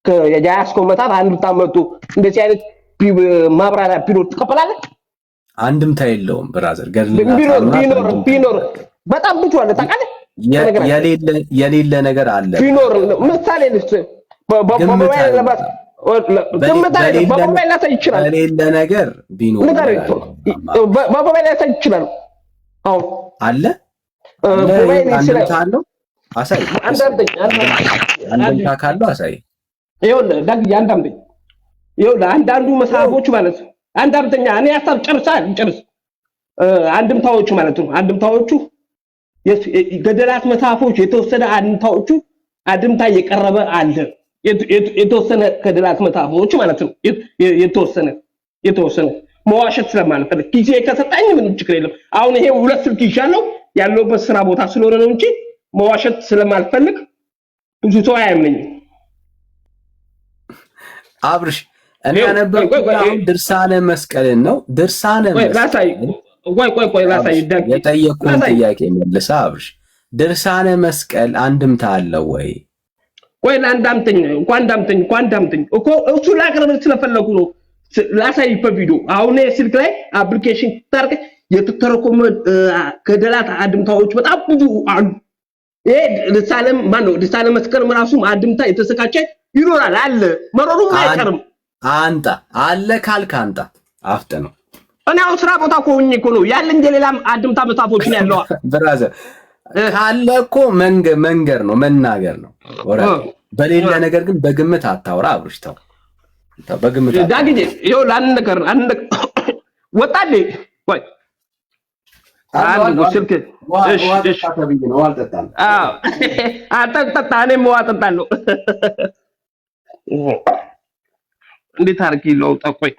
ከያስኮ መጣ አንድምታ መጡ እንደዚህ አይነት ማብራሪያ ቢኖር ትቀበላለህ? አንድምታ የለውም ብራዘር። ቢኖር በጣም ብዙ አለ ታውቃለህ። የሌለ ነገር አለ ቢኖር ምሳሌ በሞባይል ላይ ይችላል። የሌለ ነገር ቢኖር በሞባይል ላይ ይችላል። አሁን አለ አንድምታ አለው። አሳይ አንድምታ ካለው አሳይ። ይኸውልህ አንዳንዱ መጽሐፎች ማለት ነው አንዳምተኛ እኔ ሐሳብ ጨርስ አንድምታዎቹ ማለት ነው አንድምታዎቹ ገደላት መጽሐፎች የተወሰነ አንድምታ እየቀረበ አለ። የተወሰነ ገደላት መጽሐፎች ማለት ነው የተወሰነ መዋሸት ስለማልፈልግ ጊዜ ከሰጣኝ ምንም ችግር የለም። አሁን ይሄ ሁለት ስልክ ይሻለው ያለውበት ስራ ቦታ ስለሆነ ነው እንጂ መዋሸት ስለማልፈልግ ብዙ ሰው አያምነኝም። አብርሽ እኔ ያነበብኩት ድርሳነ መስቀልን ነው። ድርሳነ መስቀል ቆይ ላሳይ የጠየቁን ጥያቄ መልሳ አብርሽ ድርሳነ መስቀል አንድምታ አለው ወይ? ቆይ ለአንዳምተኝ እኮ እሱ ላቀርብ ስለፈለኩ ነው ላሳይ በቪዲዮ። አሁን ስልክ ላይ አፕሊኬሽን ታርቀ የተተረኮመ ገደላት አንድምታዎች በጣም ብዙ አሉ። ይሄ ድርሳነ መስቀል ራሱ አንድምታ የተሰካቸ ይኖራል አለ መሮሩም አይቀርም። አንተ አለ ካልክ አንተ አፍተ ነው። እኔ አሁን ስራ ቦታ ሆኜ እኮ ነው ያለ እንደ ሌላም አንድምታ መጽሐፎች ነው ያለው ብራዘር። ካለ እኮ መንገር ነው መናገር ነው። በሌላ ነገር ግን በግምት አታውራ አብርሽ። ተው በግምት ዳግዬ ይኸው ለአንድ ነገር ወጣልኝ። ቆይ አንድ ስልክ እሺ ተብዬ ነው አልጠጣም። አጠጣ እኔም ውሃ እጠጣለሁ። እንዴት አድርጌ ለውጣ? ቆይ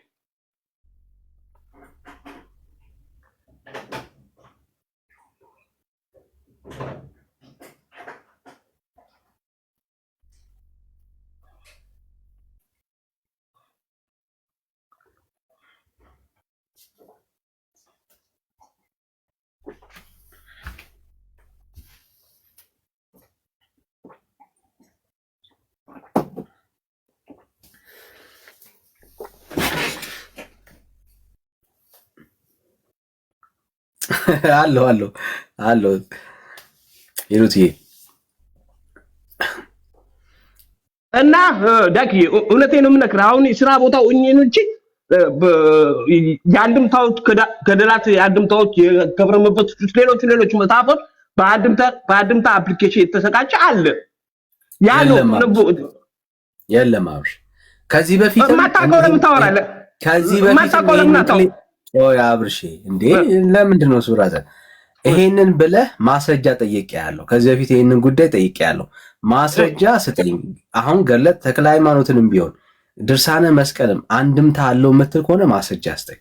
አሎ ይሩት እና ዳክዬ እውነቴን ነው የምነግርህ። አሁን ስራ ቦታ ሆኜን እንጂ የአንድምታዎች ገደላት የአንድምታዎች የገብረ መንፈስ ሌሎች መጽሐፎች በአድምታ አፕሊኬሽን የተሰቃጨ አለ። ያ ነው የለም አብሽ ከዚህ በፊት ማታውቀው ለምን ታወራለህ? ከዚህ በፊት አብርሽ እንዴ ለምንድን ነው ሱራዘ ይሄንን ብለህ ማስረጃ ጠይቄያለሁ። ከዚህ በፊት ይሄንን ጉዳይ ጠይቄያለሁ። ማስረጃ ስጠኝ። አሁን ገለጥ ተክለ ሃይማኖትንም ቢሆን ድርሳነ መስቀልም አንድምታ አለው የምትል ከሆነ ማስረጃ ስጠኝ።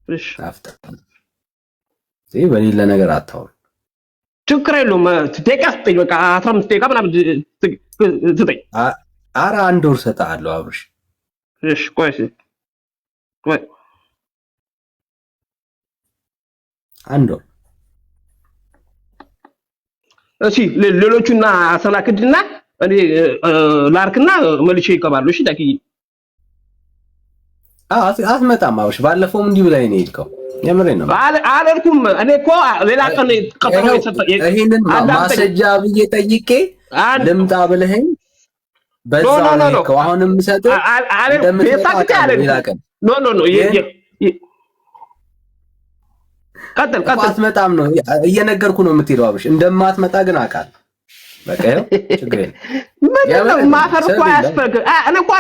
እሺ አፍታ እዚህ በሌላ ነገር አታውሩ። ችግር የለውም። ደቂቃ ስጠኝ። በቃ 15 ደቂቃ ምናምን ስጠኝ። ኧረ 1 ወር እሰጥሃለሁ አብርሽ። እሺ ቆይ 1 ወር። እሺ ሌሎቹና አሰናክድና እኔ ላርክና መልሼ ይቀባሉ። እሺ ዳኪ አትመጣም አብርሽ። ባለፈውም እንዲህ ብላኝ ነው የሄድከው። የምሬን ነው አላልኩም። እኔ እኮ ሌላ ቀን ቀጠሮ የሰጠኝ ይሄንን ማስረጃ ብዬ ጠይቄ ልምጣ ብለኸኝ በዛ ነው እኮ አሁንም ሰጠ ቀጥል አትመጣም ነው እየነገርኩ ነው የምትሄደው አብርሽ። እንደማትመጣ ግን አውቃለሁ። በቃ ይኸው ችግር የለም። ማፈር እኮ አያስፈልግም። እኔ እኮ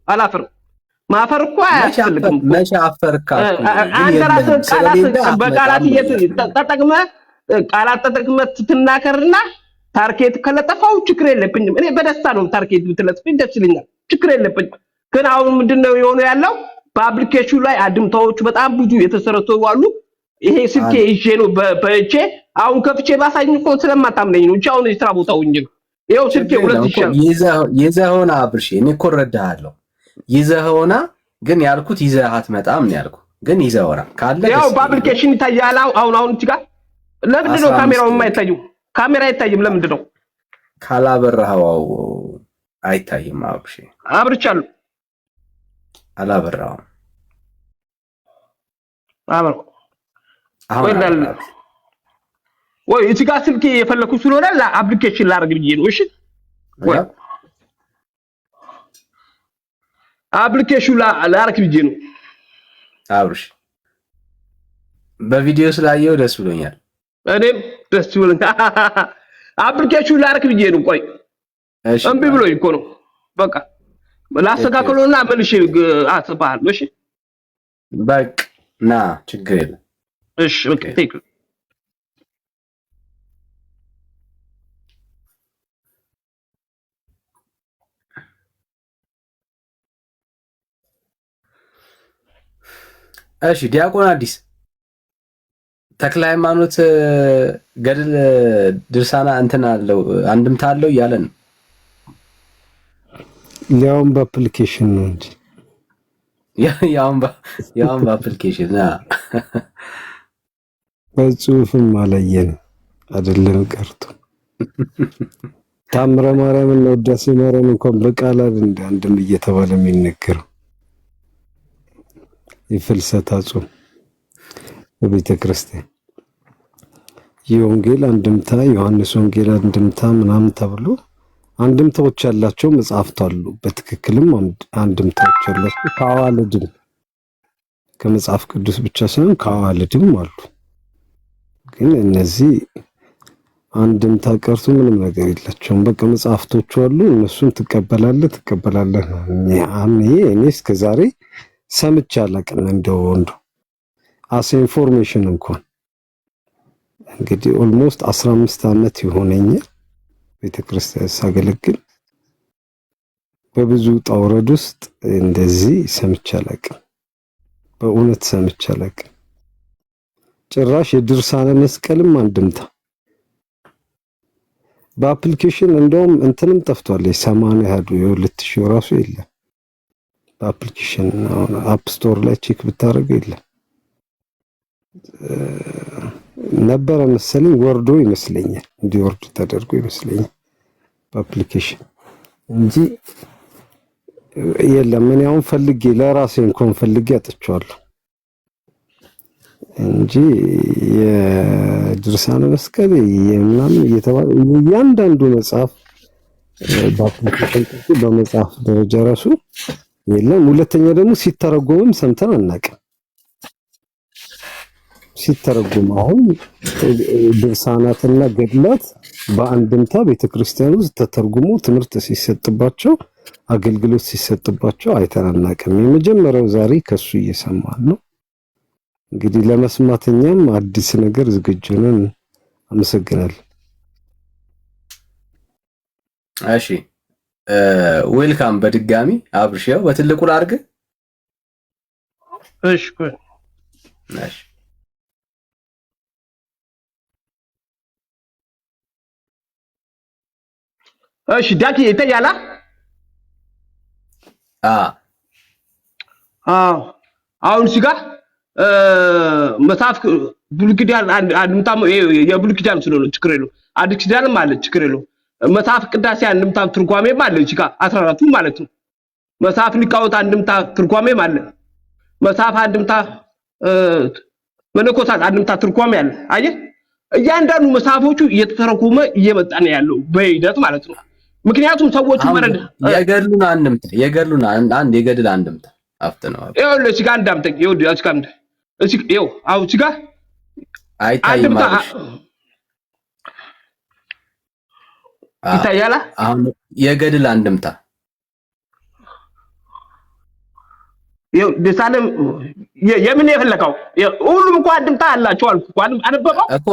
አላፍርም። ማፈር እኮ አያስፈልግም። መቼ አፈርካ? አንተ ራስህ በቃላት ተጠቅመህ ትናከርና ታርጌት ከለጠፋው ችግር የለብኝም። እኔ በደስታ ነው ታርጌት ብትለጥፍኝ ደስ ይለኛል። ችግር የለብኝም። ግን አሁን ምንድነው የሆነ ያለው በአፕሊኬሽኑ ላይ አድምታዎቹ በጣም ብዙ የተሰረተው አሉ። ይሄ ስልኬ ይዤ ነው በእጄ አሁን ከፍቼ ባሳኝ እኮ ስለማታምነኝ ነው እንጂ አሁን የስራ ቦታው እንጂ ይሄው ስልኬ ሁለት ይሻል ይዘህውና አብርሽ። እኔ እኮ እረዳሃለሁ። ይዘህውና ግን ያልኩት ይዘህ አትመጣም ነው ያልኩት። ግን ይዘህውና ካለ ያው በአፕሊኬሽን ይታያል። አሁን እዚህ ጋር ለምንድን ነው ካሜራው የማይታየው? ካሜራ አይታይም። ለምንድን ነው ካላበራኸው አይታይም? አብርሽ አብርቻለሁ። አላበራኸው አብሮ ወይ እዚህ ጋር ስልኬ የፈለኩት ስለሆነ ለአፕሊኬሽን ላርግ ብዬ ነው። እሺ ወይ አፕሊኬሽን ላርግ ብዬ ነው። አብርሽ በቪዲዮ ስላየው ደስ ብሎኛል። እኔም ደስ ብሎኛል። አፕሊኬሽን ላርግ ብዬ ነው። ቆይ እምቢ ብሎኝ እኮ ነው። በቃ ላስተካክለውና መልሼ አጽፋለሁ። እሺ በቃ ና ችግር የለም። እሺ ኦኬ ቴክ እሺ ዲያቆን አዲስ ተክለ ሃይማኖት ገድል ድርሳና እንትን አለው አንድምታ አለው እያለን ያውም በአፕሊኬሽን ነው እንጂ ያውም በአፕሊኬሽን በጽሁፍም አላየን አይደለም ቀርቶ ታምረ ማርያምና ውዳሴ ማርያም እንኳን በቃላት እንደ አንድም እየተባለ የሚነገረው የፍልሰታ ጾም በቤተ ክርስቲያን የወንጌል አንድምታ ዮሐንስ ወንጌል አንድምታ ምናምን ተብሎ አንድምታዎች ያላቸው መጽሐፍት አሉ። በትክክልም አንድምታዎች ያላቸው ከአዋልድም ከመጽሐፍ ቅዱስ ብቻ ሳይሆን ከአዋልድም አሉ። ግን እነዚህ አንድምታ ቀርቶ ምንም ነገር የላቸውም። በቃ መጽሐፍቶቹ አሉ። እነሱን ትቀበላለህ ነው። እኔ እስከዛሬ ሰምቼ አላውቅም። እንደው አስ ኢንፎርሜሽን እንኳን እንግዲህ ኦልሞስት 15 ዓመት ይሆነኛል ቤተክርስቲያን ሳገለግል። በብዙ ጣውረድ ውስጥ እንደዚህ ሰምቼ አላውቅም። በእውነት ሰምቼ አላውቅም። ጭራሽ የድርሳነ መስቀልም አንድምታ በአፕሊኬሽን እንደውም እንትንም ጠፍቷል። የ80 ያዱ የ2000 ራሱ የለም በአፕሊኬሽን አፕ ስቶር ላይ ቼክ ብታደርገው የለም ነበረ መሰለኝ። ወርዶ ይመስለኛል እንዲወርድ ተደርጎ ይመስለኛል በአፕሊኬሽን እንጂ የለም። እኔ አሁን ፈልጌ ለራሴ እንኳን ፈልጌ አጥቻለሁ እንጂ የድርሳነ መስቀል የምናምን እየተባለ እያንዳንዱ መጽሐፍ በአፕሊኬሽን በመጽሐፍ ደረጃ ራሱ የለም። ሁለተኛ ደግሞ ሲተረጎምም ሰምተን አናውቅም። ሲተረጉም አሁን ድርሳናትና ገድላት በአንድምታ ቤተክርስቲያን ውስጥ ተተርጉሞ ትምህርት ሲሰጥባቸው አገልግሎት ሲሰጥባቸው አይተናናቅም። የመጀመሪያው ዛሬ ከሱ እየሰማን ነው። እንግዲህ ለመስማትኛም አዲስ ነገር ዝግጁ ነን። አመሰግናለሁ። እሺ ዌልካም በድጋሚ አብርሽው በትልቁ ላድርግ። እሺ እሺ እሺ ዳኪ ይታያላ? አሁን ሲጋ መጽሐፍ ብሉይ ኪዳን አንድምታ የብሉይ ኪዳን ስለሆነ ችግር የለውም። አዲስ ኪዳንም አለ ችግር የለውም። መጽሐፍ ቅዳሴ አንድምታ ትርጓሜም አለ እዚህ ጋር 14ቱ ማለት ነው። መጽሐፍ ሊቃውንት አንድምታ ትርጓሜም አለ። መጽሐፍ አንድምታ መነኮሳት አንድምታ ትርጓሜ አለ። አየህ እያንዳንዱ መጽሐፎቹ እየተተረጎመ እየመጣ ነው ያለው በሂደት ማለት ነው። ምክንያቱም ሰዎቹ መረድ የገድሉን አንድ የገድል አንድምታ አፍጥነው ይኸውልህ እዚህ ጋር እንዳምጠኝ ይኸውልህ እዚህ ጋር ይኸው አሁን እዚህ ጋር አይታይም ይታያላ? አሁን የገድል አንድምታ ይኸው ደሳለም የምን የፈለከው ሁሉም እኮ አንድምታ አላቸው አልኩ እኮ አነበበው እኮ።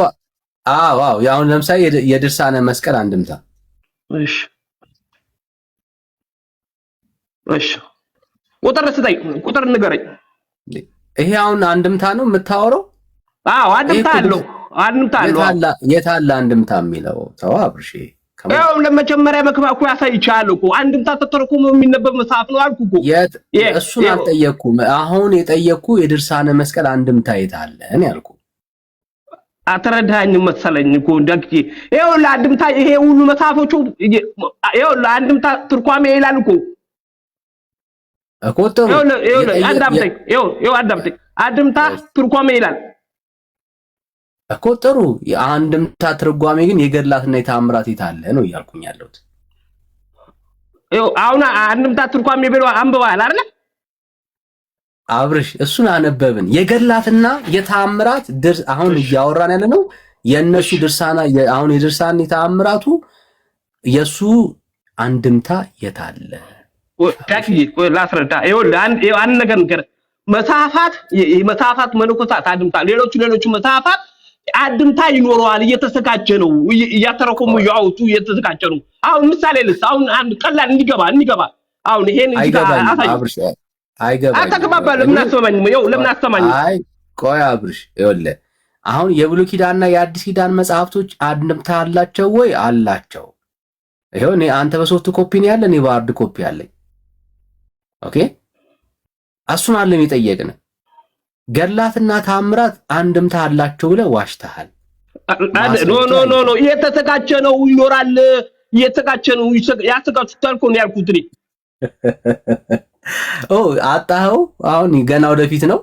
አዎ አሁን ለምሳሌ የድርሳነ መስቀል አንድምታ እሺ ቁጥር ንገረኝ። ይሄ አሁን አንድምታ ነው የምታወራው? አዎ አንድምታ አለው። የት አለ አንድምታ የሚለው? ተው አብርሽ፣ ያው ለመጀመሪያ መክባኩ ያሳይቻለሁ እኮ አንድምታ ተተርኩሞ የሚነበብ መጽሐፍ ነው አልኩ እኮ። እሱን አልጠየቅኩም። አሁን የጠየቅኩ የድርሳነ መስቀል አንድምታ የት አለ ነው ያልኩ። አትረዳኝ መሰለኝ እኮ እንደዚህ ይሄው ለአንድምታ ይሄ ሁሉ መጽሐፎቹ ይሄው ለአንድምታ ትርጓሜ ይላል እኮ እኮ ይሄው አዳምጠኝ አንድምታ ትርጓሜ ይላል እኮ። ጥሩ የአንድምታ ትርጓሜ ግን የገድላትና የተአምራት የት አለ ነው እያልኩኝ ያለሁት። ይሄው አሁን አንድምታ ትርጓሜ ብሎ አንብበዋል አይደል አብርሽ? እሱን አነበብን። የገድላትና የተአምራት አሁን እያወራን ያለ ነው የነሱ ድርሳና። አሁን የድርሳና የተአምራቱ የሱ አንድምታ የት አለ? ላስረዳ። አንድ ነገር መጽሐፋት መነኮሳት አንድምታ፣ ሌሎቹ መጽሐፋት አንድምታ ይኖረዋል። እየተዘጋጀ ነው እያተረኮሙ ያውጡ እየተዘጋጀ ነው። አሁን ምሳሌ ልስ አሁን አንድ ቀላል እንዲገባ አሁን ይሄን አብርሽ አይገባም። አታከባባል። ለምን አሰማኝ? አይ ቆይ አብርሽ ይኸውልህ አሁን የብሉይ ኪዳንና የአዲስ ኪዳን መጽሐፍቶች አንድምታ አላቸው ወይ? አላቸው። ይሄው አንተ በሶፍት ኮፒ ነው ያለ፣ እኔ በሃርድ ኮፒ አለኝ። ኦኬ እሱን አለም የጠየቅን። ገድላትና ተአምራት አንድምታ አላቸው ብለህ ዋሽተሃል። ኖ እየተዘጋጀ ነው ይኖራል። እየተዘጋጀ ነው ያዘጋጁታል እኮ ነው ያልኩት እኔ። አጣኸው? አሁን ገና ወደፊት ነው።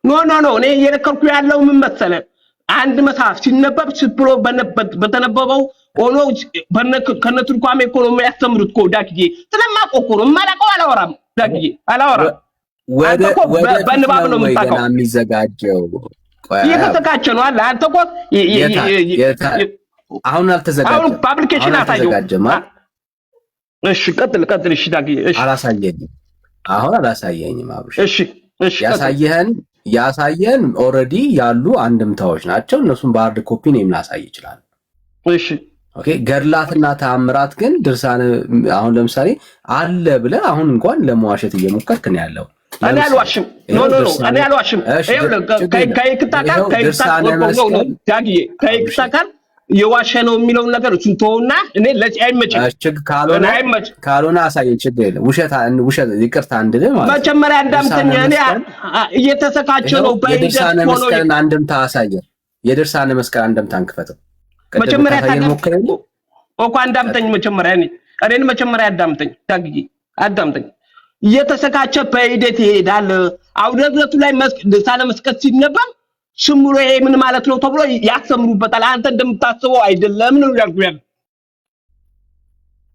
ኖ እኔ እየነከርኩ ያለው ምን መሰለህ፣ አንድ መጽሐፍ ሲነበብ ብሎ በተነበበው ሆኖ ከነትርጓሜ እኮ ነው የሚያስተምሩት እኮ ዳክዬ። ስለማውቀው እኮ ነው የማላውቀው አላወራም ዳክዬ አላወራም። በንባብ ነው የምታውቀው የሚዘጋጀው። እየተዘጋጀ ነው አለ። አንተ እኮ አሁን አልተዘጋጀም። አሁን ፓብሊኬሽን አሳየው። እሺ ቀጥል። እሺ ዳክዬ አላሳየኝም። አሁን አላሳየኝም አብርሽ። እሺ ያሳየን ኦልሬዲ ያሉ አንድምታዎች ናቸው። እነሱን በሃርድ ኮፒ ነው የምናሳይ ይችላል። እሺ ኦኬ። ገድላትና ተአምራት ግን ድርሳነ አሁን ለምሳሌ አለ ብለህ አሁን እንኳን ለመዋሸት እየሞከርክ ነው ያለው። እኔ አልዋሽም። ኖ እኔ አልዋሽም። ከይክታካል የዋሸ ነው የሚለውን ነገር እሱን ተውና፣ እኔ ለዚህ አይመችም። ካልሆነ አሳየኝ፣ ችግር የለም። ውሸት ይቅርታ እንድልህ ማለት መጀመሪያ እንዳምተኛ እኔ እየተሰካቸ ነው የድርሳነ መስቀልን አንድምታ አሳየን። የድርሳነ መስቀል አንድምታን ክፈተው መጀመሪያ ታገኝ እኮ እንዳምተኝ መጀመሪያ እኔን መጀመሪያ አዳምጠኝ ታግዬ አዳምጠኝ። እየተሰካቸ በሂደት ይሄዳል። አውደረቱ ላይ ድርሳነ መስቀል ሲነበብ ስም ብሎ ይሄ ምን ማለት ነው ተብሎ ያስተምሩበታል። አንተ እንደምታስበው አይደለም ነው ያልኩህ።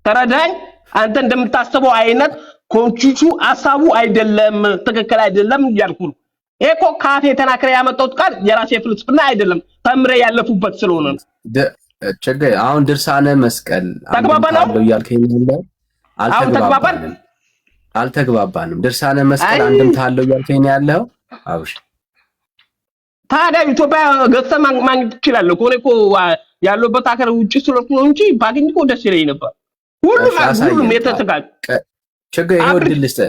ተረዳኝ? አንተ እንደምታስበው አይነት ኮንቺቹ ሐሳቡ አይደለም፣ ትክክል አይደለም ያልኩህ። እኮ ካፌ ተናክረ ያመጣሁት ቃል የራሴ ፍልስፍና አይደለም ተምሬ ያለፉበት ስለሆነ ነው። ችግር አሁን ድርሳነ መስቀል ተግባባናል ያልከኝ ነው። አልተግባባንም። ድርሳነ መስቀል አንድምታ አለው ያልከኝ ነው ያለው። አብሽ ታዲያ ኢትዮጵያ ገዝተህ ማግኘት ትችላለህ። ኮኔ እኮ ያለበት ሀገር ውጪ ስለሆነ ነው እንጂ ባገኝ እኮ ደስ ይለኝ ነበር። ሁሉም የተዘጋጀ ችግር ይሄው ድልስተ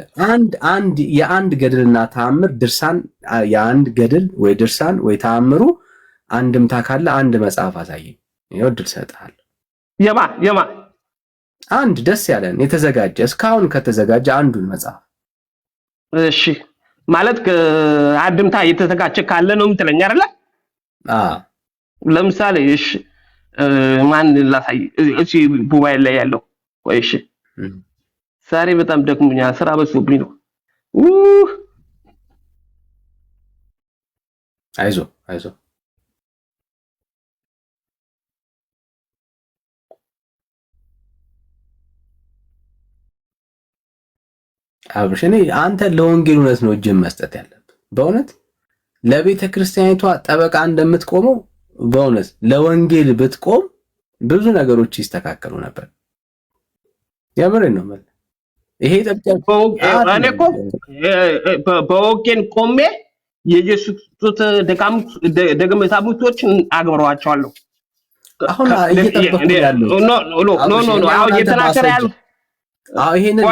አንድ የአንድ ገድልና ተአምር ድርሳን የአንድ ገድል ወይ ድርሳን ወይ ተአምሩ አንድምታ ካለ አንድ መጽሐፍ አሳየኝ። ይሄው ድል ሰጣለሁ። የማ አንድ ደስ ያለን የተዘጋጀ እስካሁን ከተዘጋጀ አንዱን መጽሐፍ። እሺ ማለት አንድምታ የተዘጋጀ ካለ ነው የምትለኝ አይደለ? ለምሳሌ እሺ ማን ላሳይ? እሺ ሞባይል ላይ ያለው ወይ እሺ ዛሬ በጣም ደክሞኛል፣ ስራ በዝቶብኝ ነው። አይዞ አብሽ እኔ አንተ ለወንጌል እውነት ነው እጅን መስጠት ያለብህ። በእውነት ለቤተ ክርስቲያኒቷ ጠበቃ እንደምትቆመው በእውነት ለወንጌል ብትቆም ብዙ ነገሮች ይስተካከሉ ነበር። የምሬን ነው ማለት ይሄ እኔ እኮ በወንጌል ቆሜ የኢየሱስ ደቀ መዛሙርቶችን አግብረዋቸዋለሁ። አሁን እየጠበቁ ያለው ኖ አሁን እየተናገረ ያለው ይሄንን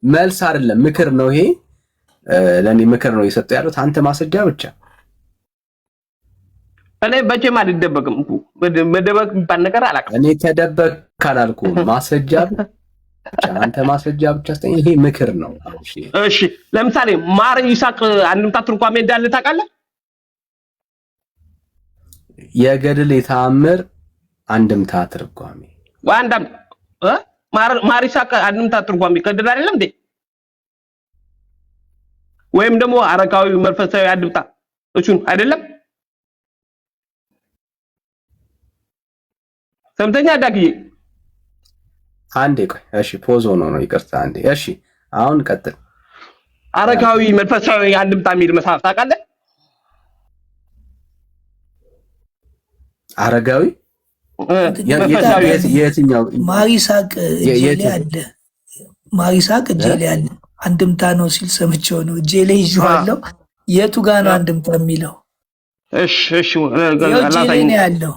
መልስ አይደለም ምክር ነው። ይሄ ለኔ ምክር ነው እየሰጠው ያሉት። አንተ ማስረጃ ብቻ። እኔ በጀማ አልደበቅም እኮ መደበቅ የሚባል ነገር አላውቅም። እኔ ተደበቅ ካላልኩም ማስረጃ ብቻ አንተ ማስረጃ ብቻ ስጠኝ። ይሄ ምክር ነው። እሺ ለምሳሌ ማር ይስሐቅ አንድምታ ትርጓሜ እንዳለ ታውቃለህ? የገድል የተአምር አንድምታ ትርጓሜ ዋንዳም ማር ይስሐቅ አንድምታ ትርጓሜ ገድል አይደለም እንዴ? ወይም ደግሞ አረጋዊ መንፈሳዊ አንድምታ እሱን አይደለም? ሰምተኛ ዳግዬ አንዴ ቆይ። እሺ ፖዝ ሆኖ ነው ይቅርታ። አንዴ እሺ አሁን ቀጥል። አረጋዊ መንፈሳዊ አንድምታ የሚል መጽሐፍ ታውቃለህ? አረጋዊ የትኛው? ማር ይስሐቅ እጄ ላይ አለ። ማር ይስሐቅ እጄ ላይ አለ። አንድምታ ነው ሲል ሰምቼው ነው እጄ ላይ ይዤዋለሁ። የቱ ጋር ነው አንድምታ የሚለው? እሺ እጄ ላይ ነው ያለው።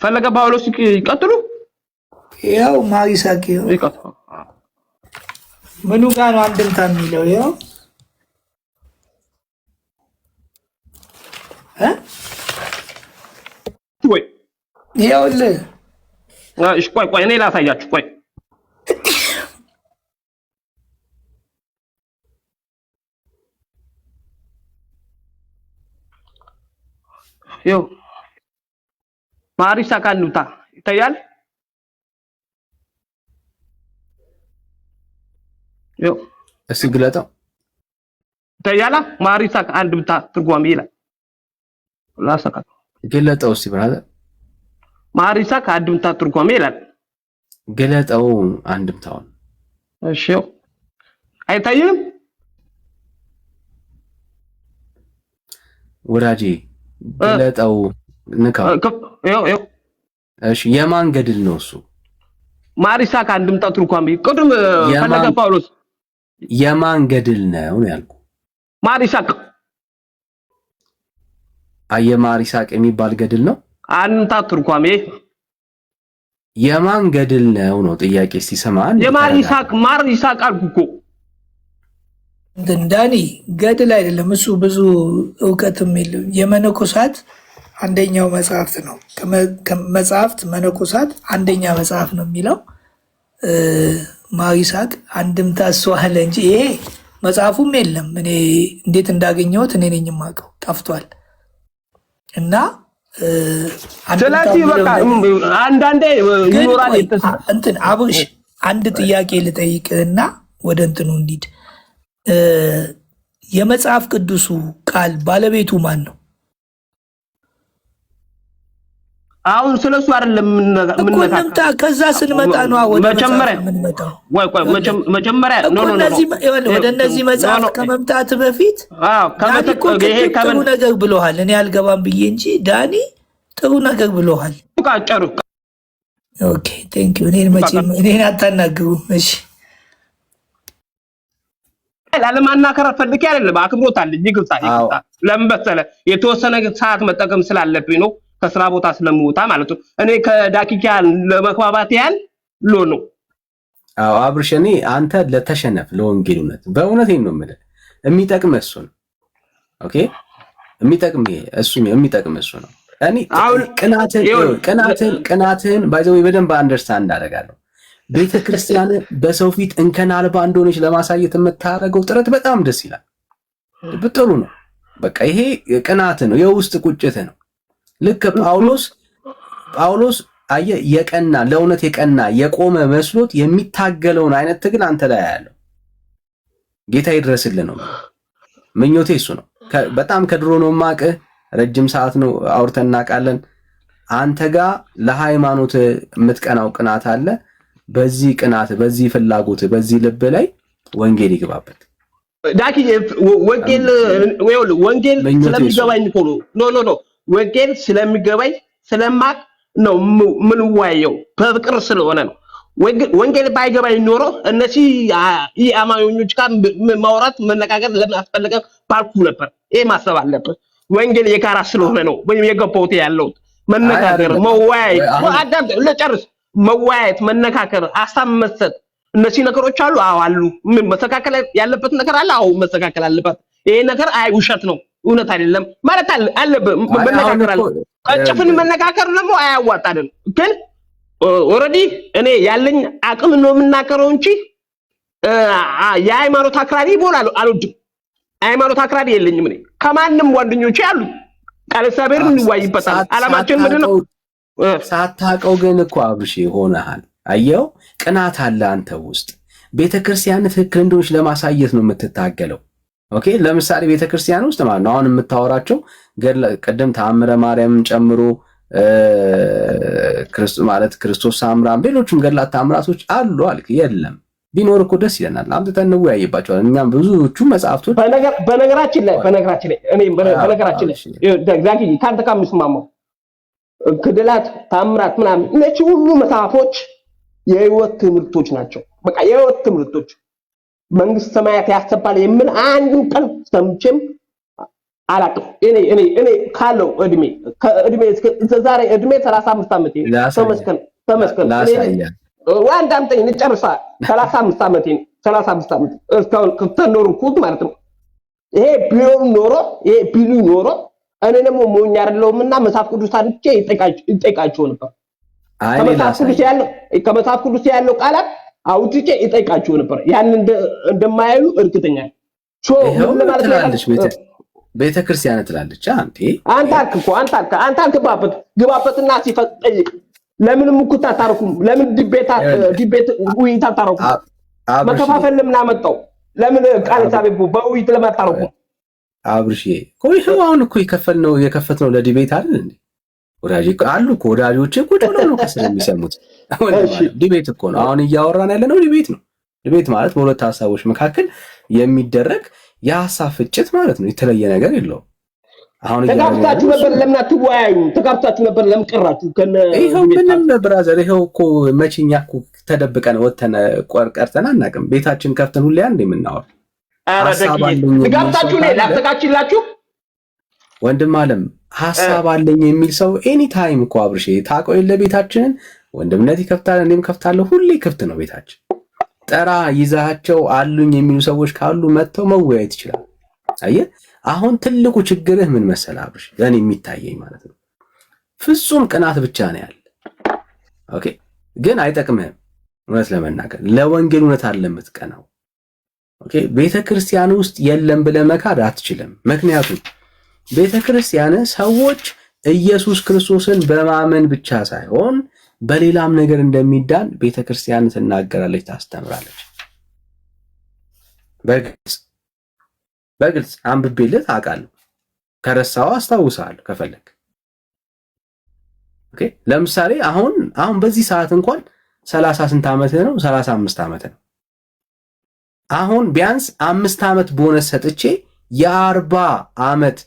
ፈለገ ጳውሎስ ይቀጥሉ። ያው ማር ይስሐቅ ይቀጥሉ። ምኑ ጋር ነው አንድምታ የሚለው? ያው ወይ ይኸውልህ፣ እሺ ቆይ እኔ ላሳያችሁ። ቆይ ይኸው ማር ይስሐቅ አንድምታ ይታያል። ይኸው እስኪ ግለጠው። ይታያል። ማር ይስሐቅ አንድምታ ትርጓሜ ይላል። ላሳካ ግለጠው እስኪ ብራዘር። ማር ይስሐቅ አንድምታ ትርጓሜ ይላል። ግለጠው አንድምታውን። እሺ አይታይም ወዳጄ? ግለጠው ንካው። እሺ የማን ገድል ነው እሱ? ማር ይስሐቅ አንድምታ ትርጓሜ ቅድም ፈለገ ጳውሎስ የማን ገድል ነው ያልኩህ? ማር ይስሐቅ የማር ይስሐቅ የሚባል ገድል ነው። አንድምታ ትርጓሜ የማን ገድል ነው ጥያቄ። እስቲ ሰማን። የማር ይስሐቅ አልኩህ እኮ ዳኒ። ገድል አይደለም እሱ፣ ብዙ እውቀትም የለም። የመነኮሳት አንደኛው መጽሐፍት ነው። ከመጽሐፍት መነኮሳት አንደኛ መጽሐፍ ነው የሚለው ማር ይስሐቅ አንድምታ እሱ አለ እንጂ ይሄ መጽሐፉም የለም። እኔ እንዴት እንዳገኘሁት እኔ ነኝ የማውቀው፣ ጠፍቷል። እና ስለዚህ በቃ አንዳንዴ ይኖራል እንትን። አብሽ አንድ ጥያቄ ልጠይቅህና ወደ እንትኑ እንሂድ። የመጽሐፍ ቅዱሱ ቃል ባለቤቱ ማን ነው? አሁን ስለሱ አይደለም እኮ እንምጣ። ከዛ ስንመጣ ነው ወደ መጀመሪያ መጀመሪያ ወደ እነዚህ መጽሐፍ ከመምጣት በፊት ይሄ ጥሩ ነገር ብሎሃል። እኔ አልገባም ብዬ እንጂ ዳኒ ጥሩ ነገር ብሎሃል። ቃጨሩ ኦኬ ቴንክ ዩ። እኔን አታናግሩ እሺ። ላለማናከር ፈልጌ አይደለም፣ አክብሮታል እጅግ ይቅርታ። ለምን መሰለህ የተወሰነ ሰዓት መጠቀም ስላለብኝ ነው፣ ከስራ ቦታ ስለምወጣ ማለት ነው። እኔ ከዳኪካ ለመግባባት ያህል ነው። አዎ አብርሽ፣ እኔ አንተ ለተሸነፍ ለወንጌል እውነት በእውነቴን ነው የምልህ፣ የሚጠቅም እሱ ነው። ኦኬ የሚጠቅም እሱ ነው። እኔ ቅናትን ባይዘው በደንብ አንደርስታንድ አደርጋለሁ። ቤተክርስቲያን በሰው ፊት እንከን አልባ እንደሆነች ለማሳየት የምታደርገው ጥረት በጣም ደስ ይላል። ጥሩ ነው። በቃ ይሄ ቅናት ነው፣ የውስጥ ቁጭት ነው። ልክ ጳውሎስ አየህ፣ የቀና ለእውነት የቀና የቆመ መስሎት የሚታገለውን አይነት ትግል አንተ ላይ ያለው ጌታ ይድረስልህ ነው ምኞቴ። እሱ ነው። በጣም ከድሮ ነው የማውቅህ፣ ረጅም ሰዓት ነው አውርተን እናውቃለን። አንተ ጋር ለሃይማኖት የምትቀናው ቅናት አለ። በዚህ ቅናት፣ በዚህ ፍላጎት፣ በዚህ ልብ ላይ ወንጌል ይገባበት። ዳኪ ወንጌል ስለሚገባኝ እኮ ነው። ወንጌል ስለሚገባኝ ስለማቅ ነው ምን ዋየው በፍቅር ስለሆነ ነው። ወንጌል ባይገባኝ ኖሮ እነዚህ አማኞች ጋር ማውራት መነጋገር ለምን አስፈለገ ባልኩ ነበር። ይሄ ማሰብ አለበት። ወንጌል የጋራ ስለሆነ ነው ወይም የገባውት ያለው መነጋገር፣ መወያየት፣ አዳም ለጨርስ መወያየት፣ መነካከር፣ ሀሳብ መስጠት፣ እነዚህ ነገሮች አሉ። አዎ አሉ። መስተካከል ያለበት ነገር አለ። አዎ መስተካከል አለበት። ይሄ ነገር ውሸት ነው እውነት አይደለም ማለት አለበት። መነጋገር አለ። ጭፍን መነጋገር ደግሞ አያዋጣንም። ግን ኦልሬዲ እኔ ያለኝ አቅም ነው የምናገረው እንጂ የሃይማኖት አክራሪ ይሆናል አልወድም። ሃይማኖት አክራሪ የለኝም። እኔ ከማንም ጓደኞቼ አሉ ቃል እግዚአብሔርን እንዋይበታል። አላማችን ምንድን ነው? ሳታውቀው ግን እኮ አብርሽ ሆነሃል። አየው ቅናት አለ አንተ ውስጥ። ቤተክርስቲያን ትክክል እንደሆነች ለማሳየት ነው የምትታገለው። ኦኬ ለምሳሌ ቤተክርስቲያን ውስጥ ማለት ነው አሁን የምታወራቸው ቅድም ተአምረ ማርያምን ጨምሮ ክርስቶስ ሳምራን ሌሎችም ገድላት ተአምራቶች አሉ አልክ። የለም ቢኖር እኮ ደስ ይለናል። አምጥተን እንወያይባቸዋለን። እኛም ብዙዎቹ መጽሐፍቶች በነገራችን ላይ ዛኪ ካንተ ጋር የምስማማው ገድላት ተአምራት ምናምን እነዚህ ሁሉ መጽሐፎች የህይወት ትምህርቶች ናቸው። በቃ የህይወት ትምህርቶች መንግስት ሰማያት ያስባል የምን አንዱ ቀን ሰምቼም አላውቅም። እኔ ካለው እድሜ እስከ ዛሬ እድሜ 35 ዓመት ተመስገን ዋንድ አምጠኝ እንጨርሳ 35 ዓመት እስካሁን ከተኖርኩት ማለት ነው። ይሄ ቢሉ ኖሮ እኔ ደግሞ ሞኝ አይደለሁምና መጽሐፍ ቅዱስ አድርጌ ይጠይቃቸው ነበር። ከመጽሐፍ ቅዱስ ያለው ቃላት አውጥቼ ይጠይቃቸው ነበር። ያን እንደማያዩ እርግጠኛ ትላለች ቤተክርስቲያን ትላለች። አንተ ግባበትና ሲፈጠይቅ ለምንም እኩት አታረኩም? ለምን ዲቤት ውይይት አታረኩም? መከፋፈል ለምን አመጣው? ለምን ቃል ሳቤቡ በውይይት ለምን አታረኩም? አብርሽ ይሄው አሁን እኮ የከፈትነው ለዲቤት አይደል እንዴ? ወዳጅ አሉ እኮ ወዳጆቼ ቁጭ ብለው ነው ከስለ የሚሰሙት። ዲቤት እኮ ነው አሁን እያወራን ያለነው ዲቤት ነው። ዲቤት ማለት በሁለት ሐሳቦች መካከል የሚደረግ የሐሳብ ፍጭት ማለት ነው። የተለየ ነገር የለውም። አሁን ተጋብታችሁ ነበር ለምን አትወያዩ? ተጋብታችሁ ነበር ለምን ቀራችሁ? ይሄው ምንም ብራዘር ይሄው እኮ መቼኛ እኮ ተደብቀን ወተን ቀርተን አናውቅም። ቤታችን ከፍተን ሁሌ አንድ የምናወራ ተጋብታችሁ ነው ላስተካክላችሁ ወንድም አለም ሐሳብ አለኝ የሚል ሰው ኤኒ ታይም እኮ አብርሽ ታውቀው የለ ቤታችንን ወንድምነት ይከፍታል፣ እኔም ከፍታለሁ። ሁሌ ክፍት ነው ቤታችን። ጠራ ይዛቸው አሉኝ የሚሉ ሰዎች ካሉ መጥተው መወያየት ይችላል። አየህ አሁን ትልቁ ችግርህ ምን መሰለህ አብርሽ፣ ለኔ የሚታየኝ ማለት ነው ፍጹም ቅናት ብቻ ነው ያለ። ኦኬ ግን አይጠቅምህም። እውነት ለመናገር ለወንጌል እውነት አለ የምትቀናው። ኦኬ ቤተክርስቲያን ውስጥ የለም ብለህ መካድ አትችልም። ምክንያቱም ቤተክርስቲያን ሰዎች ኢየሱስ ክርስቶስን በማመን ብቻ ሳይሆን በሌላም ነገር እንደሚዳን ቤተክርስቲያን ትናገራለች፣ ታስተምራለች። በግልጽ አንብቤልህ አውቃለሁ። ከረሳው አስታውሳለሁ ከፈለክ። ኦኬ ለምሳሌ አሁን በዚህ ሰዓት እንኳን 30 ስንት ዓመት ነው? 35 ዓመት ነው። አሁን ቢያንስ 5 ዓመት ቦነስ ሰጥቼ የ40 ዓመት